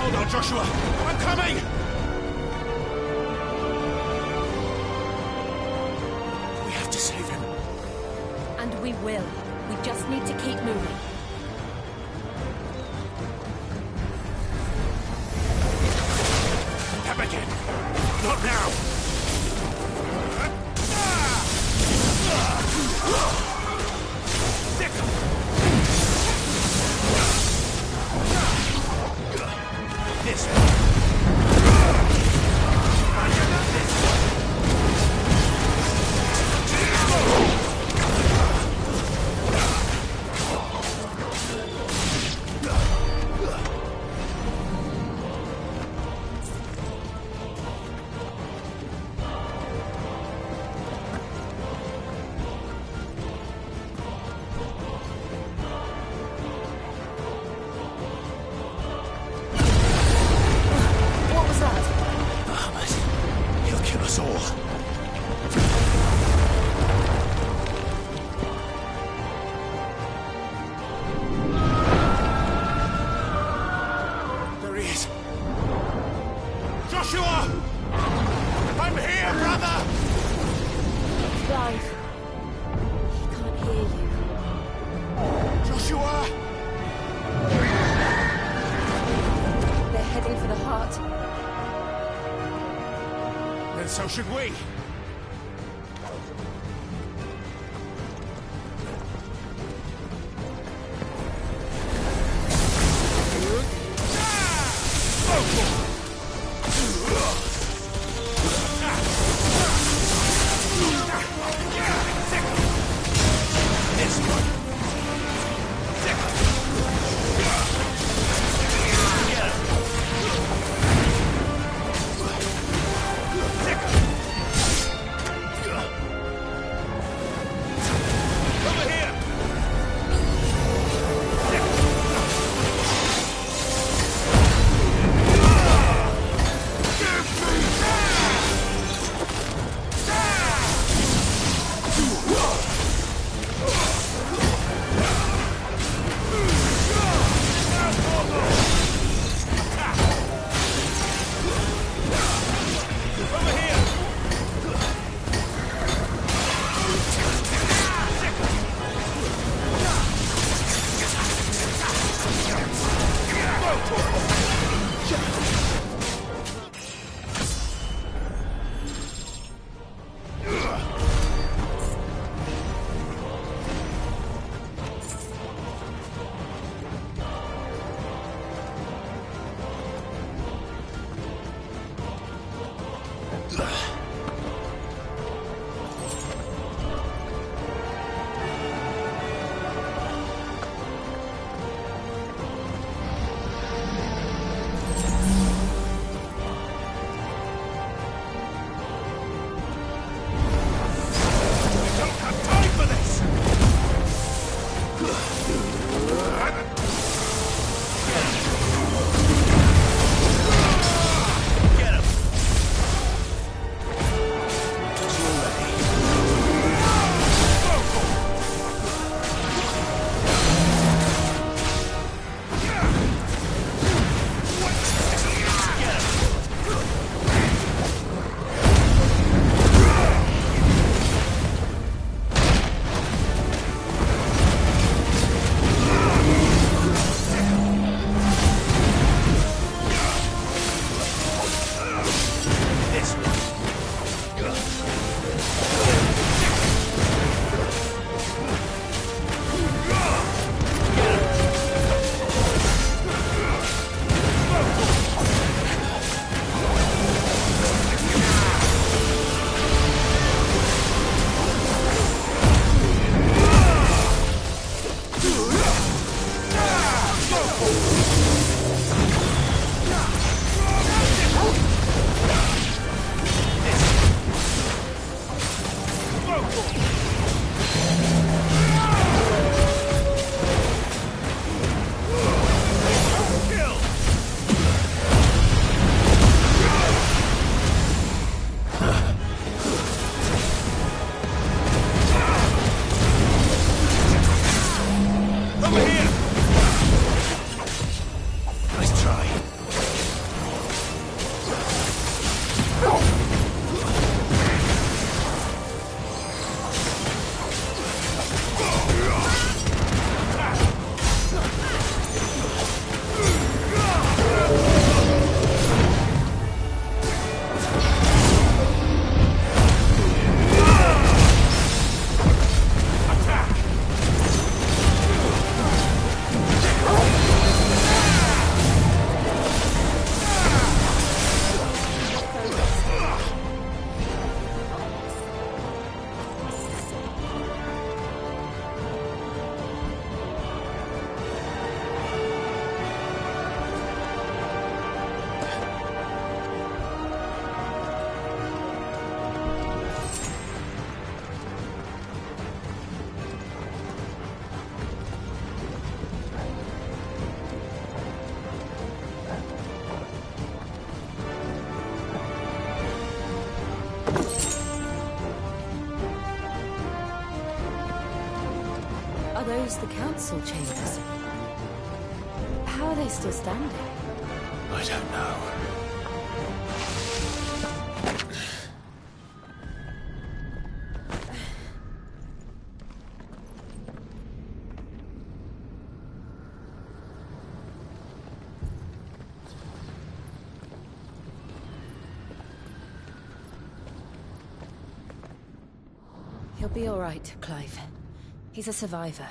Hold on, Joshua! I'm coming! We have to save him. And we will. We just need to keep moving. Come again! Not now! This way. So should we. those the council chambers? How are they still standing? I don't know. He'll be all right, Clive. He's a survivor.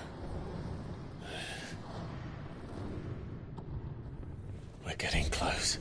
We're getting close.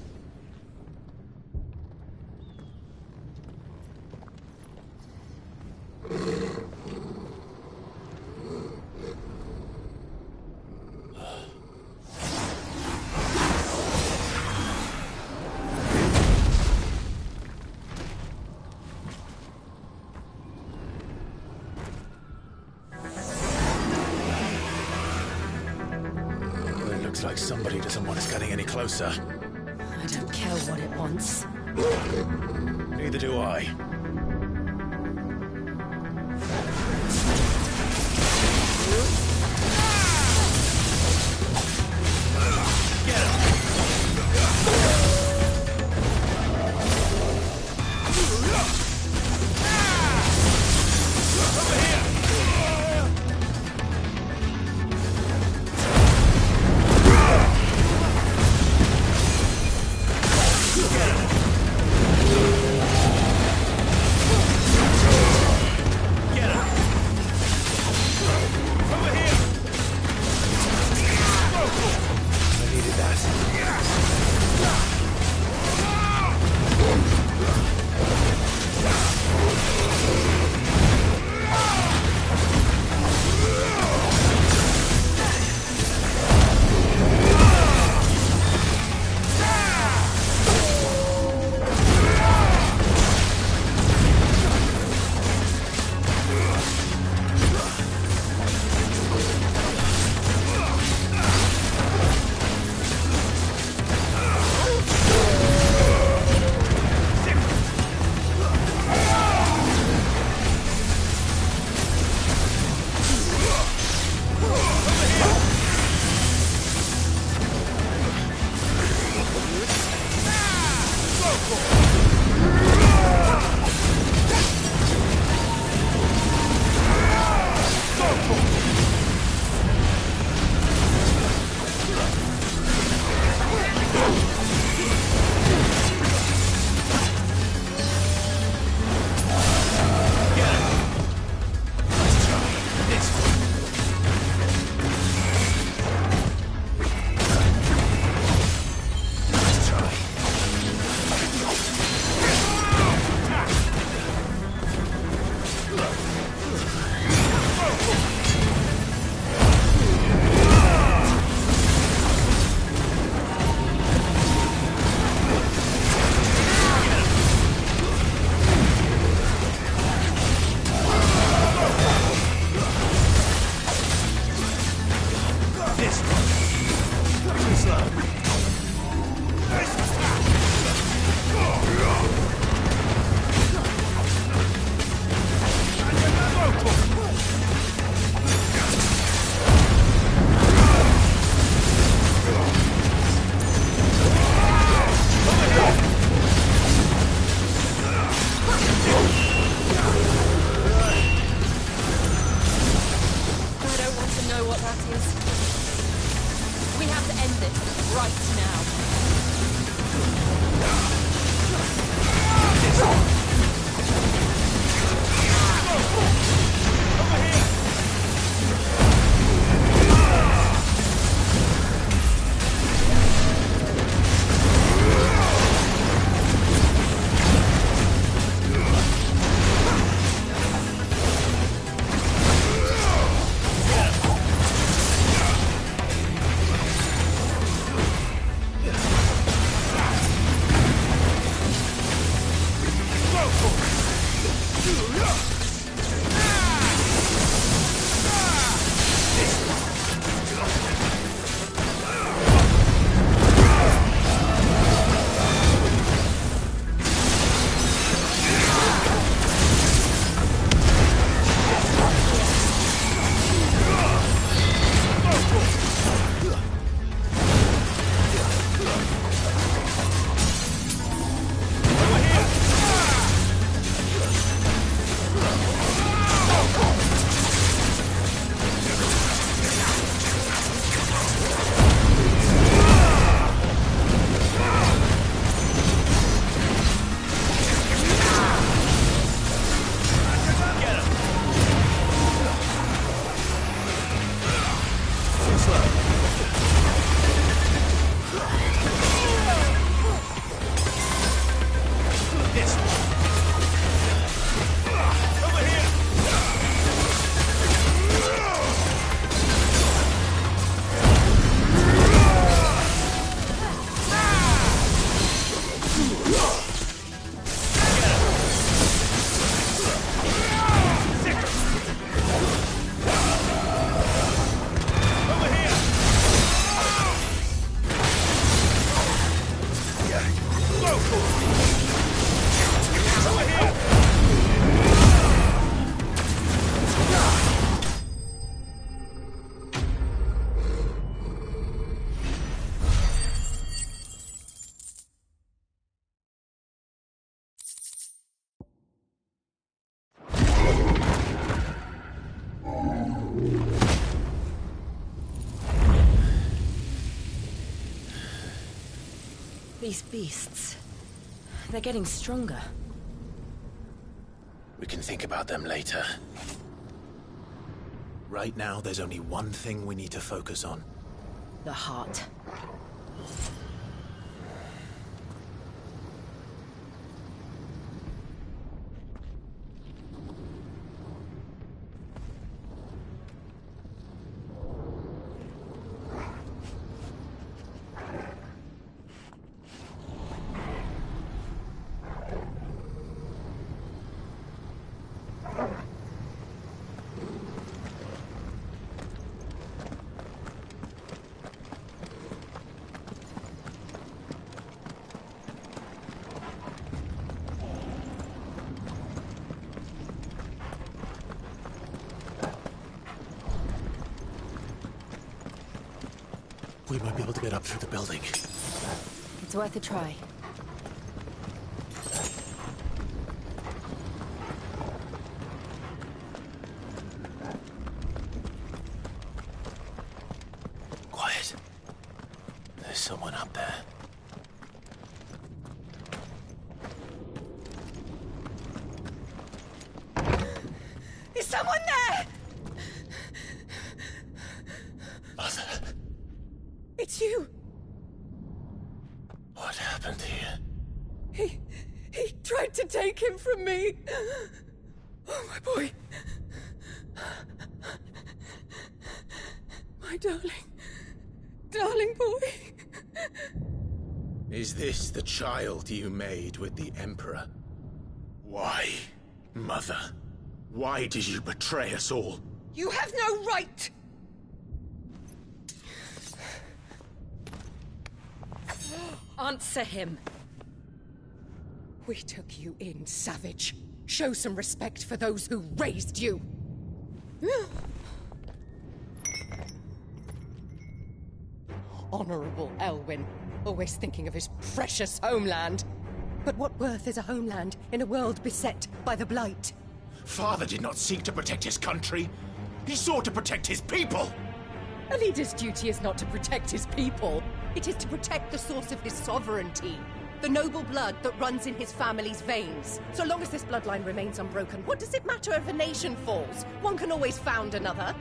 Looks like somebody doesn't want us getting any closer. I don't care what it wants. Neither do I. Over here! These beasts... they're getting stronger. We can think about them later. Right now, there's only one thing we need to focus on. The heart. We might be able to get up through the building. It's worth a try. Quiet. There's someone up there. Is someone there? Mother. It's you. What happened here? He tried to take him from me. Oh, my boy. My darling boy. Is this the child you made with the Emperor? Why, Mother? Why did you betray us all? You have no right. Answer him. We took you in, savage. Show some respect for those who raised you. Honorable Elwyn, always thinking of his precious homeland. But what worth is a homeland in a world beset by the Blight? Father did not seek to protect his country. He sought to protect his people. A leader's duty is not to protect his people. It is to protect the source of his sovereignty. The noble blood that runs in his family's veins. So long as this bloodline remains unbroken, what does it matter if a nation falls? One can always found another.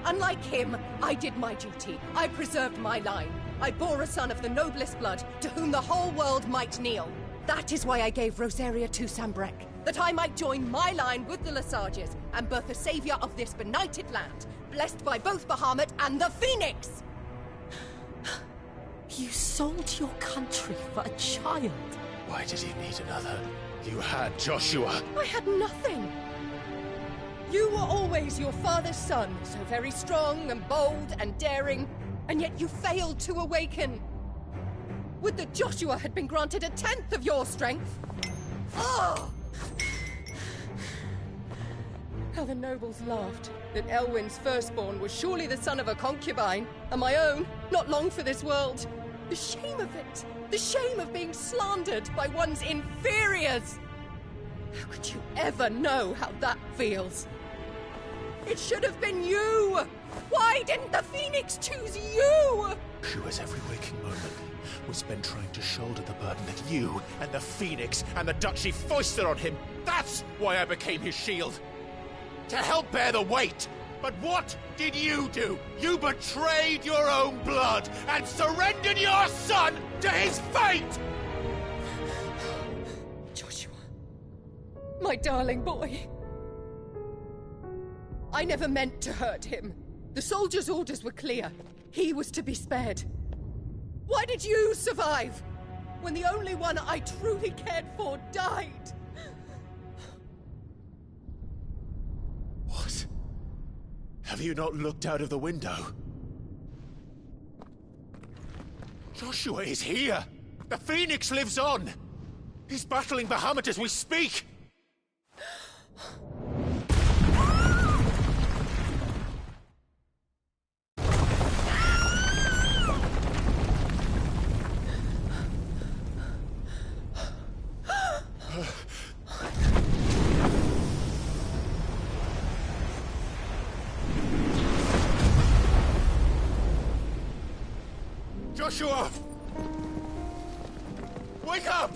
Unlike him, I did my duty. I preserved my line. I bore a son of the noblest blood, to whom the whole world might kneel. That is why I gave Rosaria to Sambrek, that I might join my line with the Lesages and birth a savior of this benighted land, blessed by both Bahamut and the Phoenix! You sold your country for a child. Why did he need another? You had Joshua. I had nothing. You were always your father's son, so very strong and bold and daring, and yet you failed to awaken. Would that Joshua had been granted 1/10 of your strength? Oh! How the nobles laughed that Elwyn's firstborn was surely the son of a concubine, and my own, not long for this world. The shame of it! The shame of being slandered by one's inferiors! How could you ever know how that feels? It should have been you! Why didn't the Phoenix choose you? Joshua's every waking moment was spent trying to shoulder the burden that you and the Phoenix and the Duchy foisted on him. That's why I became his shield. To help bear the weight. But what did you do? You betrayed your own blood and surrendered your son to his fate! Joshua. My darling boy. I never meant to hurt him. The soldiers' orders were clear. He was to be spared. Why did you survive? When the only one I truly cared for died? What? Have you not looked out of the window? Joshua is here! The Phoenix lives on! He's battling Bahamut as we speak! Joshua! Wake up!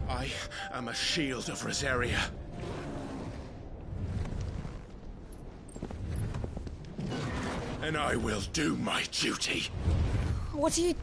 I am a shield of Rosaria. And I will do my duty. What are you...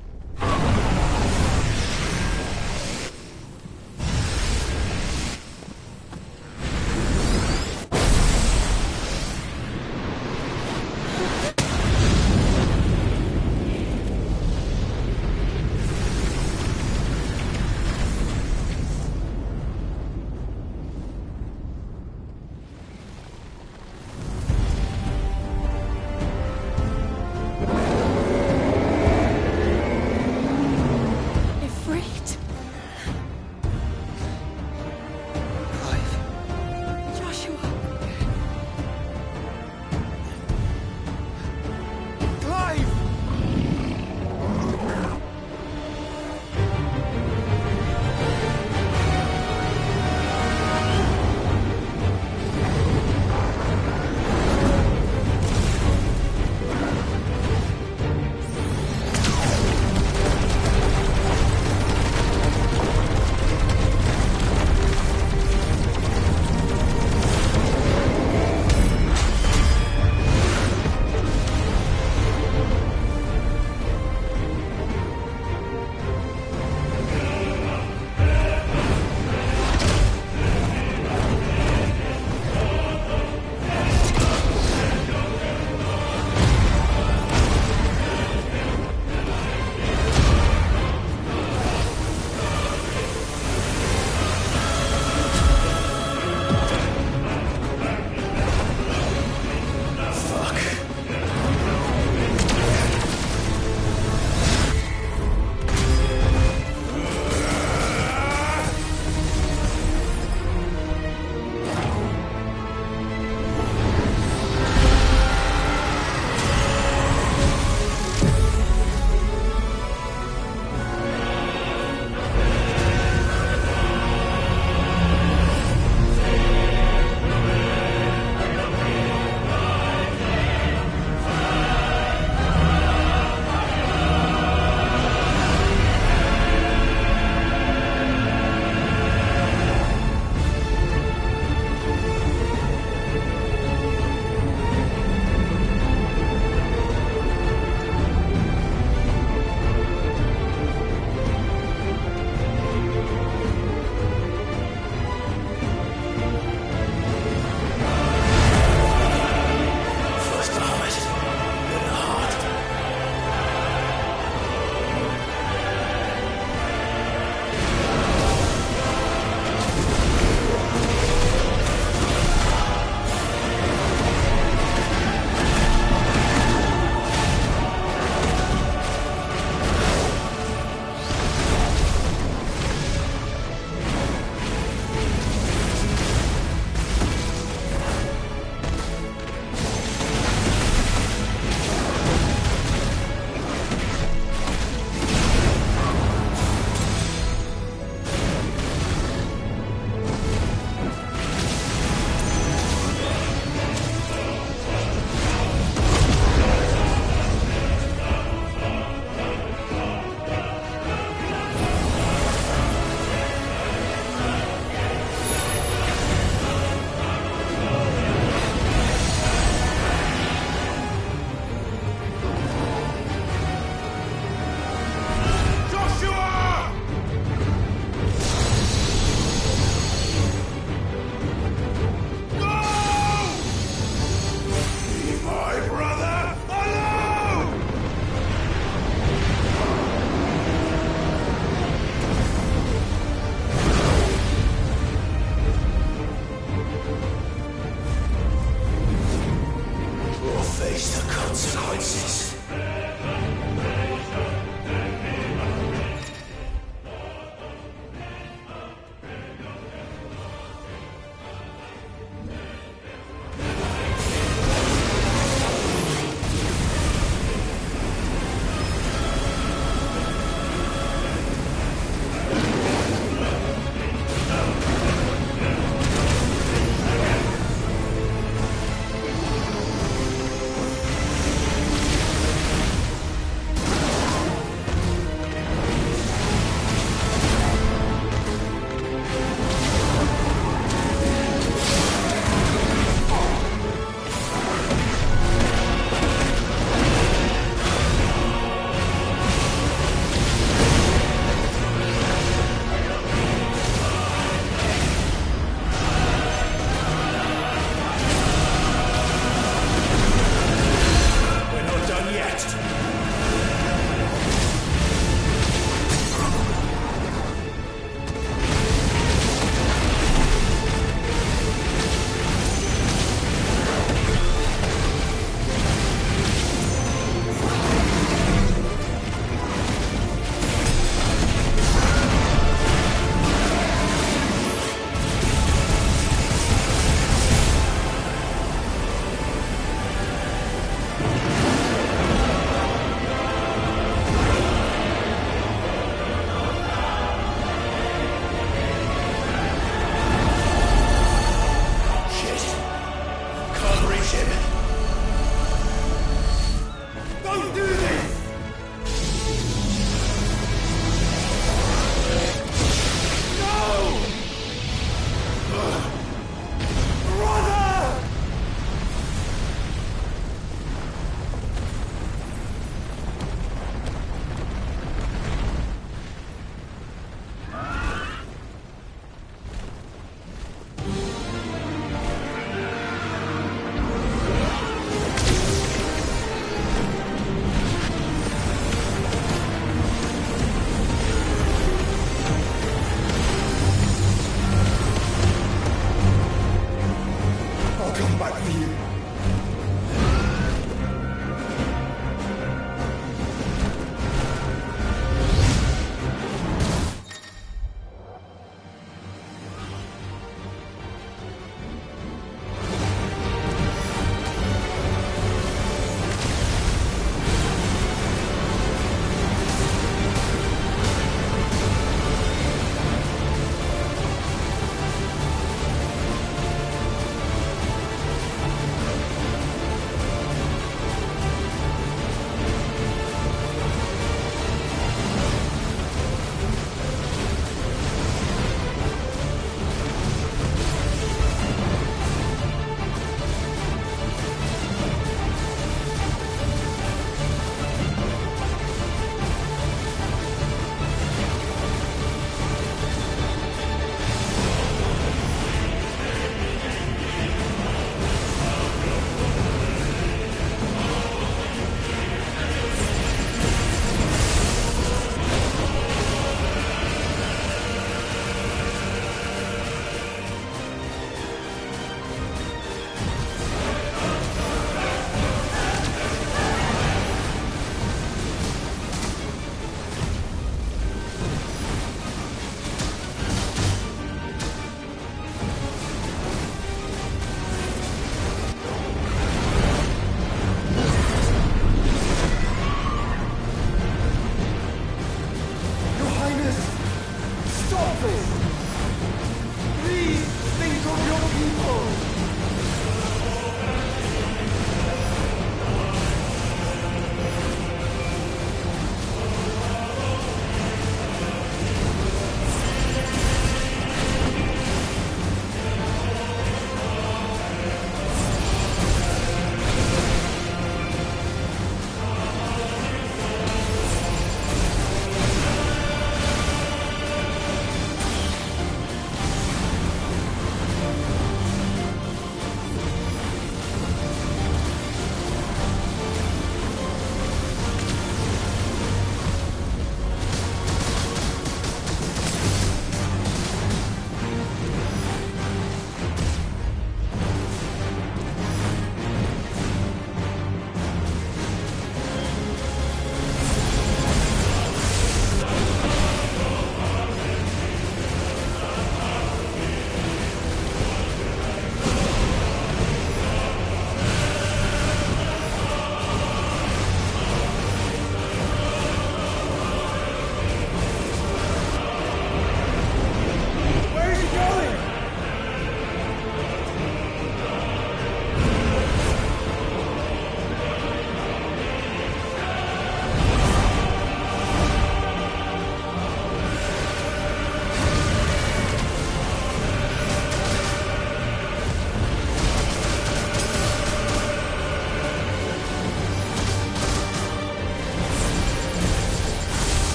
back for you.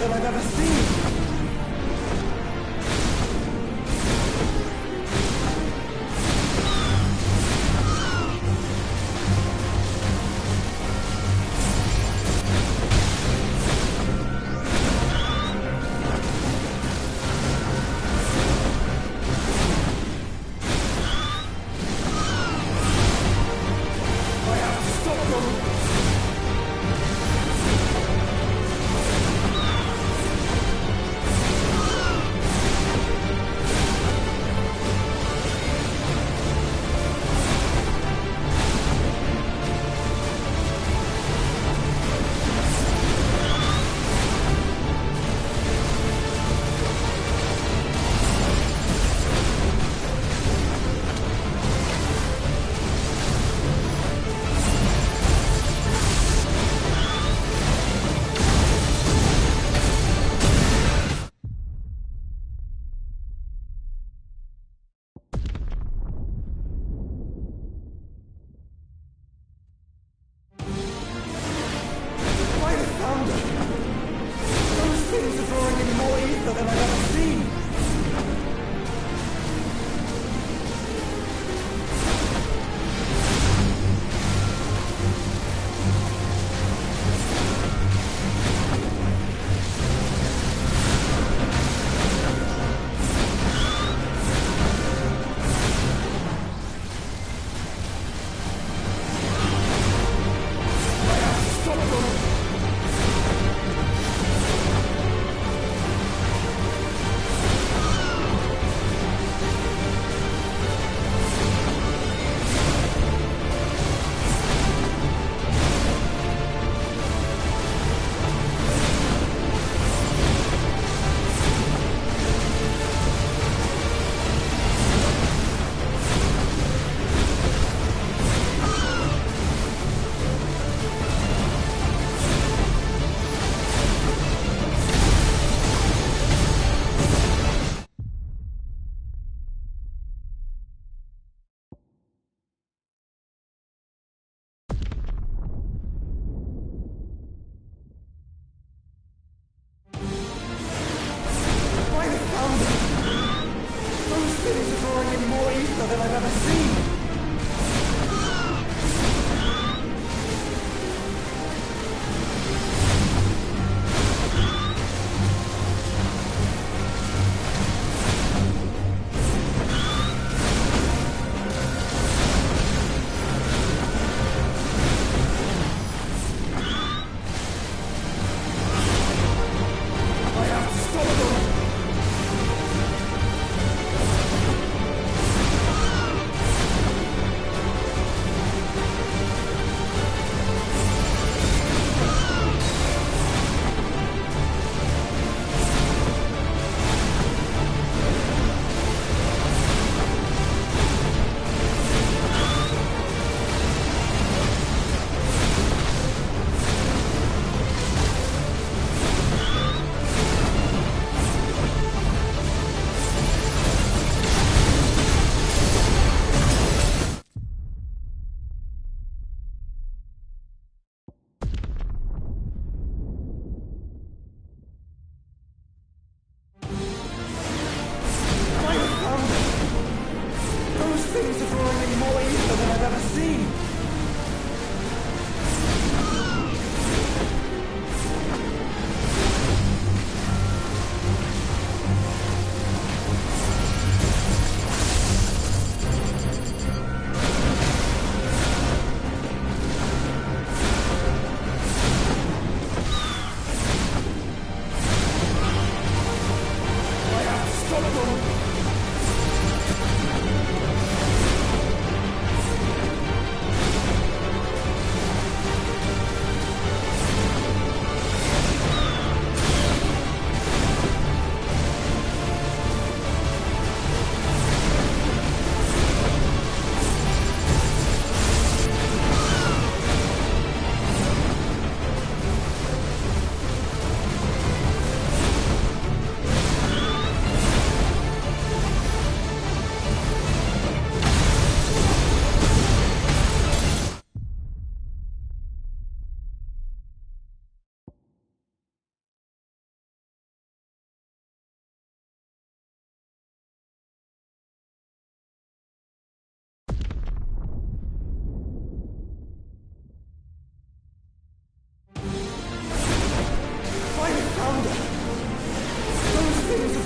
than I've ever seen!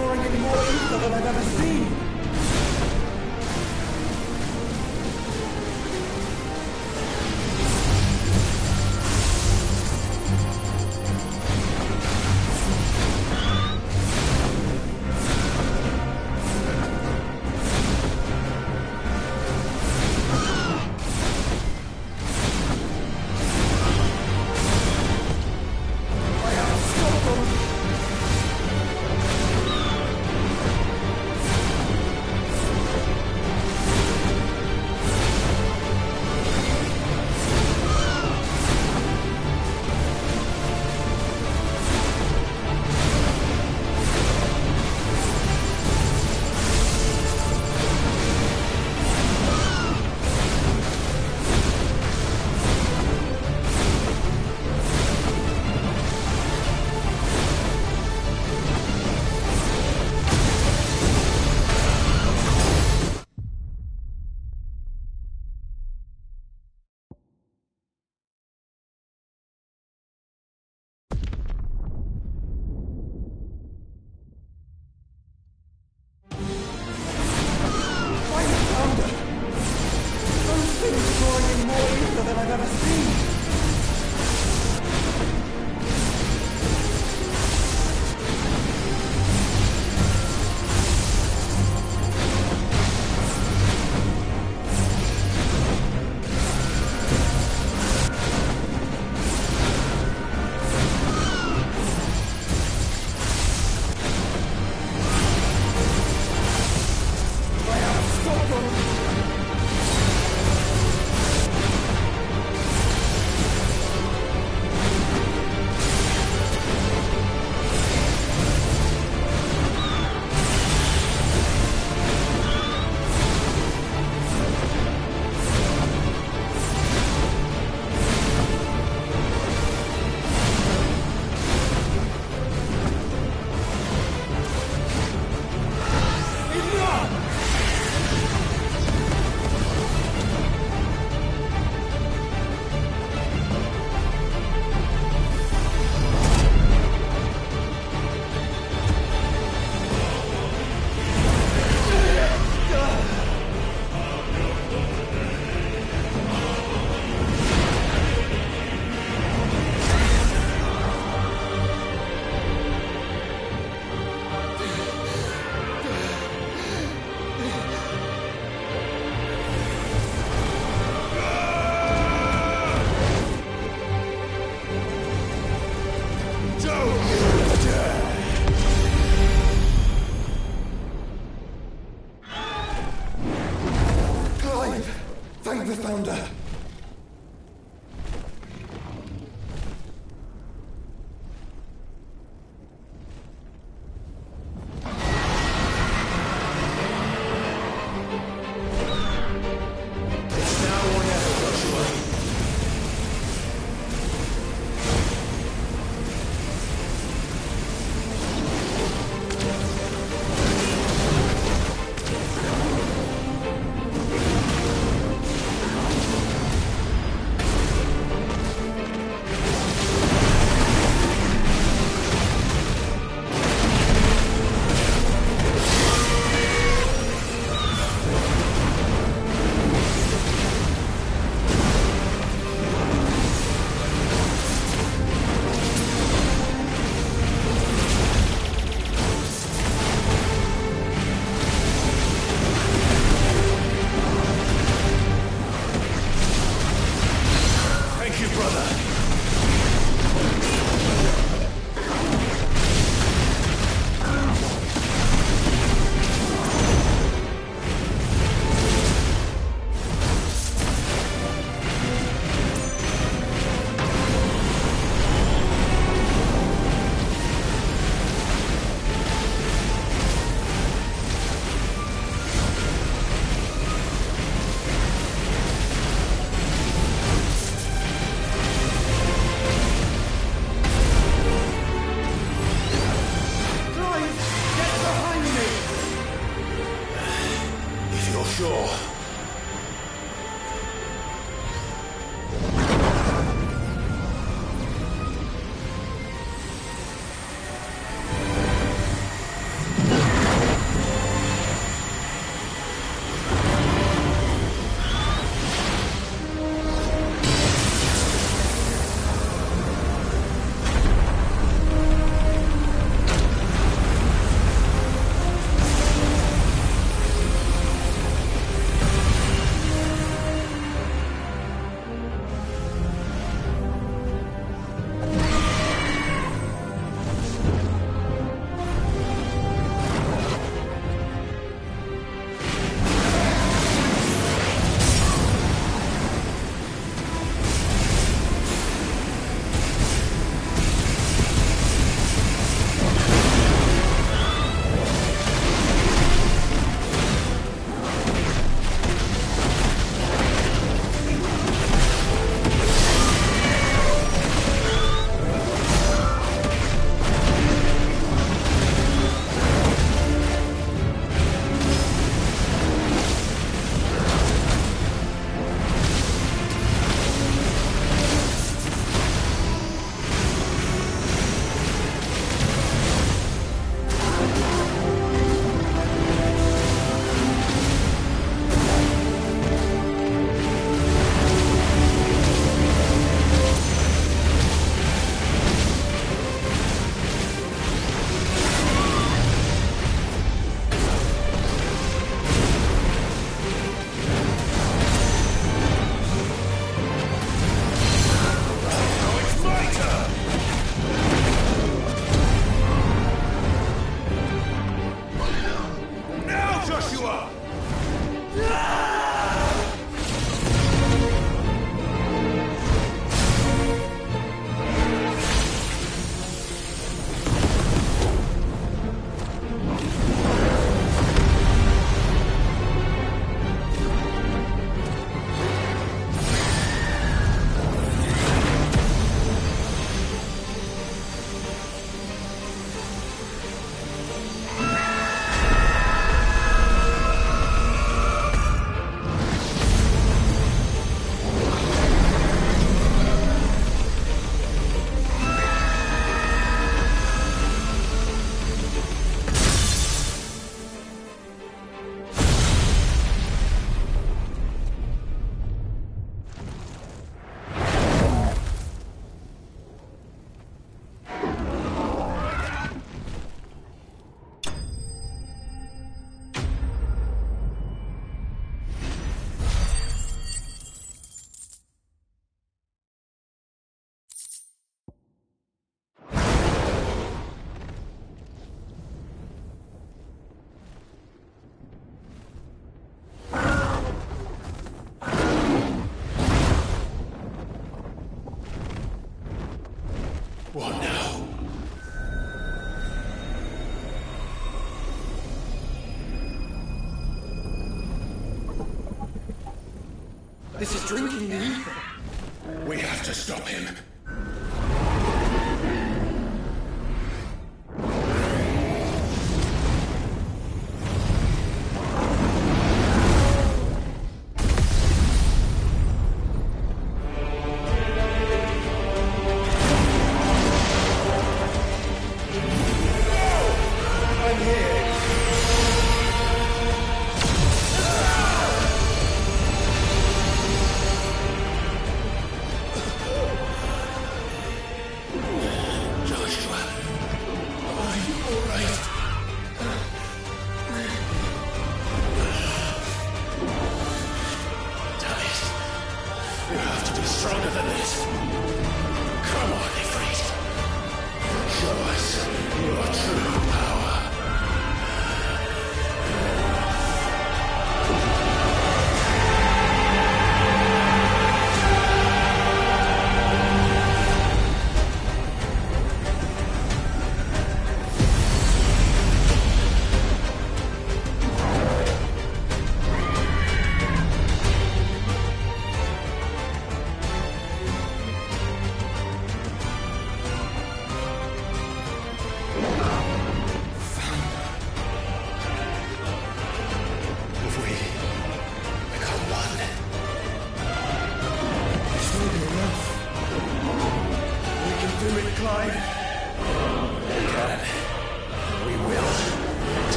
drawing in more ether than I've ever seen. This is drinking me. We have to stop him.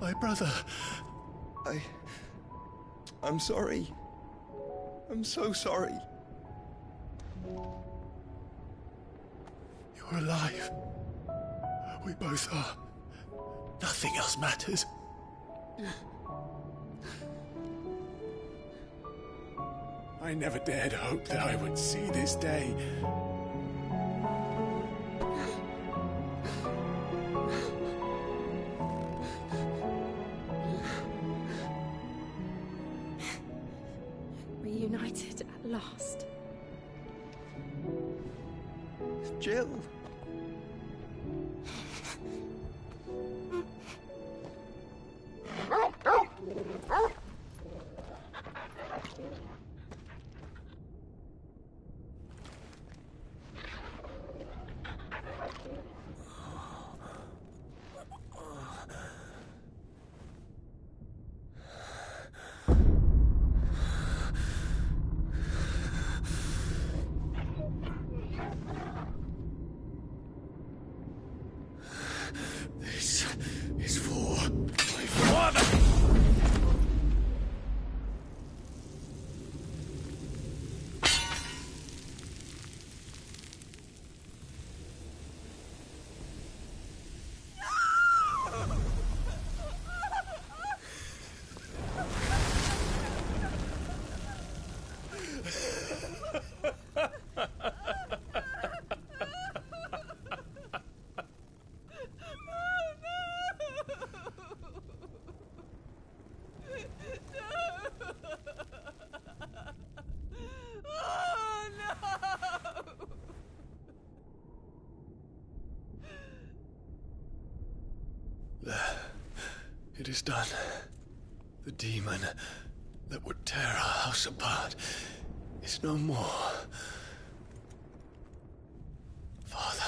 My brother. I'm sorry. I'm so sorry. You're alive. We both are. Nothing else matters. I never dared hope that I would see this day. Reunited at last. Jill. This is for my father! It is done. The demon that would tear our house apart is no more. Father.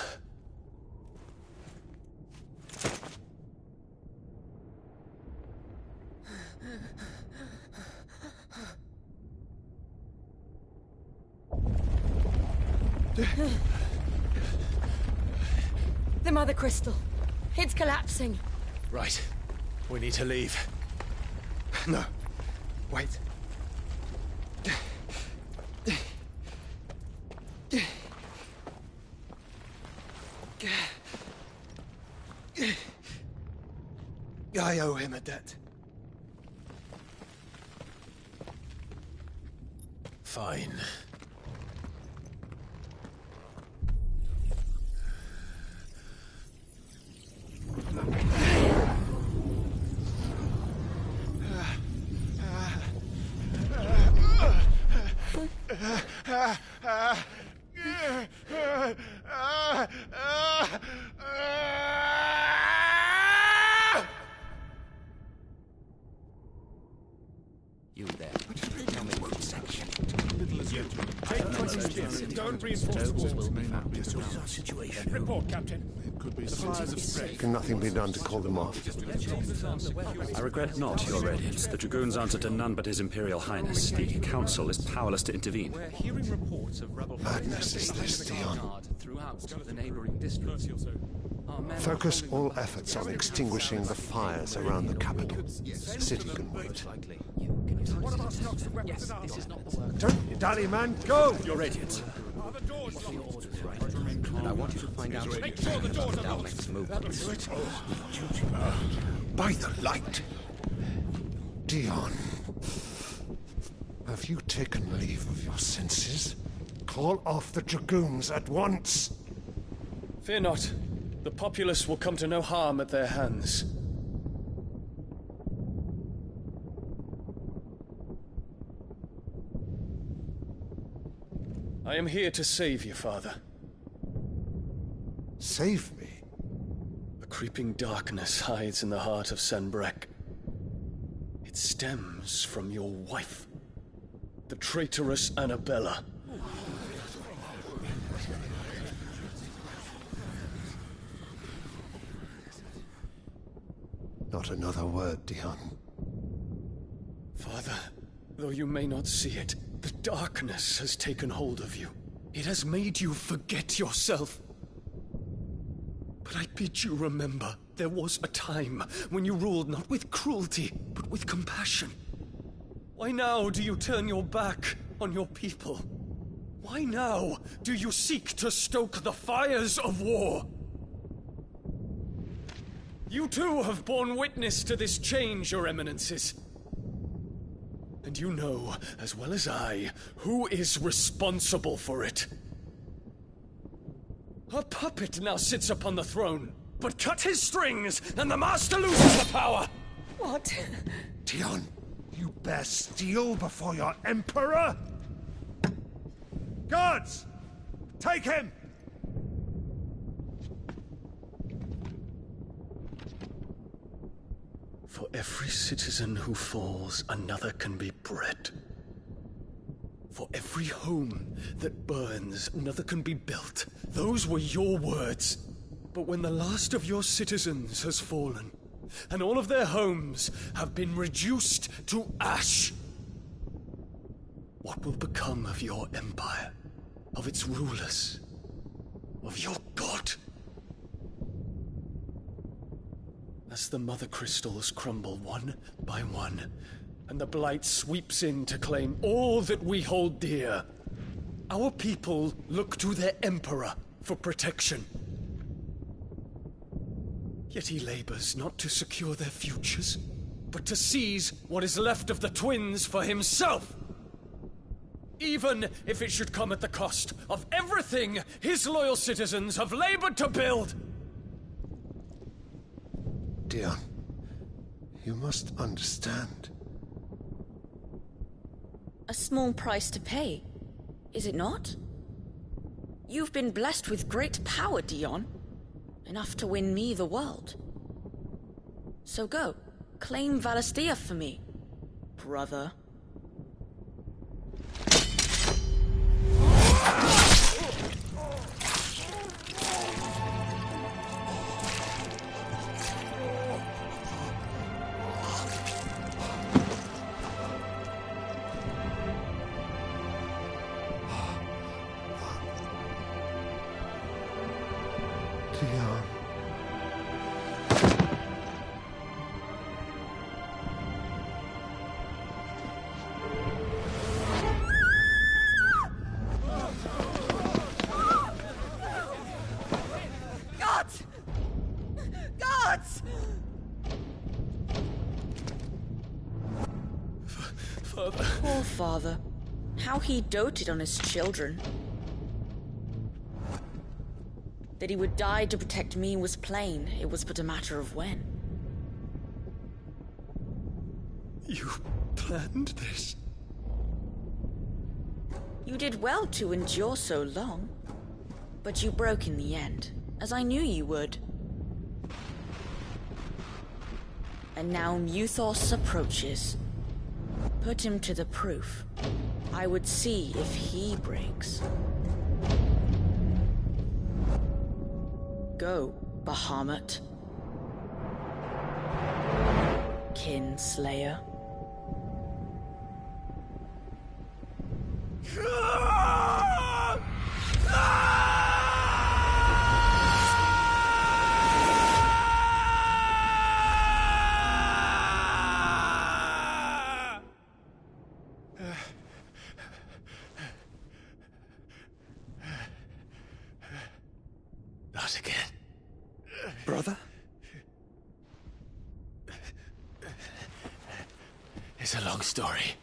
The Mother Crystal. It's collapsing. Right. We need to leave. No. Wait. I owe him a debt. Fine. You there. Tell me what section. Don't reinforce the walls. Will be found. What is our situation? Report, Captain. It could be Can nothing be done to call them off? I regret not, Your Radiance. The Dragoons answer to none but His Imperial Highness. The Council is powerless to intervene. We're hearing reports of rebel Madness is this, Dion. throughout the neighboring districts. Focus all efforts on extinguishing the fires around the capital. The city can wait. One of our stocks of weapons and armor. This is not the work. Don't you dally, man! Go! Your Radiance. Are the doors Your orders, right? And I want you to find out Make sure the doors are locked. Dalek's movements. By the light! Dion. Have you taken leave of your senses? Call off the Dragoons at once! Fear not. The populace will come to no harm at their hands. I am here to save you, Father. Save me? A creeping darkness hides in the heart of Sanbreque. It stems from your wife, the traitorous Annabella. Not another word, Dion. Father, though you may not see it, the darkness has taken hold of you. It has made you forget yourself. But I bid you remember, there was a time when you ruled not with cruelty, but with compassion. Why now do you turn your back on your people? Why now do you seek to stoke the fires of war? You too have borne witness to this change, your eminences. And you know, as well as I, who is responsible for it. A puppet now sits upon the throne, but cut his strings, and the master loses the power! What? Dion, you bear steel before your emperor? Guards! Take him! For every citizen who falls, another can be bred. For every home that burns, another can be built. Those were your words. But when the last of your citizens has fallen, and all of their homes have been reduced to ash, what will become of your empire, of its rulers, of your god? As the mother crystals crumble one by one, and the blight sweeps in to claim all that we hold dear, our people look to their emperor for protection. Yet he labors not to secure their futures, but to seize what is left of the twins for himself. Even if it should come at the cost of everything his loyal citizens have labored to build. Dion, you must understand. A small price to pay, is it not? You've been blessed with great power, Dion. Enough to win me the world. So go, claim Valisthea for me, brother. Dion. Gods! Gods! Father. Poor father. How he doted on his children. That he would die to protect me was plain. It was but a matter of when. You planned this? You did well to endure so long. But you broke in the end, as I knew you would. And now Muthos approaches. Put him to the proof. I would see if he breaks. Go, Bahamut. Kinslayer. Not again. Brother? It's a long story.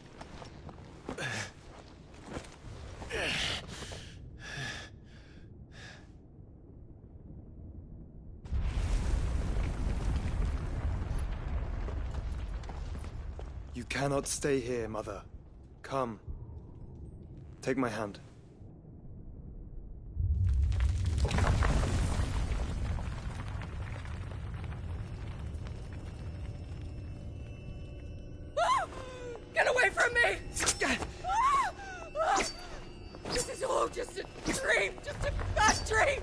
You cannot stay here, Mother. Come. Take my hand. Get away from me! This is all just a dream, just a bad dream!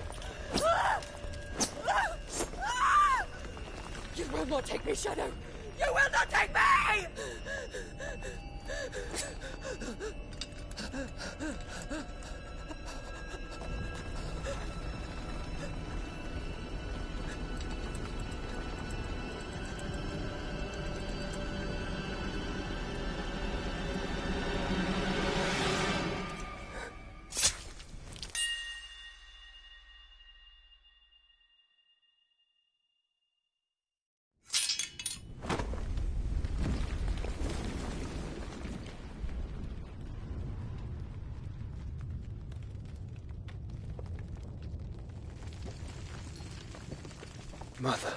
You will not take me, Shadow! You will not take me! Mother.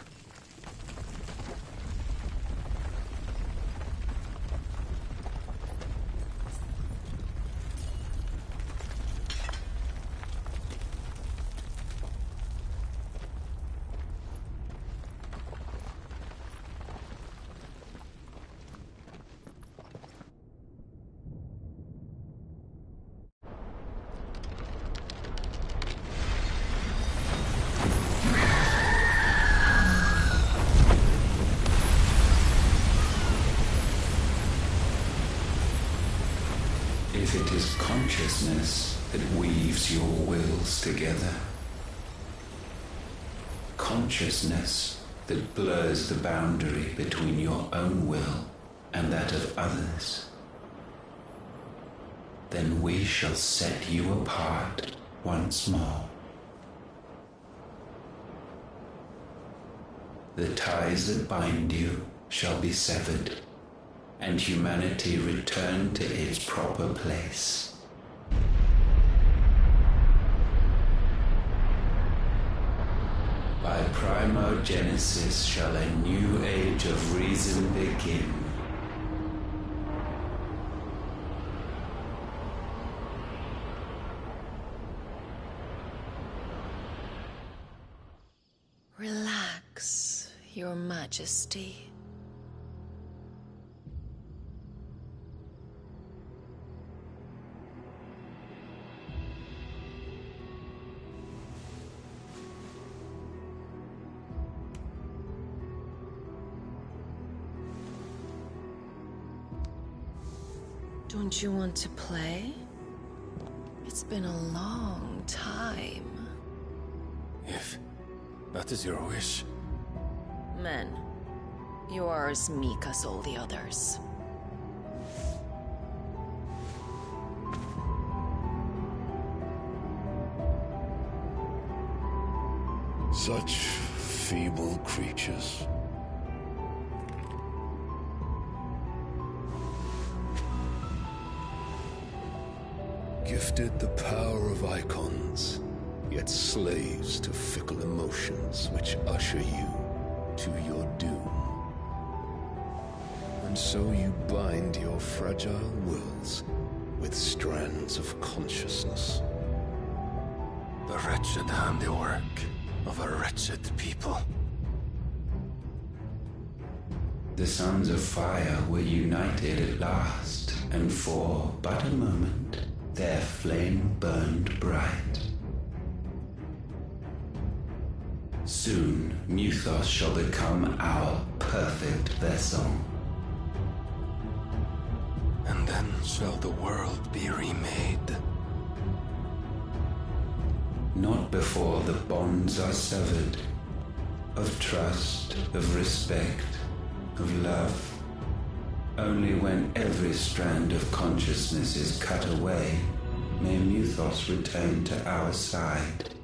If it is consciousness that weaves your wills together, consciousness that blurs the boundary between your own will and that of others, then we shall set you apart once more. The ties that bind you shall be severed, and humanity return to its proper place. By primogenesis shall a new age of reason begin. Relax, Your Majesty. Don't you want to play? It's been a long time. If that is your wish. Men, you are as meek as all the others. Such feeble creatures. Gifted the power of icons, yet slaves to fickle emotions which usher you to your doom. And so you bind your fragile wills with strands of consciousness. The wretched handiwork of a wretched people. The sons of fire were united at last, and for but a moment their flame burned bright. Soon Muthos shall become our perfect vessel. And then shall the world be remade. Not before the bonds are severed, of trust, of respect, of love. Only when every strand of consciousness is cut away, may Muthos return to our side.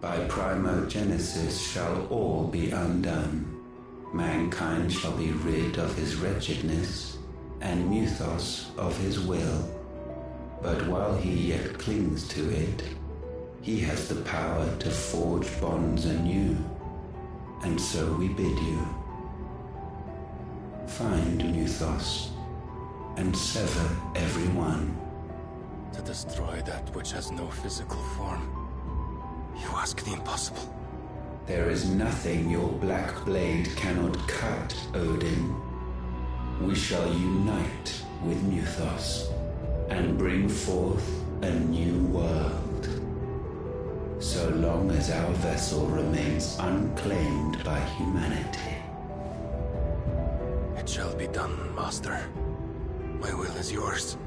By primogenesis shall all be undone. Mankind shall be rid of his wretchedness, and Muthos of his will. But while he yet clings to it, he has the power to forge bonds anew. And so we bid you, find Muthos, and sever every one. To destroy that which has no physical form. You ask the impossible. There is nothing your black blade cannot cut, Odin. We shall unite with Muthos, and bring forth a new world. So long as our vessel remains unclaimed by humanity. It shall be done, Master. My will is yours.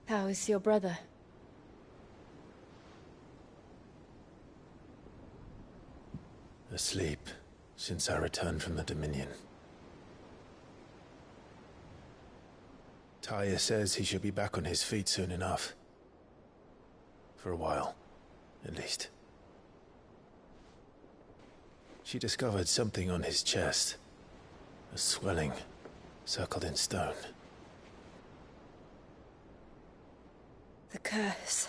How is your brother? Asleep since I returned from the Dominion. Taya says he should be back on his feet soon enough. For a while, at least. She discovered something on his chest. A swelling, circled in stone. The curse.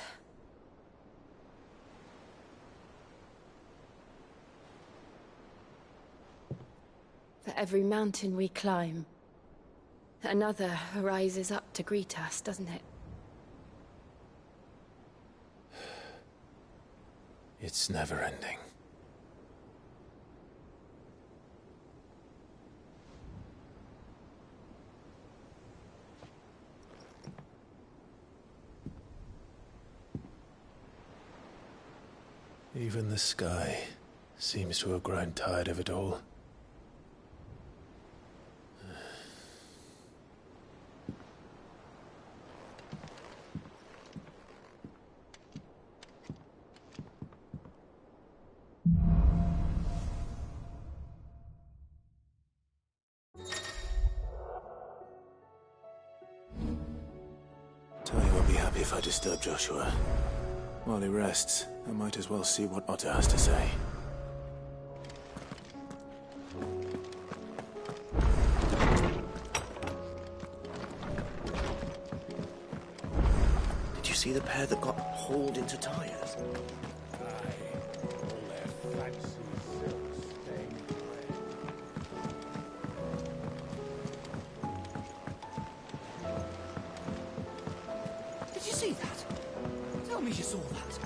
For every mountain we climb, another rises up to greet us, doesn't it? It's never ending. Even the sky seems to have grown tired of it all. Tony won't be happy if I disturb Joshua. While he rests, I might as well see what Otter has to say. Did you see the pair that got hauled into tires? Did you see that? Tell me you saw that.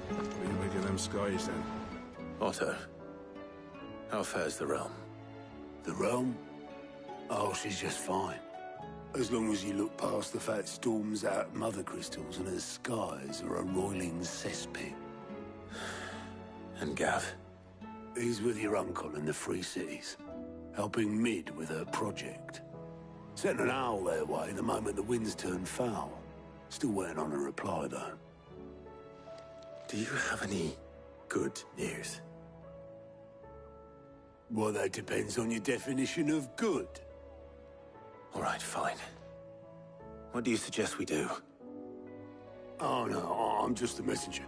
What do you make of them skies, then? Otto, how fares the realm? The realm? Oh, she's just fine. As long as you look past the fact storms out mother crystals and her skies are a roiling cesspit. And Gav? He's with your uncle in the Free Cities, helping Mid with her project. Sent an owl their way the moment the winds turned foul. Still waiting on a reply, though. Do you have any good news? Well, that depends on your definition of good. All right, fine. What do you suggest we do? Oh, no, I'm just a messenger.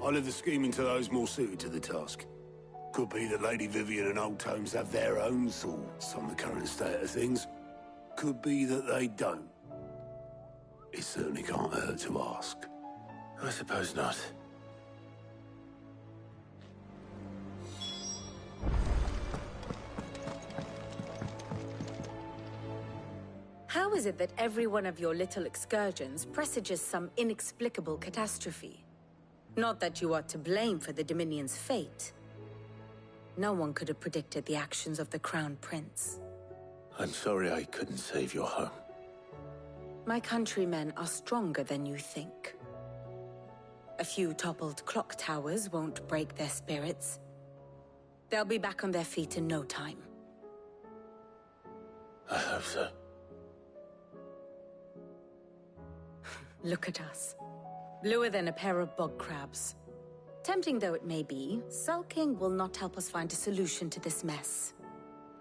I leave the scheming to those more suited to the task. Could be that Lady Vivian and Old Tomes have their own thoughts on the current state of things. Could be that they don't. It certainly can't hurt to ask. I suppose not. How is it that every one of your little excursions presages some inexplicable catastrophe? Not that you are to blame for the Dominion's fate. No one could have predicted the actions of the Crown Prince. I'm sorry I couldn't save your home. My countrymen are stronger than you think. A few toppled clock towers won't break their spirits. They'll be back on their feet in no time. I hope so. Look at us. Bluer than a pair of bog crabs. Tempting though it may be, sulking will not help us find a solution to this mess.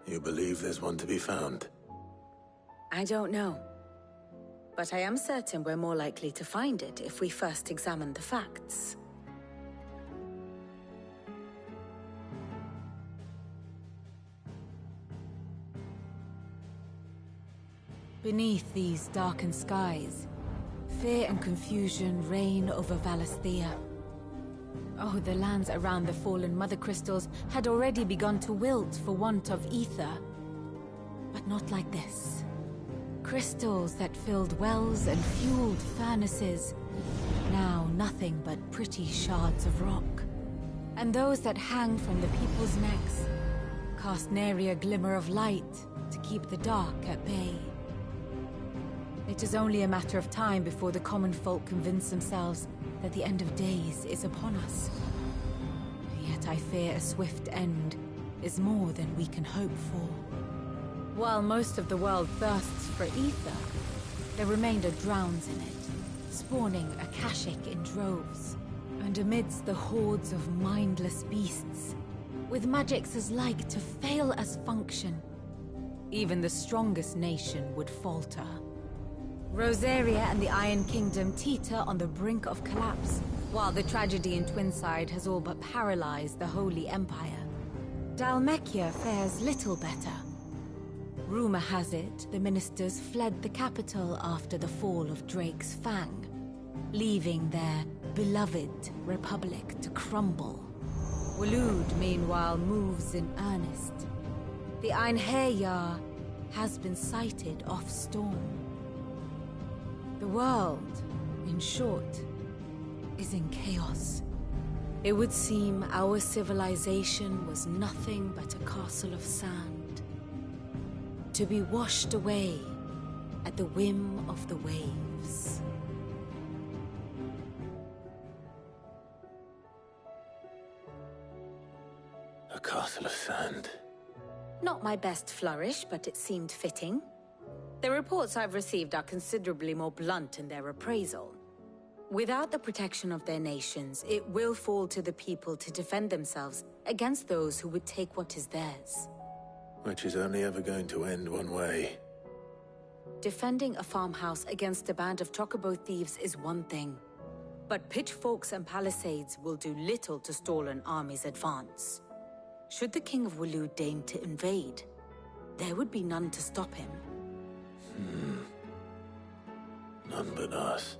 You believe there's one to be found? I don't know. But I am certain we're more likely to find it if we first examine the facts. Beneath these darkened skies, fear and confusion reign over Valisthea. Oh, the lands around the fallen Mother Crystals had already begun to wilt for want of ether. But not like this. Crystals that filled wells and fueled furnaces. Now nothing but pretty shards of rock. And those that hang from the people's necks cast nary a glimmer of light to keep the dark at bay. It is only a matter of time before the common folk convince themselves that the end of days is upon us. Yet I fear a swift end is more than we can hope for. While most of the world thirsts for ether, the remainder drowns in it, spawning Akashic in droves. And amidst the hordes of mindless beasts, with magics as like to fail as function, even the strongest nation would falter. Rosaria and the Iron Kingdom teeter on the brink of collapse, while the tragedy in Twinside has all but paralyzed the Holy Empire. Dhalmekia fares little better. Rumor has it the ministers fled the capital after the fall of Drake's Fang, leaving their beloved republic to crumble. Waloed, meanwhile, moves in earnest. The Einherjar has been sighted off Storm. The world, in short, is in chaos. It would seem our civilization was nothing but a castle of sand, to be washed away at the whim of the waves. A castle of sand. Not my best flourish, but it seemed fitting. The reports I've received are considerably more blunt in their appraisal. Without the protection of their nations, it will fall to the people to defend themselves against those who would take what is theirs. Which is only ever going to end one way. Defending a farmhouse against a band of chocobo thieves is one thing, but pitchforks and palisades will do little to stall an army's advance. Should the King of Waloed deign to invade, there would be none to stop him. None but us.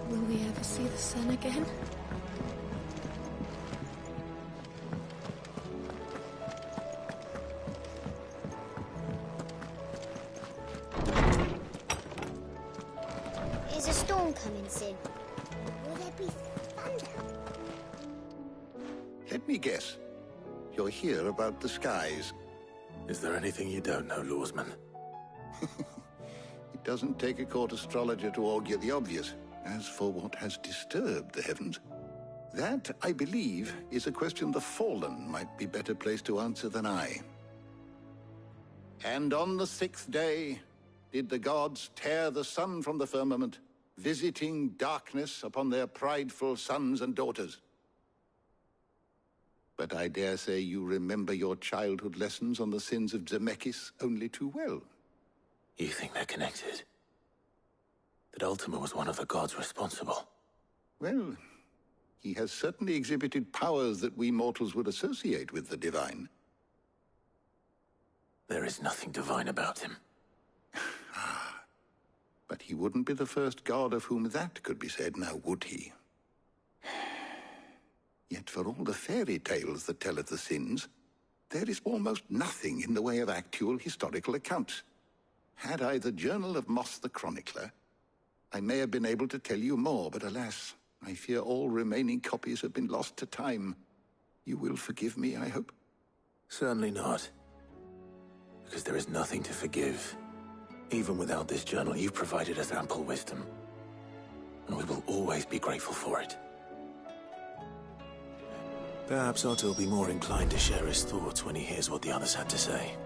Will we ever see the sun again? Is a storm coming soon? Will there be thunder? Let me guess. You're here about the skies. Is there anything you don't know, Lawsman? It doesn't take a court astrologer to augur the obvious. As for what has disturbed the heavens, that, I believe, is a question the Fallen might be better placed to answer than I. And on the 6th day did the gods tear the sun from the firmament, visiting darkness upon their prideful sons and daughters. But I dare say you remember your childhood lessons on the sins of Zemeckis only too well. You think they're connected? That Ultima was one of the gods responsible? Well, he has certainly exhibited powers that we mortals would associate with the divine. There is nothing divine about him. But he wouldn't be the first god of whom that could be said, now would he? Yet for all the fairy tales that tell of the sins, there is almost nothing in the way of actual historical accounts. Had I the Journal of Moss the Chronicler, I may have been able to tell you more, but alas, I fear all remaining copies have been lost to time. You will forgive me, I hope? Certainly not. Because there is nothing to forgive. Even without this journal, you've provided us ample wisdom. And we will always be grateful for it. Perhaps Otto will be more inclined to share his thoughts when he hears what the others had to say.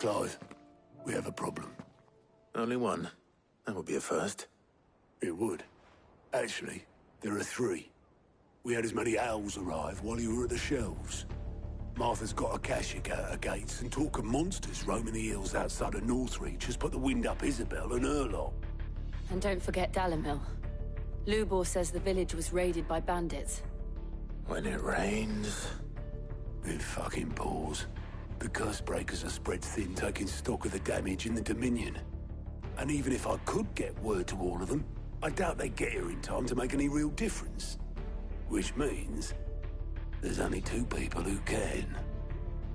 Clive, we have a problem. Only one. That would be a first. It would. Actually, there are 3. We had as many owls arrive while you were at the shelves. Martha's got a Kashik out her gates, and talk of monsters roaming the hills outside of Northreach has put the wind up Isabel and her lot. And don't forget Dalimil. Lubor says the village was raided by bandits. When it rains, it fucking pours. The curse breakers are spread thin, taking stock of the damage in the Dominion. And even if I could get word to all of them, I doubt they'd get here in time to make any real difference. Which means there's only two people who can.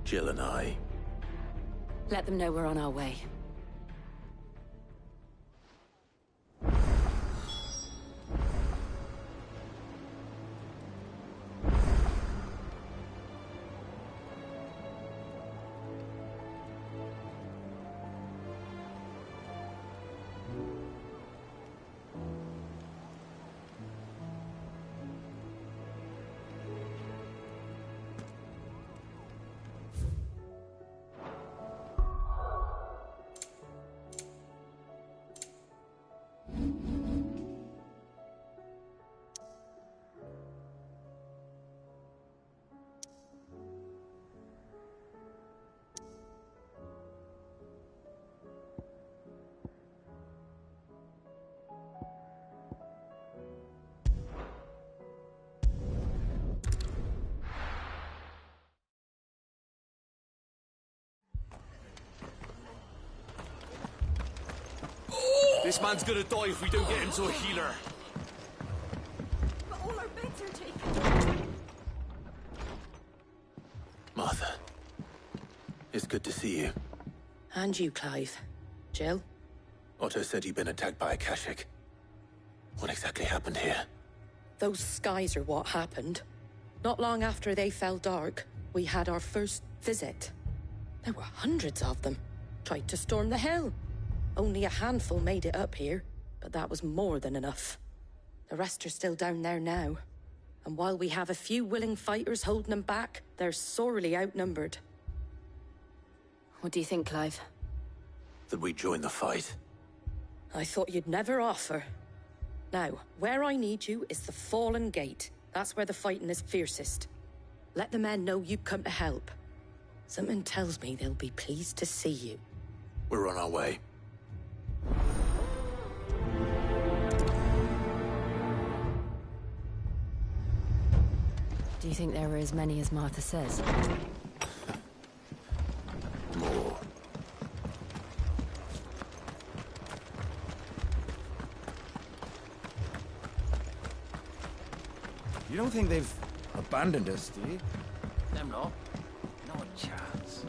Jill and I. Let them know we're on our way. This man's gonna die if we don't get him to a healer. But all our beds are taken. Martha, it's good to see you. And you, Clive. Jill? Otto said you'd been attacked by a Kashik. What exactly happened here? Those skies are what happened. Not long after they fell dark, we had our first visit. There were hundreds of them. Tried to storm the hill. Only a handful made it up here, but that was more than enough. The rest are still down there now. And while we have a few willing fighters holding them back, they're sorely outnumbered. What do you think, Clive? That we join the fight? I thought you'd never offer. Now, where I need you is the Fallen Gate. That's where the fighting is fiercest. Let the men know you've come to help. Something tells me they'll be pleased to see you. We're on our way. Do you think there are as many as Martha says? More. You don't think they've abandoned us, do you? Them not. Not a chance.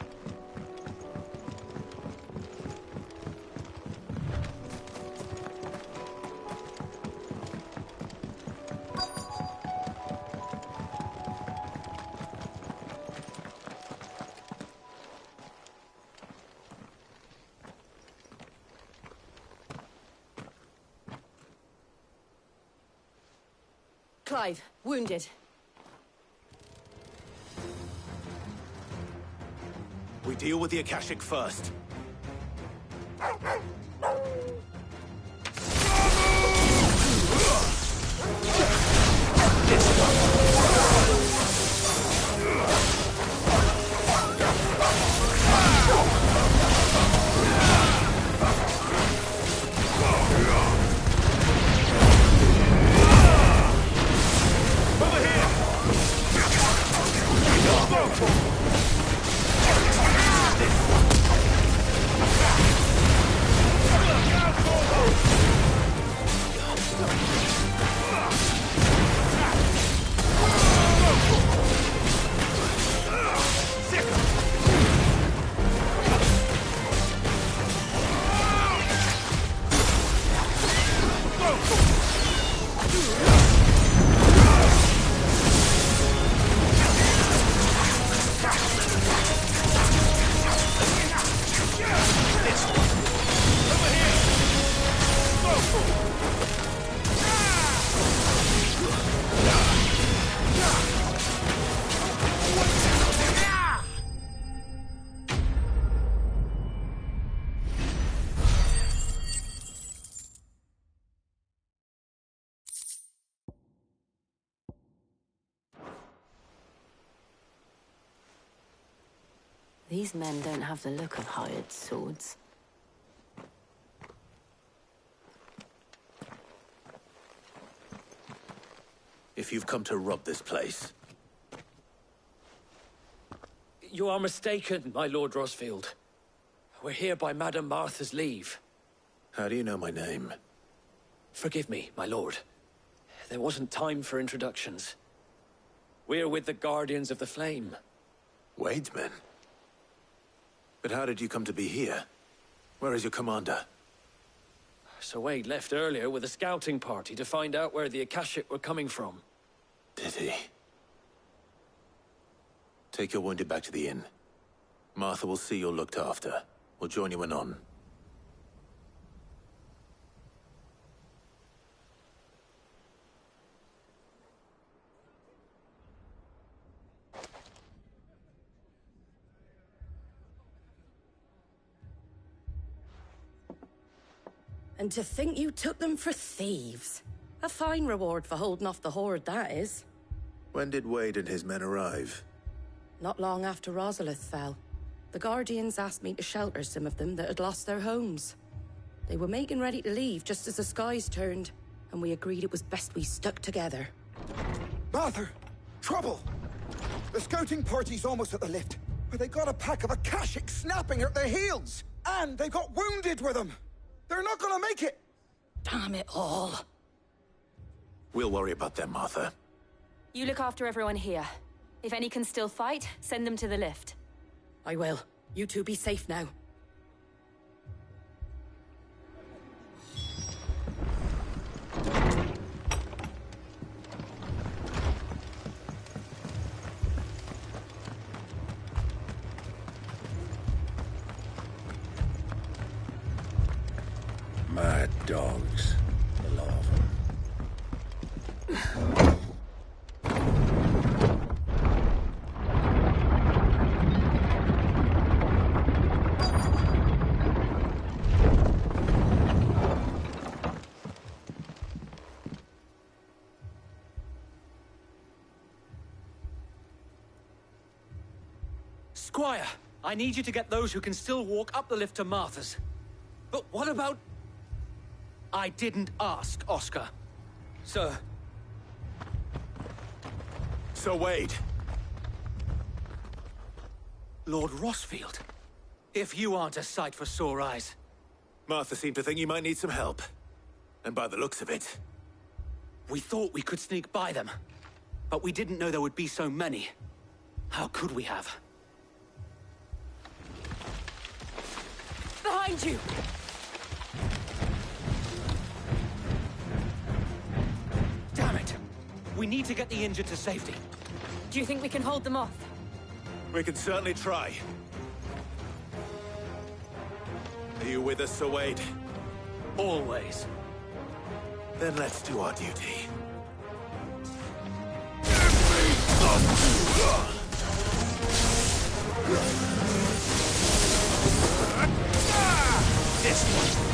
Clive, wounded. We deal with the Akashic first. These men don't have the look of hired swords. If you've come to rob this place... You are mistaken, my Lord Rosfield. We're here by Madame Martha's leave. How do you know my name? Forgive me, my lord. There wasn't time for introductions. We're with the Guardians of the Flame. Wade's men? But how did you come to be here? Where is your commander? Sir Wade left earlier with a scouting party to find out where the Akashic were coming from. Did he? Take your wounded back to the inn. Martha will see you're looked after. We'll join you anon. And to think you took them for thieves. A fine reward for holding off the horde, that is. When did Wade and his men arrive? Not long after Rosalith fell. The Guardians asked me to shelter some of them that had lost their homes. They were making ready to leave just as the skies turned, and we agreed it was best we stuck together. Martha! Trouble! The scouting party's almost at the lift, but they got a pack of Akashics snapping at their heels! And they got wounded with them! They're not gonna make it! Damn it all. We'll worry about them, Martha. You look after everyone here. If any can still fight, send them to the lift. I will. You two be safe now. Mad dogs. The lot of them. Squire, I need you to get those who can still walk up the lift to Martha's. But what about... I didn't ask, Oscar. Sir. Sir Wade. Lord Rosfield. If you aren't a sight for sore eyes. Martha seemed to think you might need some help. And by the looks of it... We thought we could sneak by them. But we didn't know there would be so many. How could we have? Behind you! Damn it! We need to get the injured to safety. Do you think we can hold them off? We can certainly try. Are you with us, Sir Wade? Always. Then let's do our duty. This one.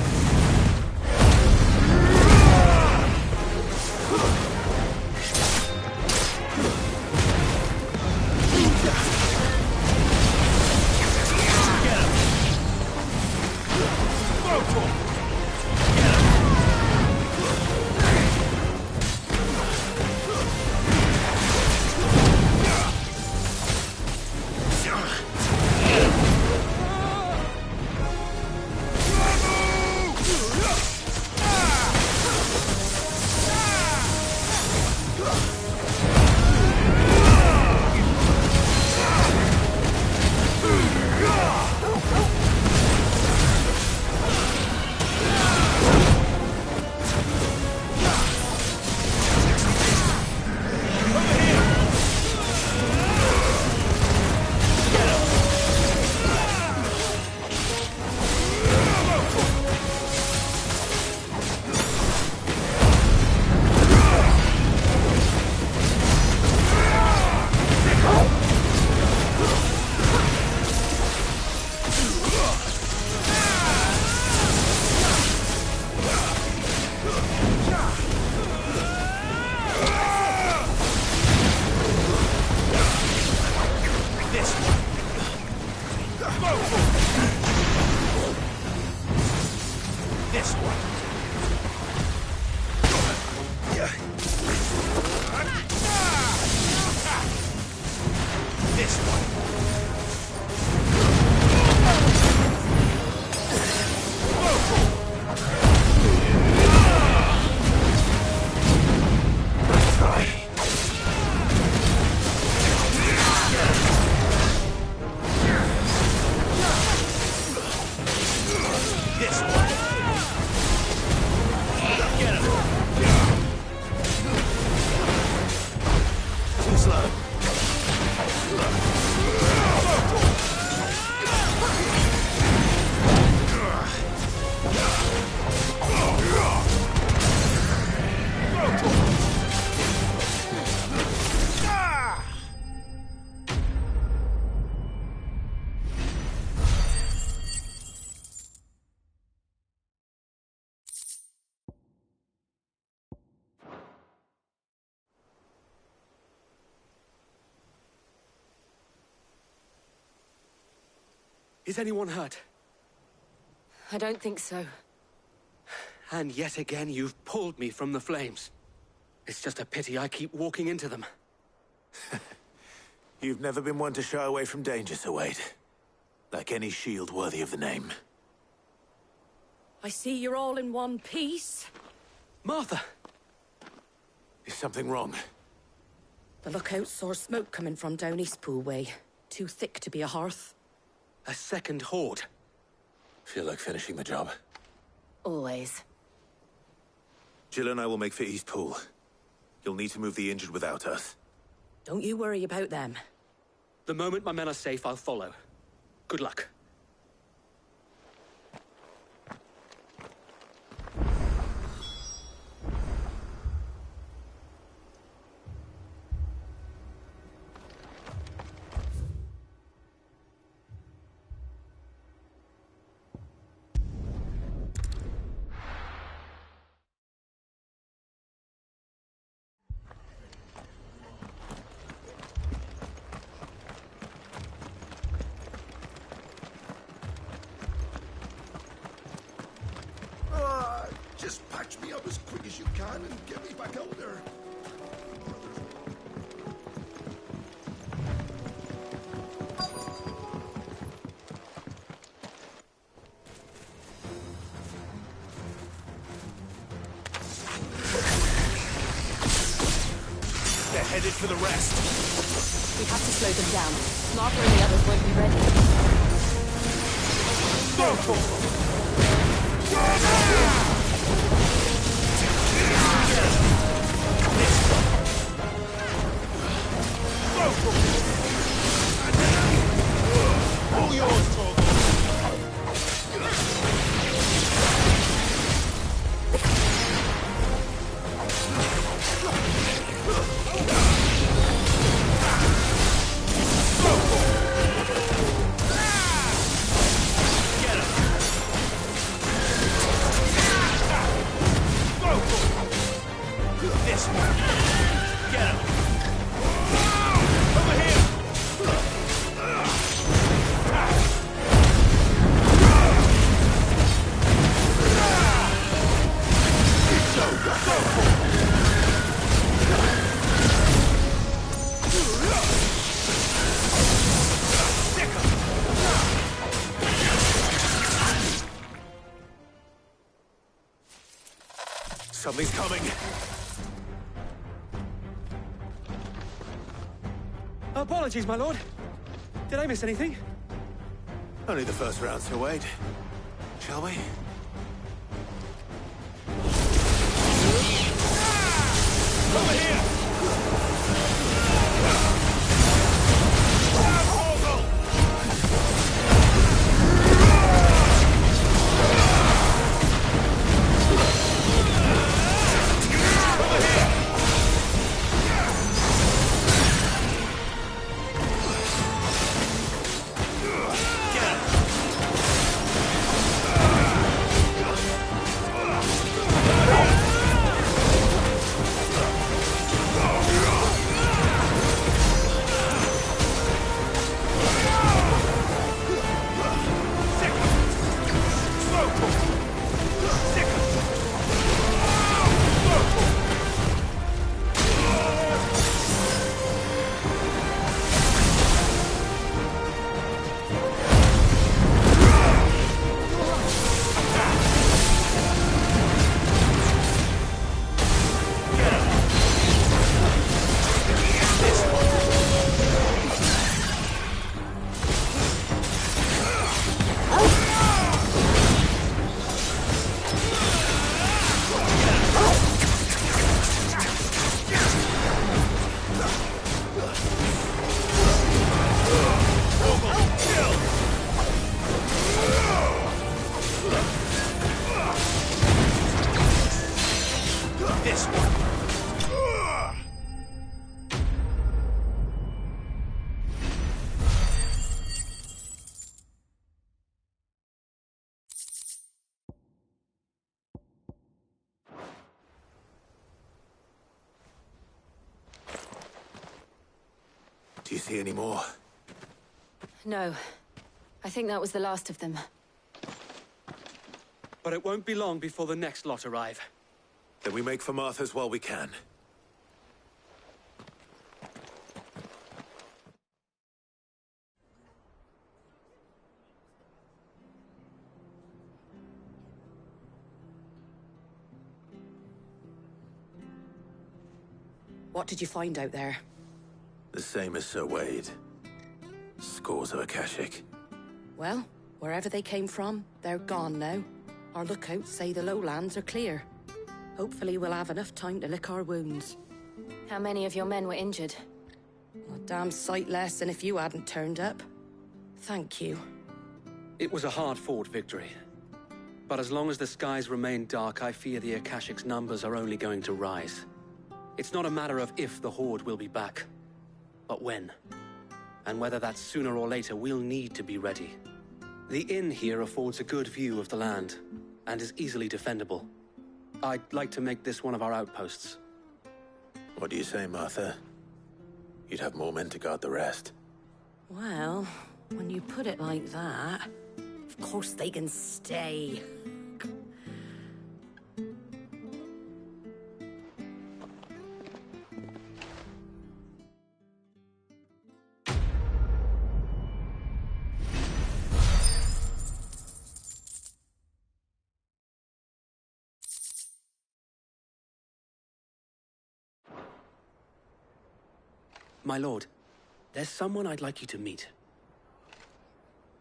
This one. This one. This one. Get him. Too slow. Is anyone hurt? I don't think so. And yet again, you've pulled me from the flames. It's just a pity I keep walking into them. You've never been one to shy away from danger, Sir Wade. Like any shield worthy of the name. I see you're all in one piece. Martha! Is something wrong? The lookout saw smoke coming from down Eastpool way. Too thick to be a hearth. A second horde. Feel like finishing the job? Always. Jill and I will make for Eastpool. You'll need to move the injured without us. Don't you worry about them. The moment my men are safe, I'll follow. Good luck. Just patch me up as quick as you can and get me back out there. They're headed for the rest. We have to slow them down. Martha and the others won't be ready. Go for it! All yours, Torgal. This one. Get him. Over here. Something's coming. Apologies, my lord. Did I miss anything? Only the first round, Sir Wade. Shall we? Over here! Do you see any more? No. I think that was the last of them. But it won't be long before the next lot arrive. Then we make for Martha's while we can. What did you find out there? The same as Sir Wade. Scores of Akashic. Well, wherever they came from, they're gone now. Our lookouts say the lowlands are clear. Hopefully we'll have enough time to lick our wounds. How many of your men were injured? A damn sight less than if you hadn't turned up. Thank you. It was a hard-fought victory. But as long as the skies remain dark, I fear the Akashic's numbers are only going to rise. It's not a matter of if the Horde will be back, but when. And whether that's sooner or later, we'll need to be ready. The inn here affords a good view of the land, and is easily defendable. I'd like to make this one of our outposts. What do you say, Martha? You'd have more men to guard the rest. Well, when you put it like that, of course they can stay. My lord, there's someone I'd like you to meet.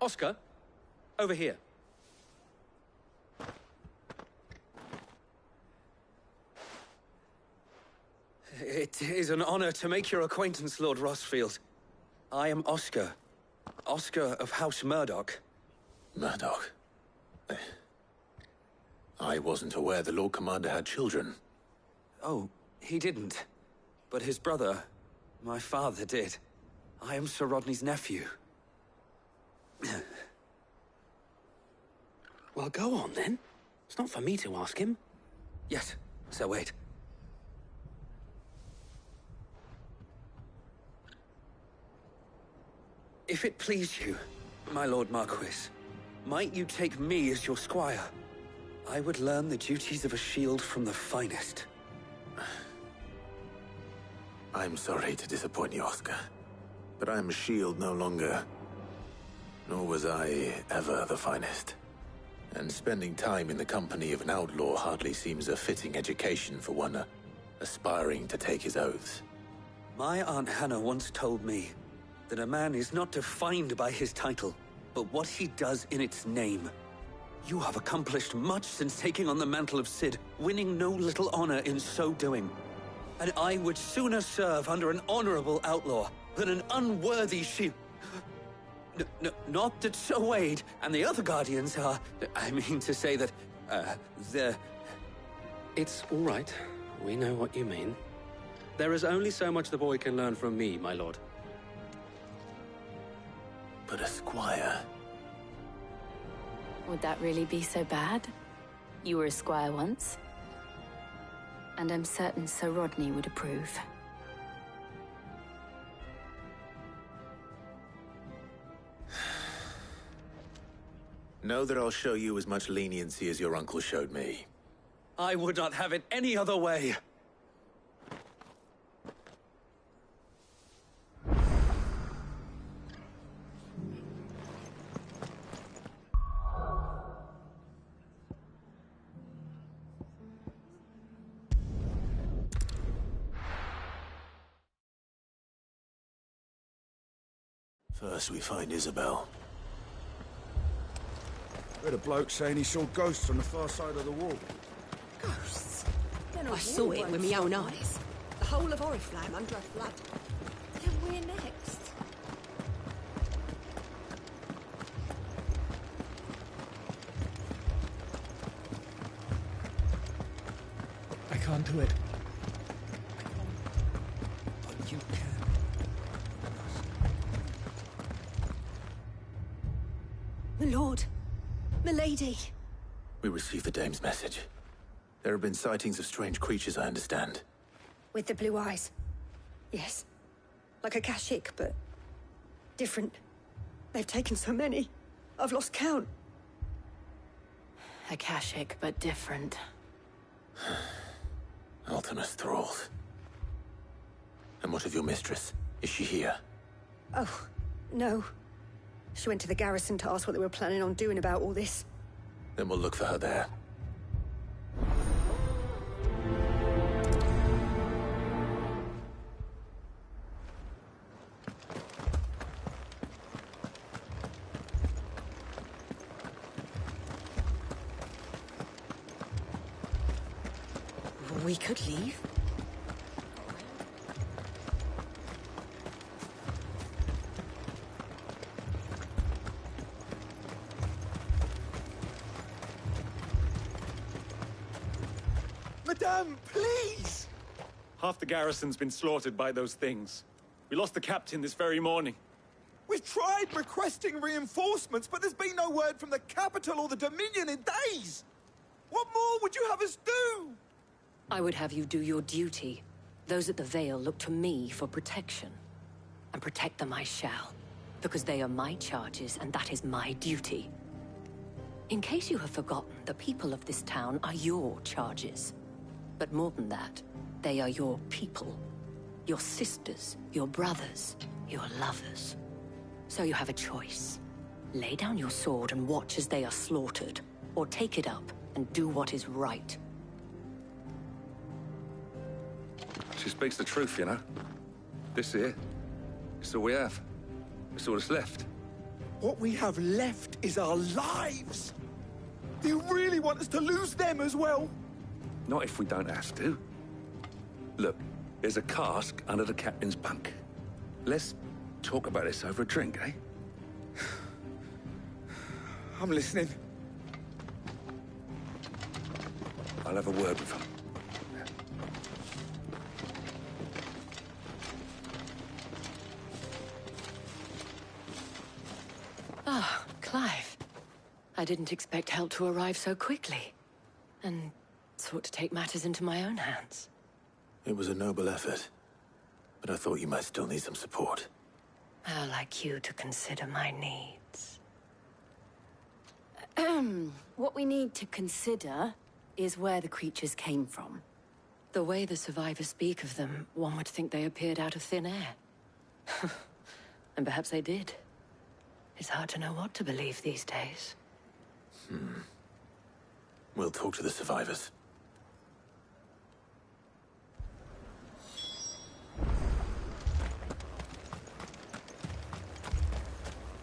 Oscar, over here. It is an honor to make your acquaintance, Lord Rossfield. I am Oscar. Oscar of House Murdoch. Murdoch? I wasn't aware the Lord Commander had children. Oh, he didn't. But his brother, my father, did. I am Sir Rodney's nephew. Well, go on, then. It's not for me to ask him. Yes, Sir Wade. If it please you, my Lord Marquis, might you take me as your squire? I would learn the duties of a shield from the finest. I'm sorry to disappoint you, Oscar, but I'm a shield no longer. Nor was I ever the finest. And spending time in the company of an outlaw hardly seems a fitting education for one aspiring to take his oaths. My Aunt Hannah once told me that a man is not defined by his title, but what he does in its name. You have accomplished much since taking on the mantle of Cid, winning no little honor in so doing. And I would sooner serve under an honorable outlaw than an unworthy shield. Not that Sir Wade and the other Guardians are... I mean to say that, they're... It's all right. We know what you mean. There is only so much the boy can learn from me, my lord. But a squire... Would that really be so bad? You were a squire once. And I'm certain Sir Rodney would approve. Know that I'll show you as much leniency as your uncle showed me. I would not have it any other way. First we find Isabel. Heard a bloke saying he saw ghosts on the far side of the wall. Ghosts? I saw it with my own eyes. The whole of Oriflamme under a flood. Then we're next. I can't do it. But you can. My lord. Milady. We received the dame's message. There have been sightings of strange creatures, I understand. With the blue eyes. Yes. Like a Kashik, but different. They've taken so many. I've lost count. Akashic, but different. Ultimus thralls. And what of your mistress? Is she here? Oh, no. She went to the garrison to ask what they were planning on doing about all this. Then we'll look for her there. We could leave. Madame, please! Half the garrison's been slaughtered by those things. We lost the captain this very morning. We've tried requesting reinforcements, but there's been no word from the capital or the Dominion in days! What more would you have us do? I would have you do your duty. Those at the Vale look to me for protection. And protect them I shall. Because they are my charges, and that is my duty. In case you have forgotten, the people of this town are your charges. But more than that, they are your people. Your sisters, your brothers, your lovers. So you have a choice. Lay down your sword and watch as they are slaughtered, or take it up and do what is right. She speaks the truth, you know. This here, it's all we have. It's all that's left. What we have left is our lives! Do you really want us to lose them as well? Not if we don't have to. Look, there's a cask under the captain's bunk. Let's talk about this over a drink, eh? I'm listening. I'll have a word with him. Ah, Clive. I didn't expect help to arrive so quickly. And sought to take matters into my own hands. It was a noble effort. But I thought you might still need some support. I'd like you to consider my needs. What we need to consider is where the creatures came from. The way the survivors speak of them, one would think they appeared out of thin air. And perhaps they did. It's hard to know what to believe these days. We'll talk to the survivors.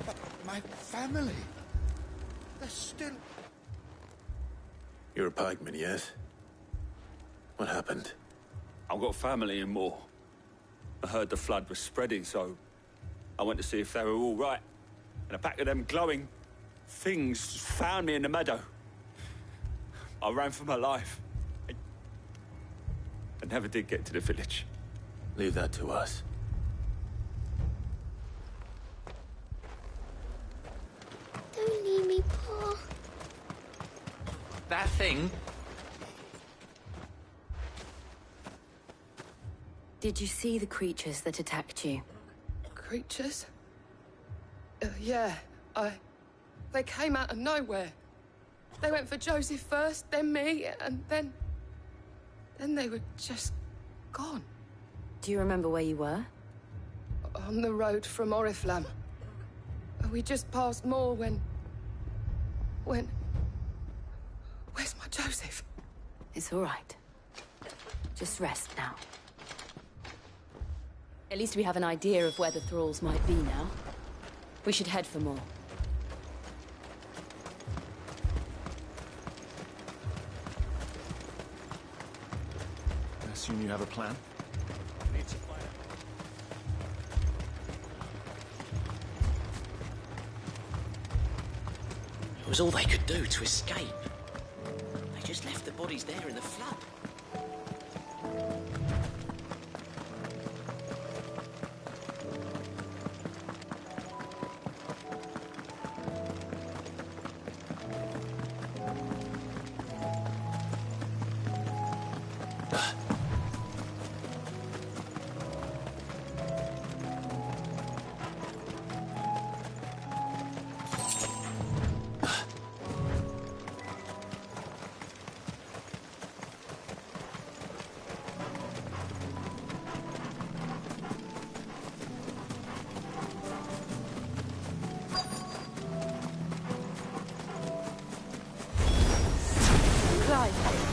But my family... they're still... You're a pikeman, yes? What happened? I've got family in Moor. I heard the flood was spreading, so I went to see if they were all right. And a pack of them glowing things found me in the meadow. I ran for my life. I never did get to the village. Leave that to us. Don't leave me, Pa. That thing? Did you see the creatures that attacked you? Creatures? Yeah, they came out of nowhere. They went for Joseph first, then me, and then they were just gone. Do you remember where you were? On the road from Oriflamme. We just passed Moor when... Where's my Joseph? It's all right. Just rest now. At least we have an idea of where the thralls might be now. We should head for more. I assume you have a plan? It was all they could do to escape. They just left the bodies there in the flood.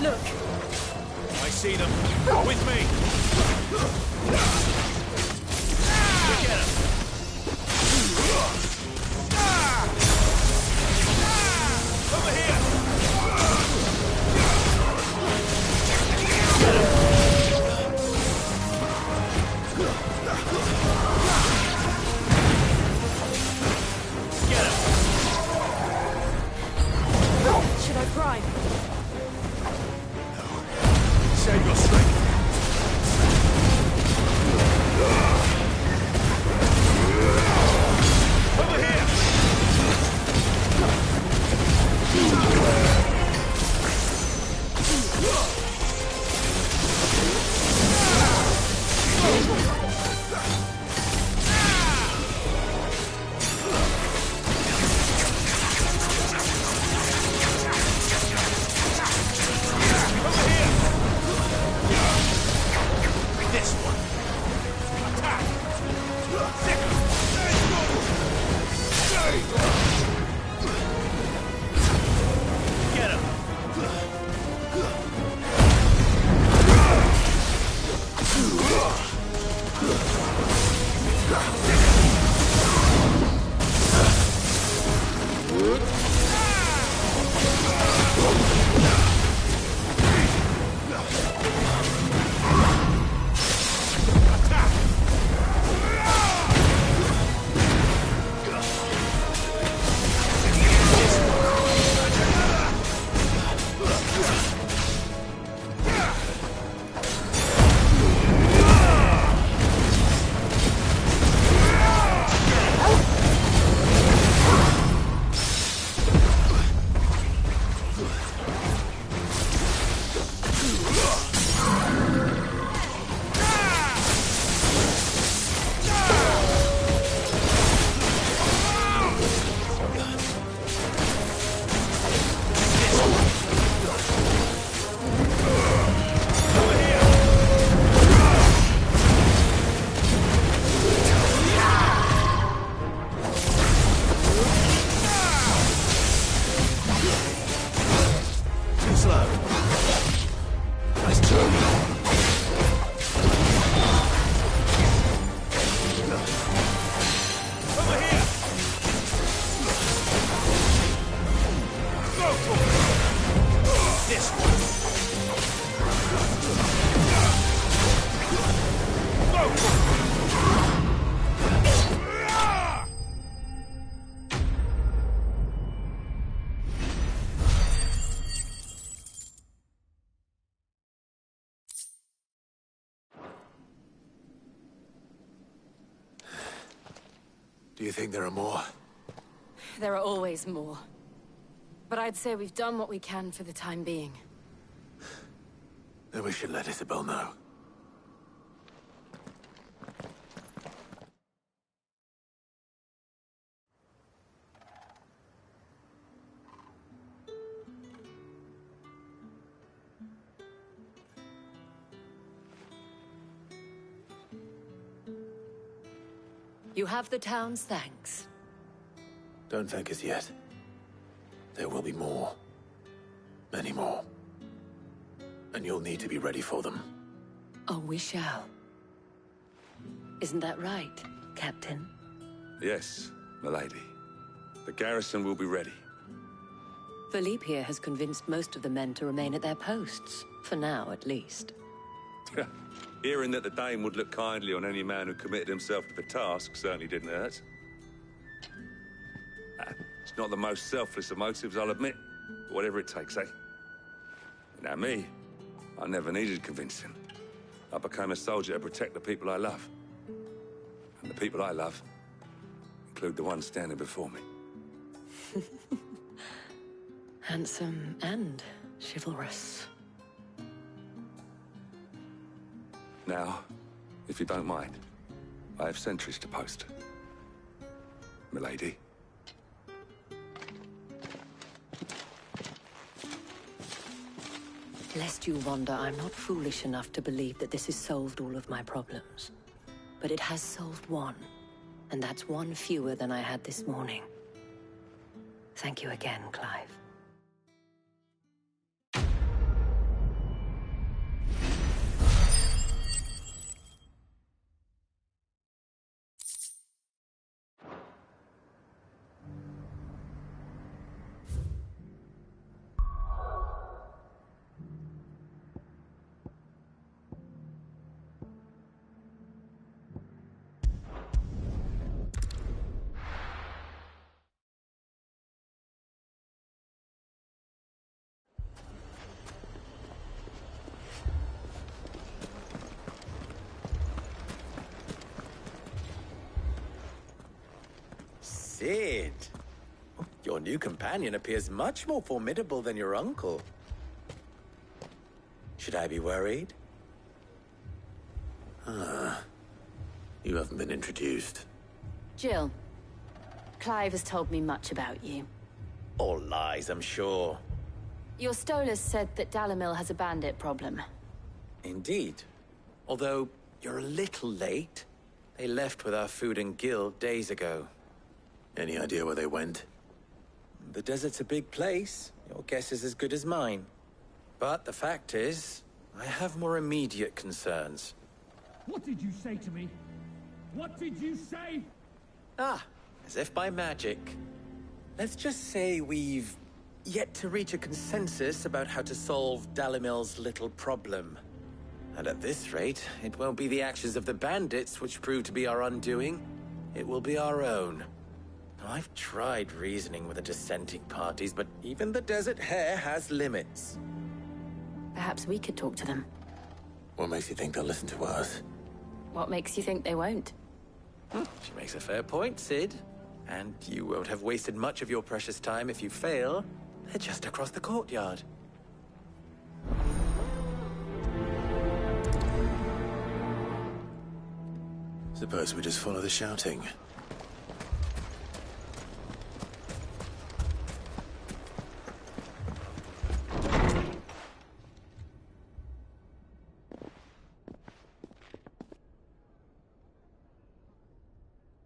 Look! I see them. With me! Get him! Over here! Get him! Should I bribe? Save your strength. Over here! This one. Attack! Get him! Too slow. Nice turn. Over here! Go for it! This one! Go for it! Do you think there are more? There are always more. But I'd say we've done what we can for the time being. Then we should let Isabel know. You have the town's thanks. Don't thank us yet. There will be more. Many more. And you'll need to be ready for them. Oh, we shall. Isn't that right, Captain? Yes, milady. The garrison will be ready. Philippe here has convinced most of the men to remain at their posts. For now, at least. Hearing that the Dane would look kindly on any man who committed himself to the task certainly didn't hurt. It's not the most selfless of motives, I'll admit. But whatever it takes, eh? Now me, I never needed convincing. I became a soldier to protect the people I love. And the people I love include the ones standing before me. Handsome and chivalrous. Now, if you don't mind, I have sentries to post. Milady. Lest you wonder, I'm not foolish enough to believe that this has solved all of my problems. But it has solved one, and that's one fewer than I had this morning. Thank you again, Clive. Cid. Your new companion appears much more formidable than your uncle. Should I be worried? You haven't been introduced. Jill, Clive has told me much about you. All lies, I'm sure. Your Stolas said that Dalamil has a bandit problem. Indeed. Although, you're a little late. They left with our food and guild days ago. Any idea where they went? The desert's a big place. Your guess is as good as mine. But the fact is, I have more immediate concerns. What did you say to me? What did you say? Ah, as if by magic. Let's just say we've yet to reach a consensus about how to solve Dalamil's little problem. And at this rate, it won't be the actions of the bandits which prove to be our undoing. It will be our own. Now, I've tried reasoning with the dissenting parties, but even the Desert Hare has limits. Perhaps we could talk to them. What makes you think they'll listen to us? What makes you think they won't? She makes a fair point, Cid. And you won't have wasted much of your precious time if you fail. They're just across the courtyard. Suppose we just follow the shouting.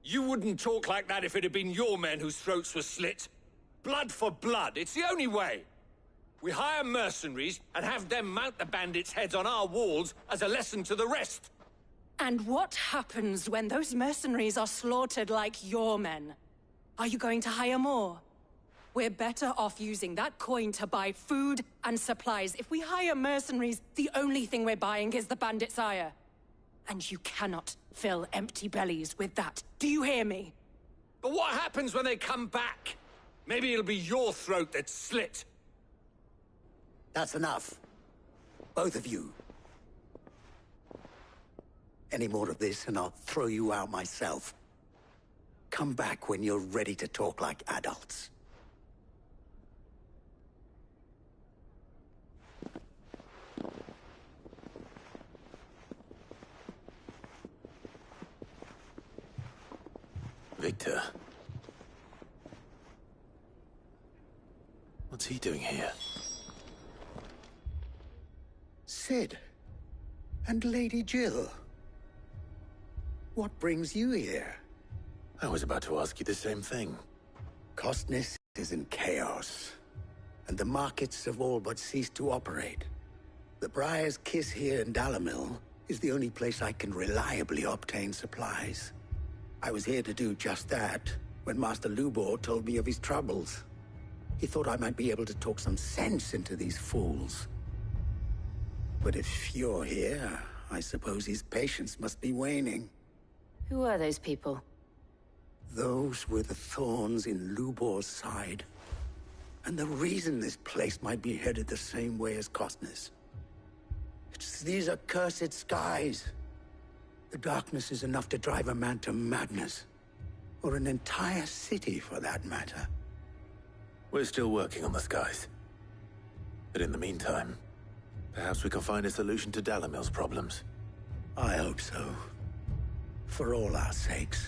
You wouldn't talk like that if it had been your men whose throats were slit. Blood for blood, it's the only way. We hire mercenaries and have them mount the bandits' heads on our walls as a lesson to the rest. And what happens when those mercenaries are slaughtered like your men? Are you going to hire more? We're better off using that coin to buy food and supplies. If we hire mercenaries, the only thing we're buying is the bandits' ire. And you cannot fill empty bellies with that. Do you hear me? But what happens when they come back? Maybe it'll be your throat that's slit. That's enough. Both of you. Any more of this and I'll throw you out myself. Come back when you're ready to talk like adults. Victor. What's he doing here? Cid. And Lady Jill. What brings you here? I was about to ask you the same thing. Costness is in chaos, and the markets have all but ceased to operate. The Briar's Kiss here in Dalamil is the only place I can reliably obtain supplies. I was here to do just that when Master Lubor told me of his troubles. He thought I might be able to talk some sense into these fools. But if you're here, I suppose his patience must be waning. Who are those people? Those were the thorns in Lubor's side. And the reason this place might be headed the same way as Costness. It's these accursed skies. The darkness is enough to drive a man to madness. Or an entire city, for that matter. We're still working on the skies. But in the meantime, perhaps we can find a solution to Dalamil's problems. I hope so. For all our sakes.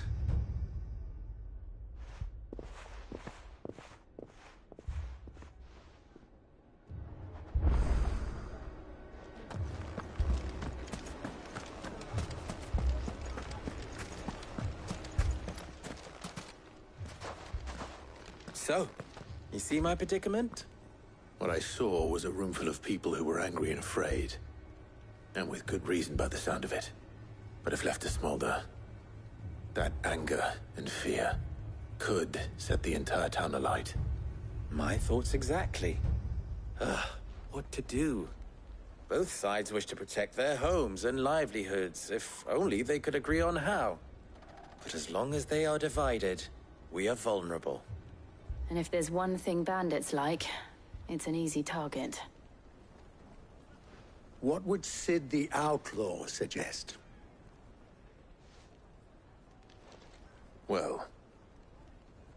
So, you see my predicament? What I saw was a room full of people who were angry and afraid. And with good reason by the sound of it. But if left to smolder, that anger and fear could set the entire town alight. My thoughts exactly. What to do? Both sides wish to protect their homes and livelihoods, if only they could agree on how. But as long as they are divided, we are vulnerable. And if there's one thing bandits like, it's an easy target. What would Cid the Outlaw suggest? Well,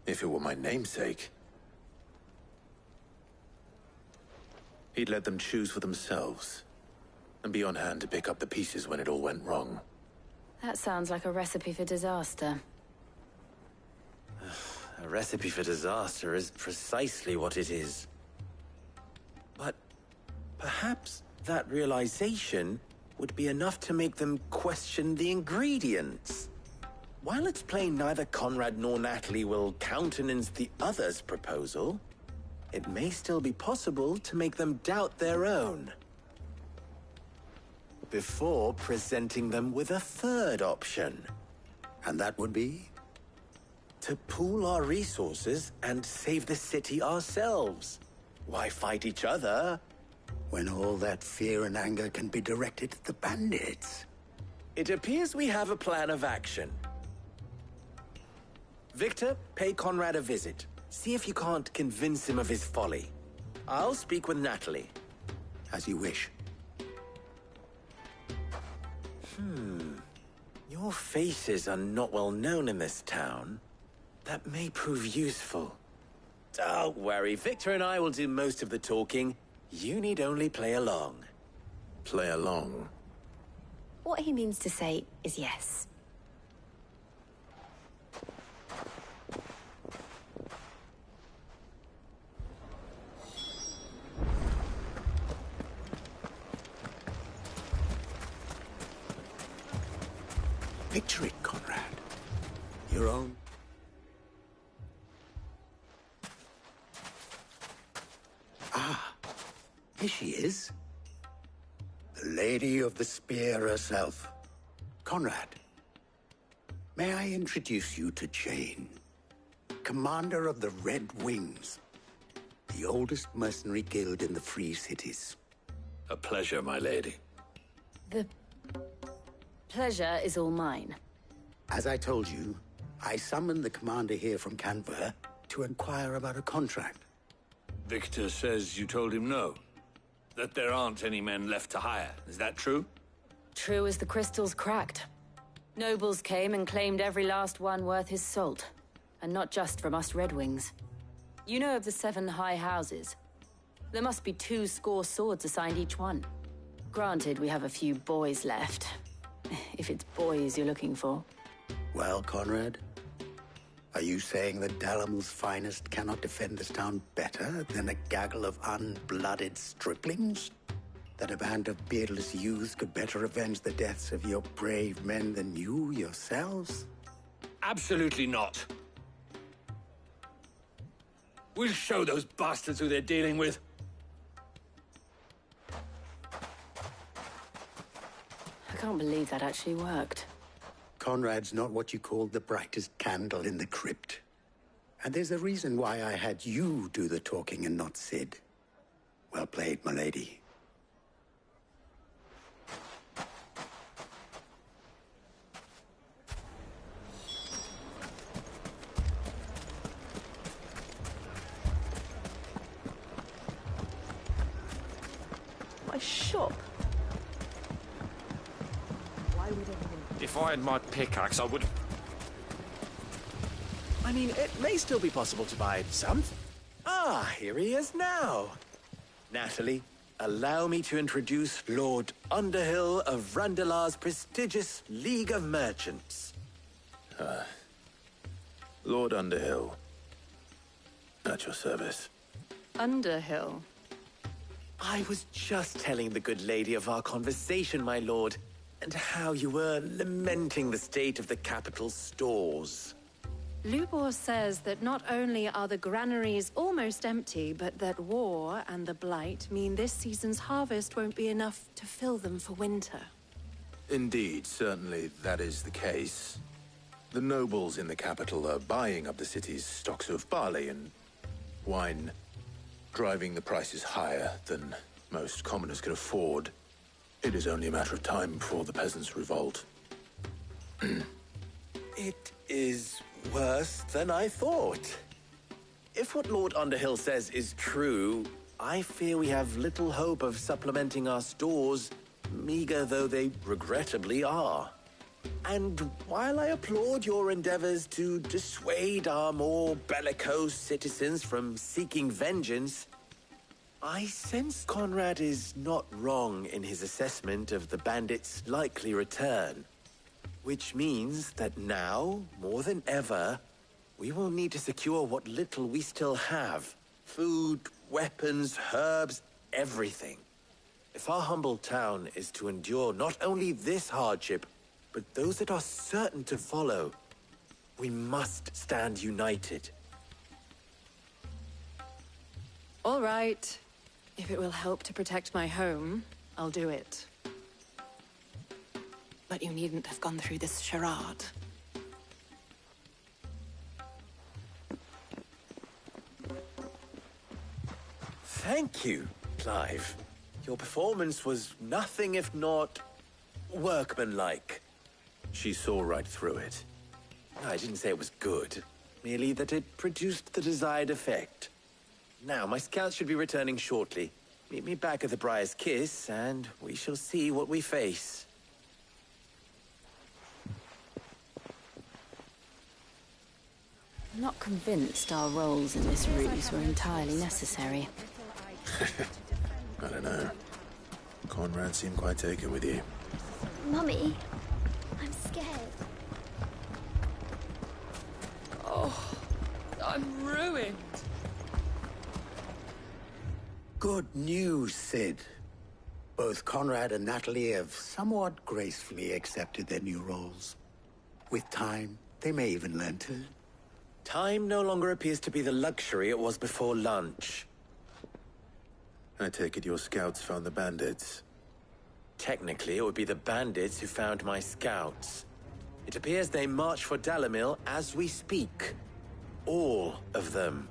If it were my namesake, he'd let them choose for themselves, and be on hand to pick up the pieces when it all went wrong. That sounds like a recipe for disaster. A recipe for disaster is precisely what it is. But perhaps that realization would be enough to make them question the ingredients. While it's plain neither Conrad nor Natalie will countenance the other's proposal, it may still be possible to make them doubt their own, before presenting them with a third option. And that would be? To pool our resources and save the city ourselves. Why fight each other? When all that fear and anger can be directed at the bandits. It appears we have a plan of action. Victor, pay Conrad a visit. See if you can't convince him of his folly. I'll speak with Natalie. As you wish. Your faces are not well known in this town. That may prove useful. Don't worry, Victor and I will do most of the talking. You need only play along. Play along? What he means to say is yes. Picture it, Conrad. Your own. Ah, here she is. The Lady of the Spear herself. Conrad, may I introduce you to Jane, commander of the Red Wings, the oldest mercenary guild in the Free Cities. A pleasure, my lady. The pleasure is all mine. As I told you, I summoned the commander here from Canberra to inquire about a contract. Victor says you told him no. That there aren't any men left to hire. Is that true? True as the crystals cracked. Nobles came and claimed every last one worth his salt. And not just from us Red Wings. You know of the 7 high houses. There must be 2 swords assigned each one. Granted, we have a few boys left. If it's boys you're looking for. Well, Conrad, are you saying that Dalamil's finest cannot defend this town better than a gaggle of unblooded striplings? That a band of beardless youths could better avenge the deaths of your brave men than you yourselves? Absolutely not. We'll show those bastards who they're dealing with. I can't believe that actually worked. Conrad's not what you call the brightest candle in the crypt. And there's a reason why I had you do the talking and not Sid. Well played, my lady. My shop? Why would anyone... If I had my pickaxe, I would... I mean, it may still be possible to buy some. Ah, here he is now. Natalie, allow me to introduce Lord Underhill of Randalar's prestigious League of Merchants. Lord Underhill. At your service. Underhill? I was just telling the good lady of our conversation, my lord, and how you were lamenting the state of the capital's stores. Lubor says that not only are the granaries almost empty, but that war and the Blight mean this season's harvest won't be enough to fill them for winter. Indeed, certainly that is the case. The nobles in the capital are buying up the city's stocks of barley and wine, driving the prices higher than most commoners can afford. It is only a matter of time before the peasants revolt. It is worse than I thought. If what Lord Underhill says is true, I fear we have little hope of supplementing our stores, meager though they regrettably are. And while I applaud your endeavors to dissuade our more bellicose citizens from seeking vengeance, I sense Conrad is not wrong in his assessment of the bandits' likely return. Which means that now, more than ever, we will need to secure what little we still have. Food, weapons, herbs, everything. If our humble town is to endure not only this hardship, but those that are certain to follow, we must stand united. All right. If it will help to protect my home, I'll do it. But you needn't have gone through this charade. Thank you, Clive. Your performance was nothing if not workmanlike. She saw right through it. I didn't say it was good, merely that it produced the desired effect. Now, my scouts should be returning shortly. Meet me back at the Briar's Kiss, and we shall see what we face. I'm not convinced our roles in this ruse were entirely necessary. I don't know. Conrad seemed quite taken with you. Mummy, I'm scared. Oh, I'm ruined. Good news, Sid. Both Conrad and Natalie have somewhat gracefully accepted their new roles. With time, they may even learn to. Time no longer appears to be the luxury it was before lunch. I take it your scouts found the bandits. Technically, it would be the bandits who found my scouts. It appears they march for Dalimil as we speak. All of them.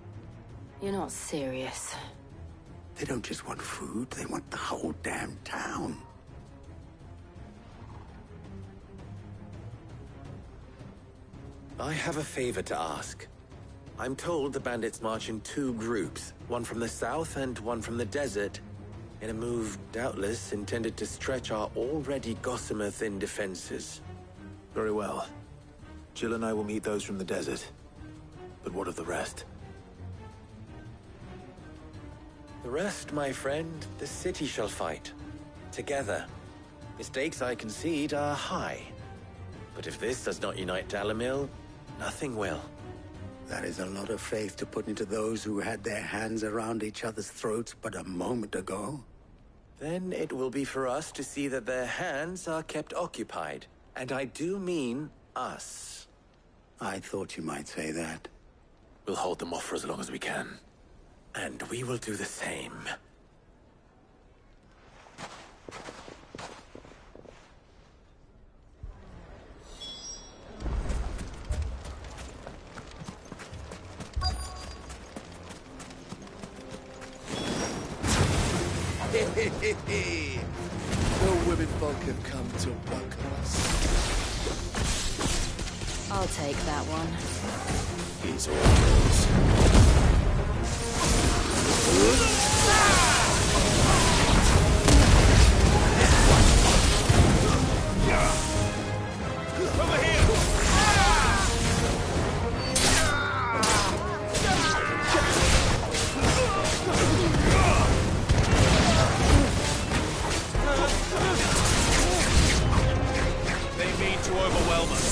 You're not serious. They don't just want food, they want the whole damn town. I have a favor to ask. I'm told the bandits march in two groups, one from the south and one from the desert, in a move doubtless intended to stretch our already gossamer-thin defenses. Very well. Jill and I will meet those from the desert. But what of the rest? The rest, my friend, the city shall fight. Together. The stakes, I concede, are high. But if this does not unite Dalimil, nothing will. That is a lot of faith to put into those who had their hands around each other's throats but a moment ago. Then it will be for us to see that their hands are kept occupied. And I do mean us. I thought you might say that. We'll hold them off for as long as we can. And we will do the same. The women folk have come to welcome us. I'll take that one. He's all yours. Over here! They mean to overwhelm us.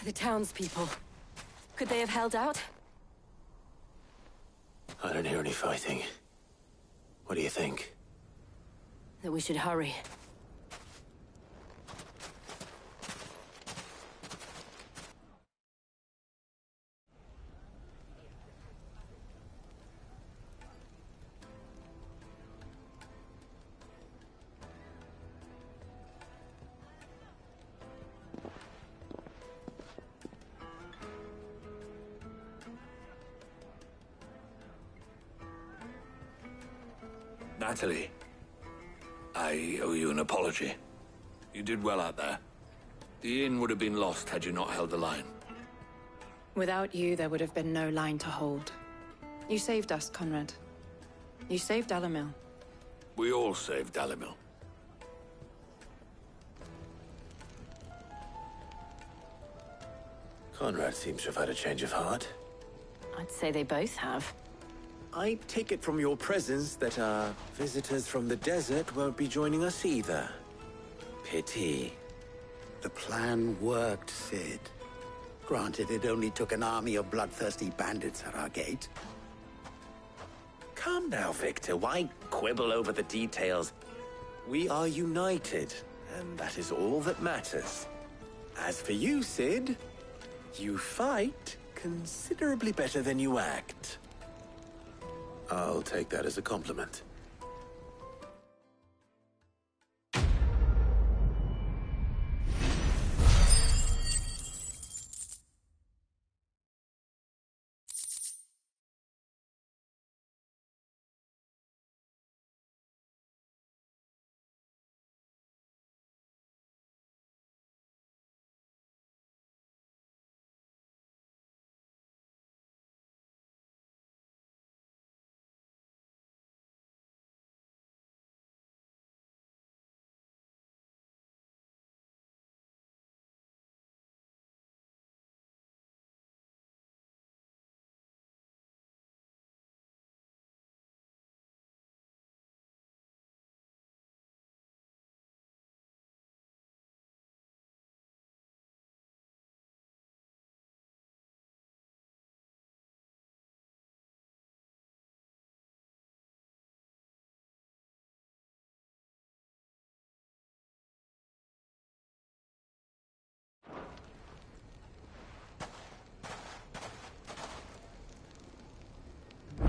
The townspeople. Could they have held out? I don't hear any fighting. What do you think? That we should hurry. Natalie, I owe you an apology. You did well out there. The inn would have been lost had you not held the line. Without you, there would have been no line to hold. You saved us, Conrad. You saved Dalimil. We all saved Dalimil. Conrad seems to have had a change of heart. I'd say they both have. I take it from your presence that our visitors from the desert won't be joining us either. Pity. The plan worked, Sid. Granted, it only took an army of bloodthirsty bandits at our gate. Calm now, Victor. Why quibble over the details? We are united, and that is all that matters. As for you, Sid, you fight considerably better than you act. I'll take that as a compliment.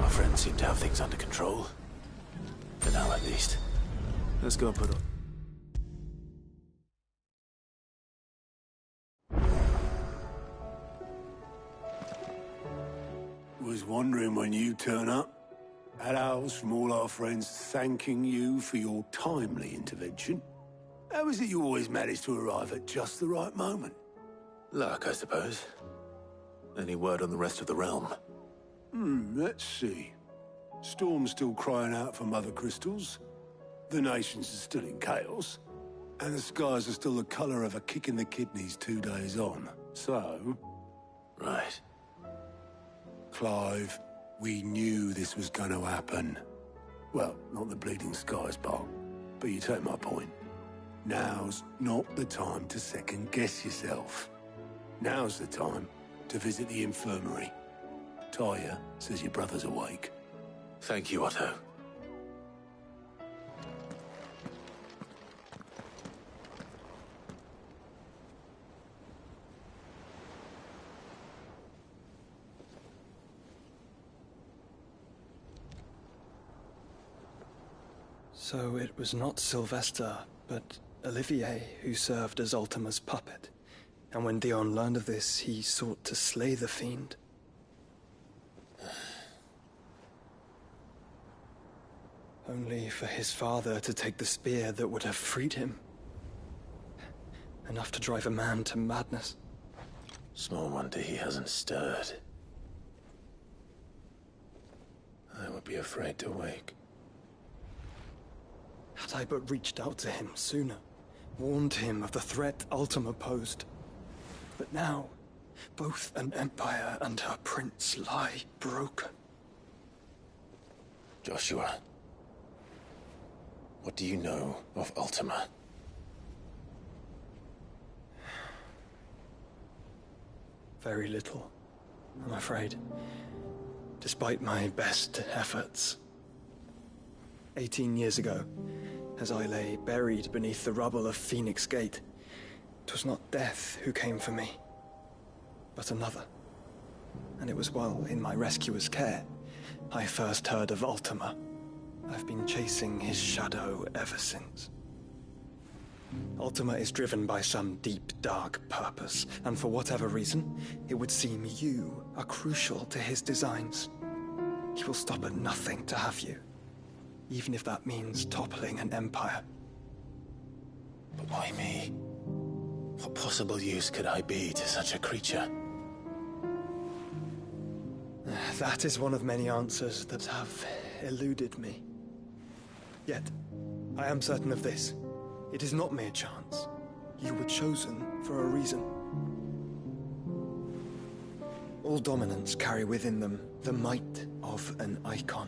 Our friends seem to have things under control. For now, at least. Let's go and put on. Was wondering when you turn up. Had owls from all our friends thanking you for your timely intervention. How is it you always manage to arrive at just the right moment? Luck, I suppose. Any word on the rest of the realm? Let's see. Storm's still crying out for mother crystals. The nations are still in chaos. And the skies are still the color of a kick in the kidneys 2 days on. So... Right. Clive, we knew this was going to happen. Well, not the bleeding skies part, but you take my point. Now's not the time to second-guess yourself. Now's the time to visit the infirmary. Talia says your brother's awake. Thank you, Otto. So it was not Sylvester, but Olivier who served as Ultima's puppet. And when Dion learned of this, he sought to slay the fiend. Only for his father to take the spear that would have freed him. Enough to drive a man to madness. Small wonder he hasn't stirred. I would be afraid to wake. Had I but reached out to him sooner, warned him of the threat Ultima posed. But now, both an empire and her prince lie broken. Joshua, what do you know of Ultima? Very little, I'm afraid. Despite my best efforts. 18 years ago, as I lay buried beneath the rubble of Phoenix Gate, 'twas not death who came for me, but another. And it was while in my rescuer's care I first heard of Ultima. I've been chasing his shadow ever since. Ultima is driven by some deep, dark purpose, and for whatever reason, it would seem you are crucial to his designs. He will stop at nothing to have you, even if that means toppling an empire. But why me? What possible use could I be to such a creature? That is one of many answers that have eluded me. Yet, I am certain of this. It is not mere chance. You were chosen for a reason. All dominants carry within them the might of an icon.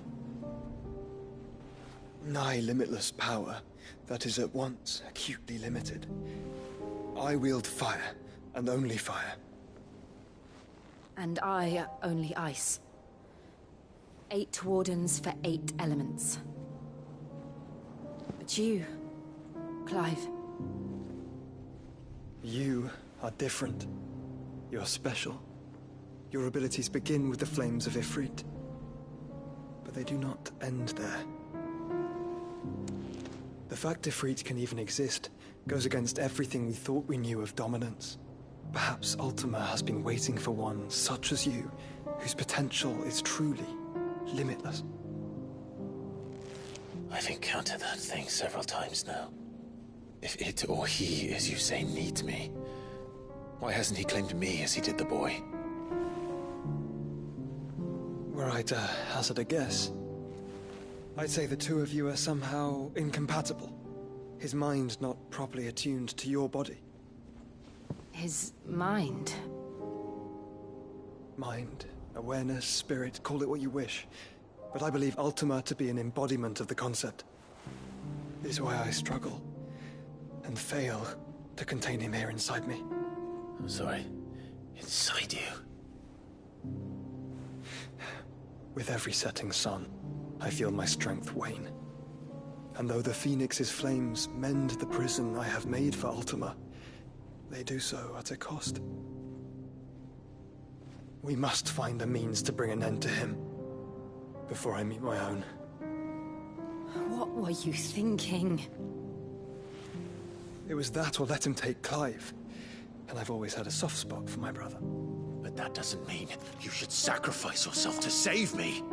Nigh limitless power that is at once acutely limited. I wield fire, and only fire. And I only ice. 8 wardens for 8 elements. But you, Clive. You are different. You're special. Your abilities begin with the flames of Ifrit. But they do not end there. The fact Ifrit can even exist goes against everything we thought we knew of dominance. Perhaps Ultima has been waiting for one such as you, whose potential is truly limitless. I've encountered that thing several times now. If it or he, as you say, needs me, why hasn't he claimed me as he did the boy? Were I to hazard a guess, I'd say the two of you are somehow incompatible. His mind not properly attuned to your body. His mind? Mind, awareness, spirit, call it what you wish. But I believe Ultima to be an embodiment of the concept. It is why I struggle and fail to contain him here inside me. I'm sorry. Inside you? With every setting sun, I feel my strength wane. And though the Phoenix's flames mend the prison I have made for Ultima, they do so at a cost. We must find a means to bring an end to him before I meet my own. What were you thinking? It was that or let him take Clive. And I've always had a soft spot for my brother. But that doesn't mean you should sacrifice yourself to save me.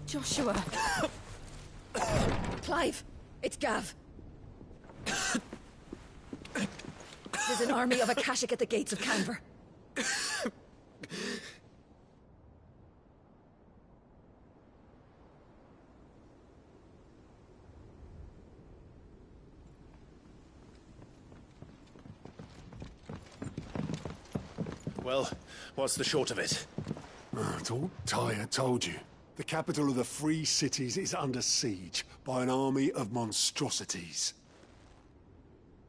Joshua! Clive! It's Gav! There's an army of Akashic at the gates of Canver. Well, what's the short of it? It's all Tyre told you. The capital of the Free Cities is under siege by an army of monstrosities.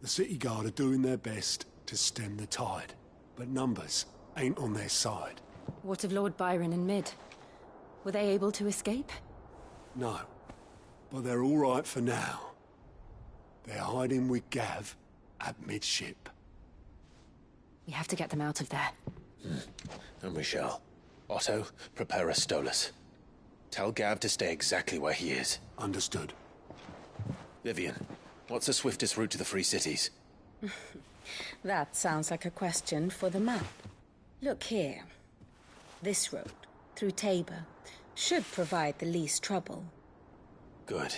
The City Guard are doing their best to stem the tide, but numbers ain't on their side. What of Lord Byron and Mid? Were they able to escape? No, but they're all right for now. They're hiding with Gav at midship. We have to get them out of there. And we shall. Otto, prepare a Stolas. Tell Gav to stay exactly where he is. Understood. Vivian, what's the swiftest route to the Free Cities? That sounds like a question for the map. Look here. This road, through Tabor, should provide the least trouble. Good.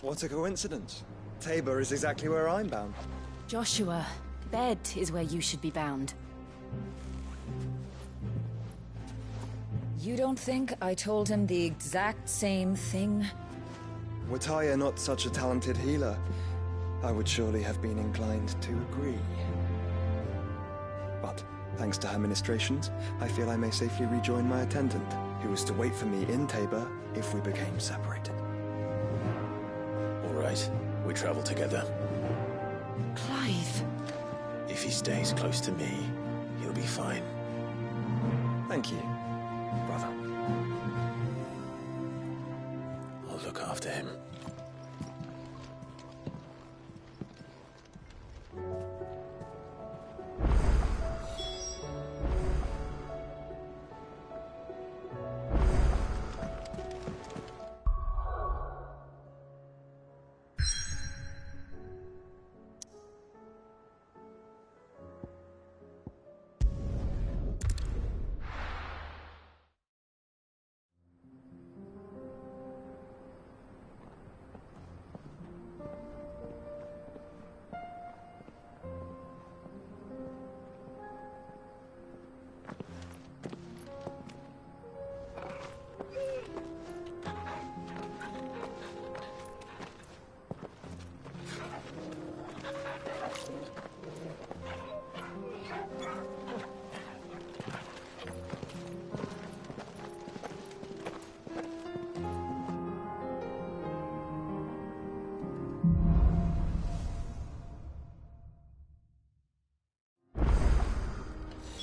What a coincidence. Tabor is exactly where I'm bound. Joshua, bed is where you should be bound. You don't think I told him the exact same thing? Were Tyre not such a talented healer, I would surely have been inclined to agree. But, thanks to her ministrations, I feel I may safely rejoin my attendant, who was to wait for me in Tabor if we became separated. right. We travel together. Clive. If he stays close to me, he'll be fine. Thank you, brother. I'll look after him.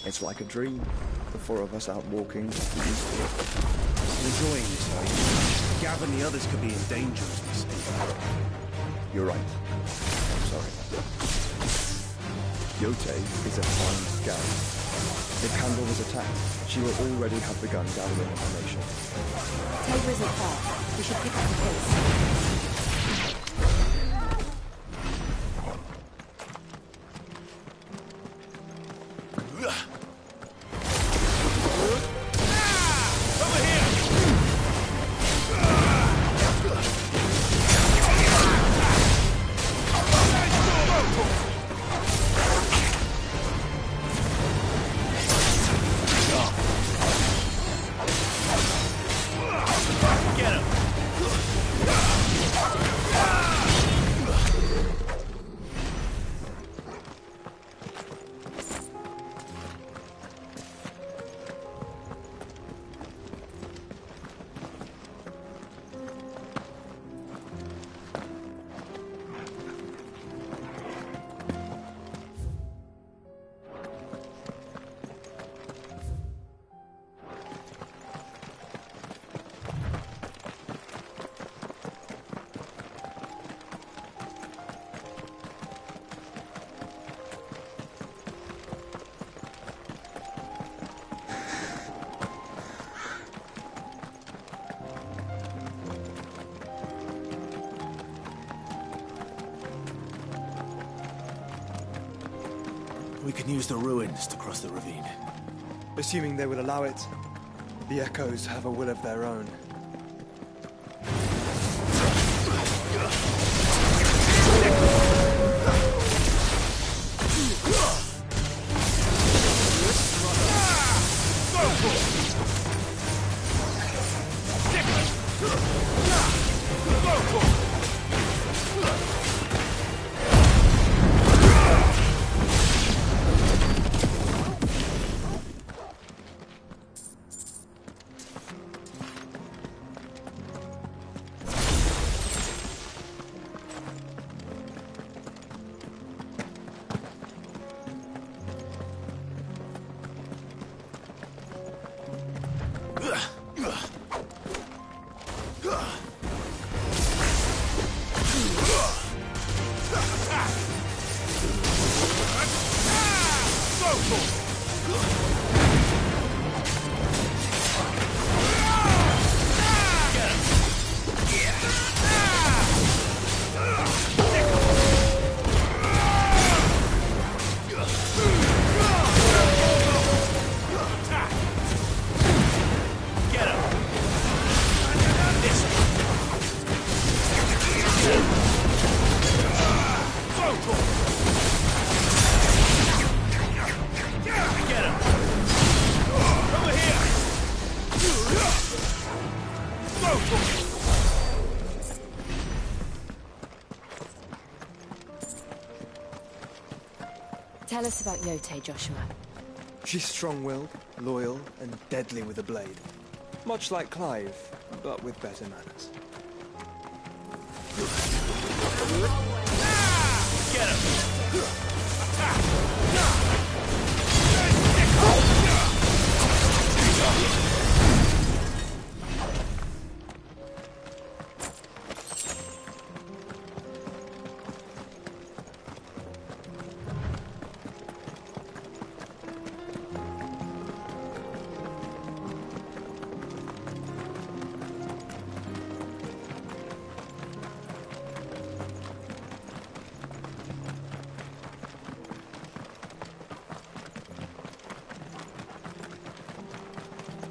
It's like a dream. The four of us out walking. Enjoying this, are you? Gav and the others could be in danger as we speak. You're right. I'm sorry. Yote is a fine scout. If Candle was attacked, she will already have begun gathering information. Tabor isn't far. We should pick up the pace. We can use the ruins to cross the ravine. Assuming they will allow it, the Echoes have a will of their own. Tell us about Yote, Joshua. She's strong-willed, loyal, and deadly with a blade. Much like Clive, but with better manners. Get him!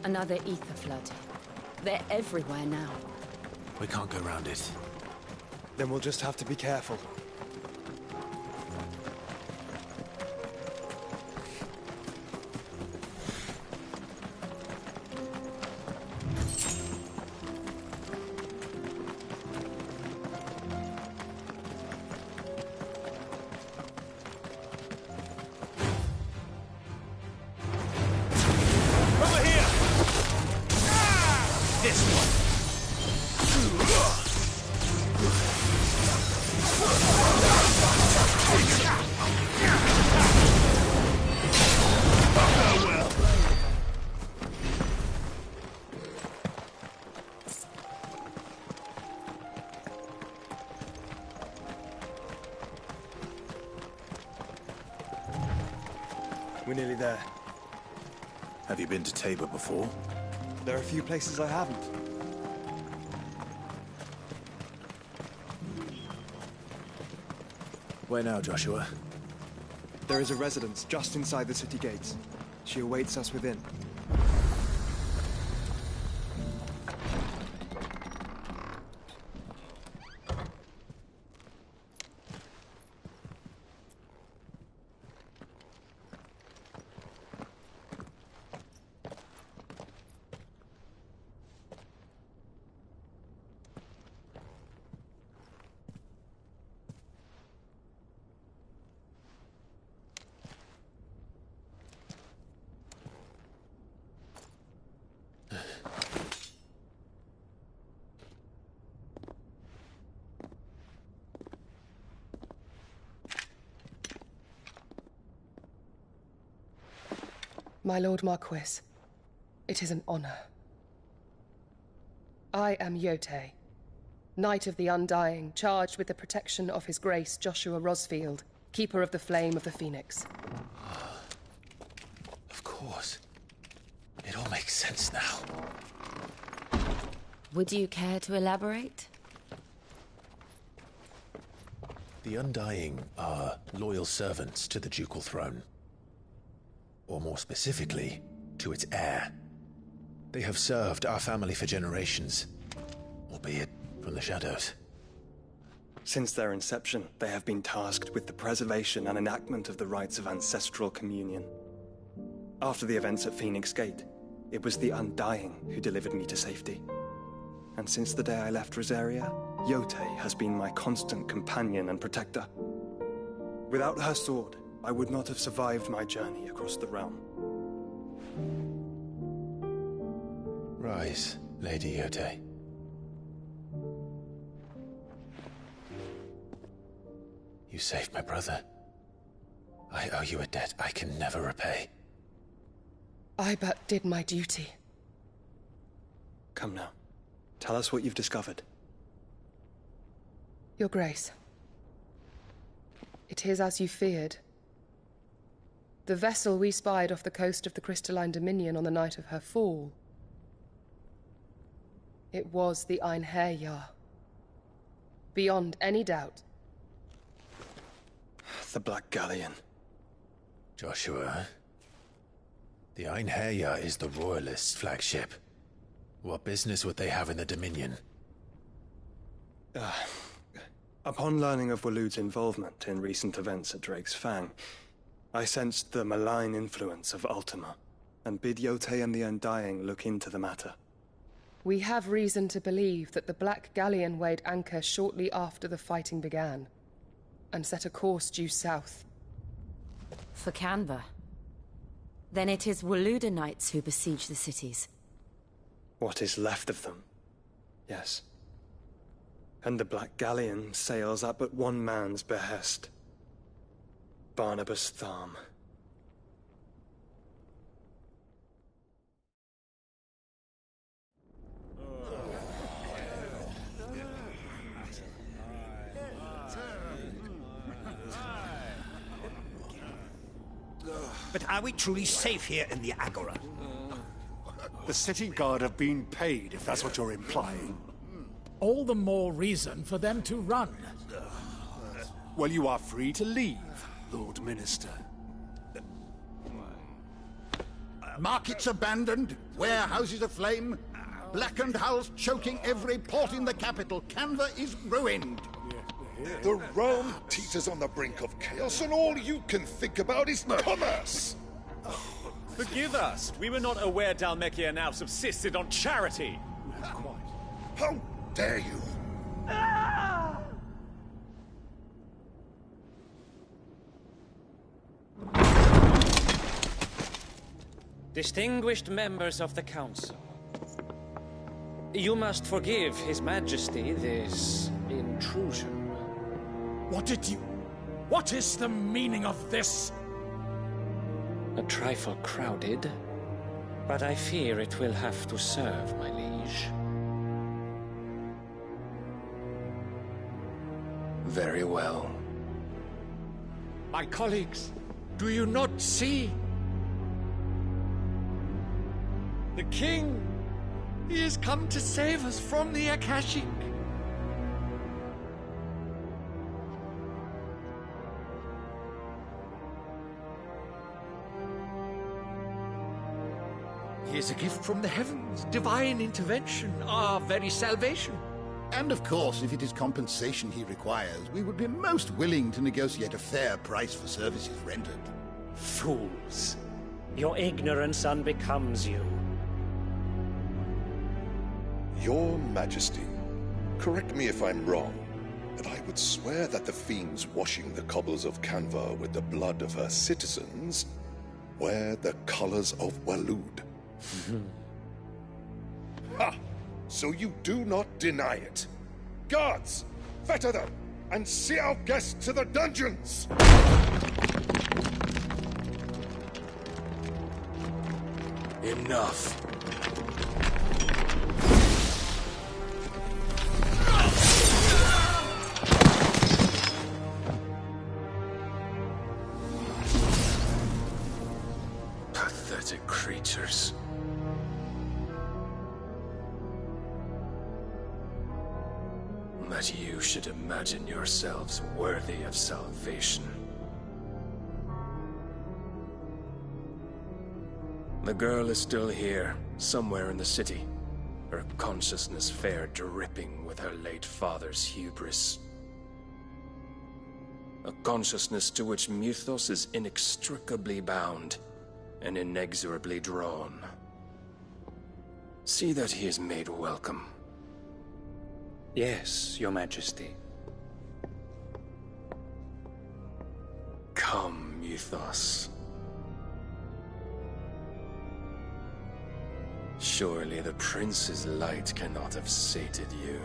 Another ether flood. They're everywhere now. We can't go around it. Then we'll just have to be careful. We're nearly there. Have you been to Tabor before? There are a few places I haven't. Where now, Joshua? There is a residence just inside the city gates. She awaits us within. My Lord Marquis, it is an honor. I am Yote, Knight of the Undying, charged with the protection of His Grace Joshua Rosfield, Keeper of the Flame of the Phoenix. Of course. It all makes sense now. Would you care to elaborate? The Undying are loyal servants to the ducal throne. Or more specifically, to its heir. They have served our family for generations, albeit from the shadows. Since their inception, they have been tasked with the preservation and enactment of the rites of ancestral communion. After the events at Phoenix Gate, it was the Undying who delivered me to safety. And since the day I left Rosaria, Yote has been my constant companion and protector. Without her sword, I would not have survived my journey across the realm. Rise, Lady Yote. You saved my brother. I owe you a debt I can never repay. I but did my duty. Come now. Tell us what you've discovered. Your Grace. It is as you feared. The vessel we spied off the coast of the Crystalline Dominion on the night of her fall. It was the Einherjar. Beyond any doubt. The Black Galleon. Joshua, the Einherjar is the Royalists' flagship. What business would they have in the Dominion? Upon learning of Waloed's involvement in recent events at Drake's Fang, I sensed the malign influence of Ultima, and bid Yote and the Undying look into the matter. We have reason to believe that the Black Galleon weighed anchor shortly after the fighting began, and set a course due south. For Canva. Then it is Waloed Knights who besiege the cities. What is left of them? Yes. And the Black Galleon sails at but one man's behest. Barnabas Tharm. But are we truly safe here in the Agora? The city guard have been paid, if that's what you're implying. All the more reason for them to run. Well, you are free to leave, Lord Minister. Markets abandoned, warehouses aflame, blackened hulls choking every port in the capital. Canva is ruined. The realm teeters on the brink of chaos, and all you can think about is commerce! Forgive us. We were not aware Dhalmekia now subsisted on charity. How dare you? Distinguished members of the Council, you must forgive His Majesty this intrusion. What is the meaning of this? A trifle crowded, but I fear it will have to serve, my liege. Very well. My colleagues, do you not see? The king! He has come to save us from the Akashic! He is a gift from the heavens, divine intervention, our very salvation. And of course, if it is compensation he requires, we would be most willing to negotiate a fair price for services rendered. Fools. Your ignorance unbecomes you. Your Majesty, correct me if I'm wrong, but I would swear that the fiends washing the cobbles of Canva with the blood of her citizens wear the colors of Waloed. Ha! So you do not deny it. Guards, fetter them, and see our guests to the dungeons! Enough. Pathetic creatures. That you should imagine yourselves worthy of salvation. The girl is still here, somewhere in the city. Her consciousness fair dripping with her late father's hubris. A consciousness to which Mythos is inextricably bound and inexorably drawn. See that he is made welcome. Yes, Your Majesty. Come, Mythos. Surely the prince's light cannot have sated you.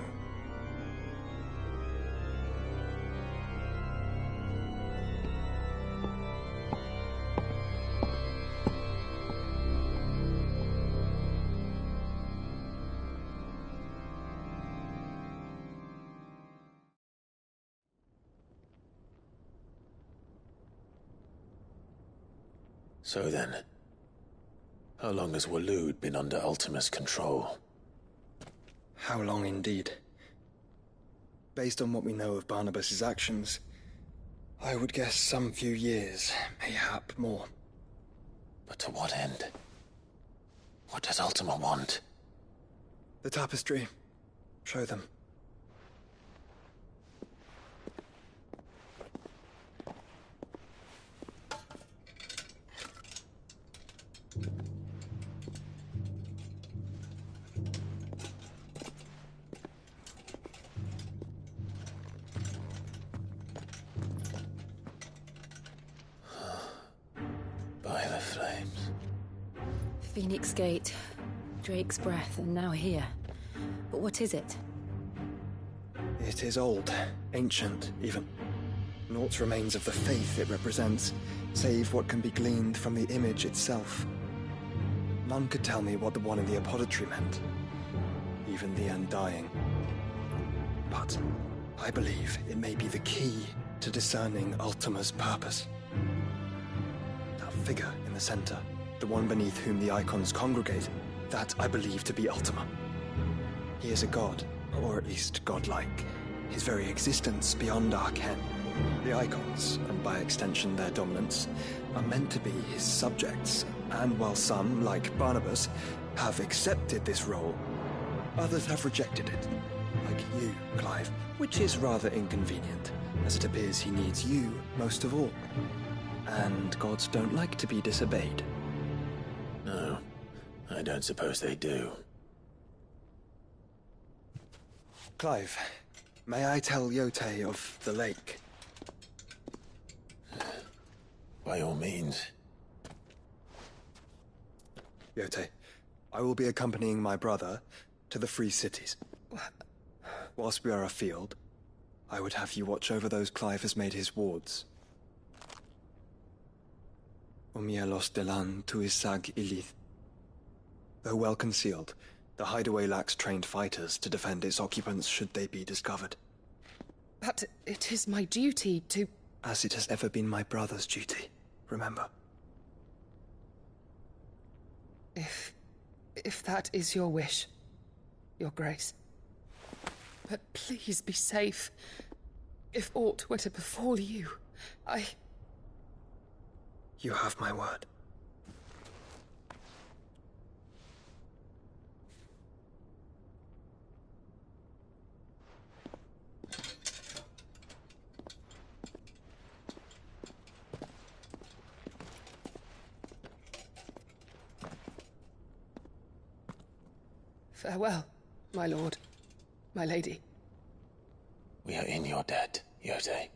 So then, how long has Waloed been under Ultima's control? How long indeed? Based on what we know of Barnabas's actions, I would guess some few years, mayhap more. But to what end? What does Ultima want? The tapestry. Show them. By the flames. Phoenix Gate, Drake's Breath, and now here. But what is it? It is old, ancient, even. Naught remains of the faith it represents, save what can be gleaned from the image itself. None could tell me what the one in the apothecary meant, even the Undying. But I believe it may be the key to discerning Ultima's purpose. That figure in the center, the one beneath whom the icons congregate, that I believe to be Ultima. He is a god, or at least godlike, his very existence beyond our ken. The icons, and by extension their dominants, are meant to be his subjects, and while some, like Barnabas, have accepted this role, others have rejected it. Like you, Clive, which is rather inconvenient, as it appears he needs you most of all. And gods don't like to be disobeyed. No, I don't suppose they do. Clive, may I tell Yote of the lake? By all means. Yote, I will be accompanying my brother to the Free Cities. Whilst we are afield, I would have you watch over those Clive has made his wards. Umielos delan tuisag ilith. Though well concealed, the hideaway lacks trained fighters to defend its occupants should they be discovered. But it is my duty to... As it has ever been my brother's duty, remember. If that is your wish, Your Grace. But please be safe. If aught were to befall you, You have my word. Farewell, my lord, my lady. We are in your debt, Yote.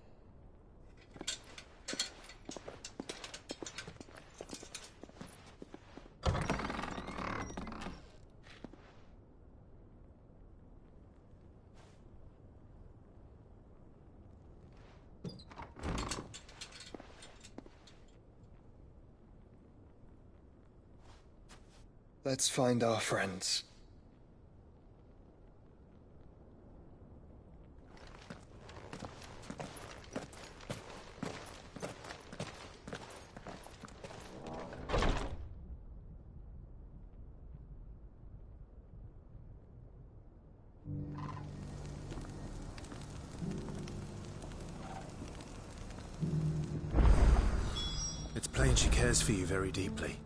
Let's find our friends. It's plain she cares for you very deeply.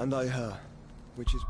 And I her, which is...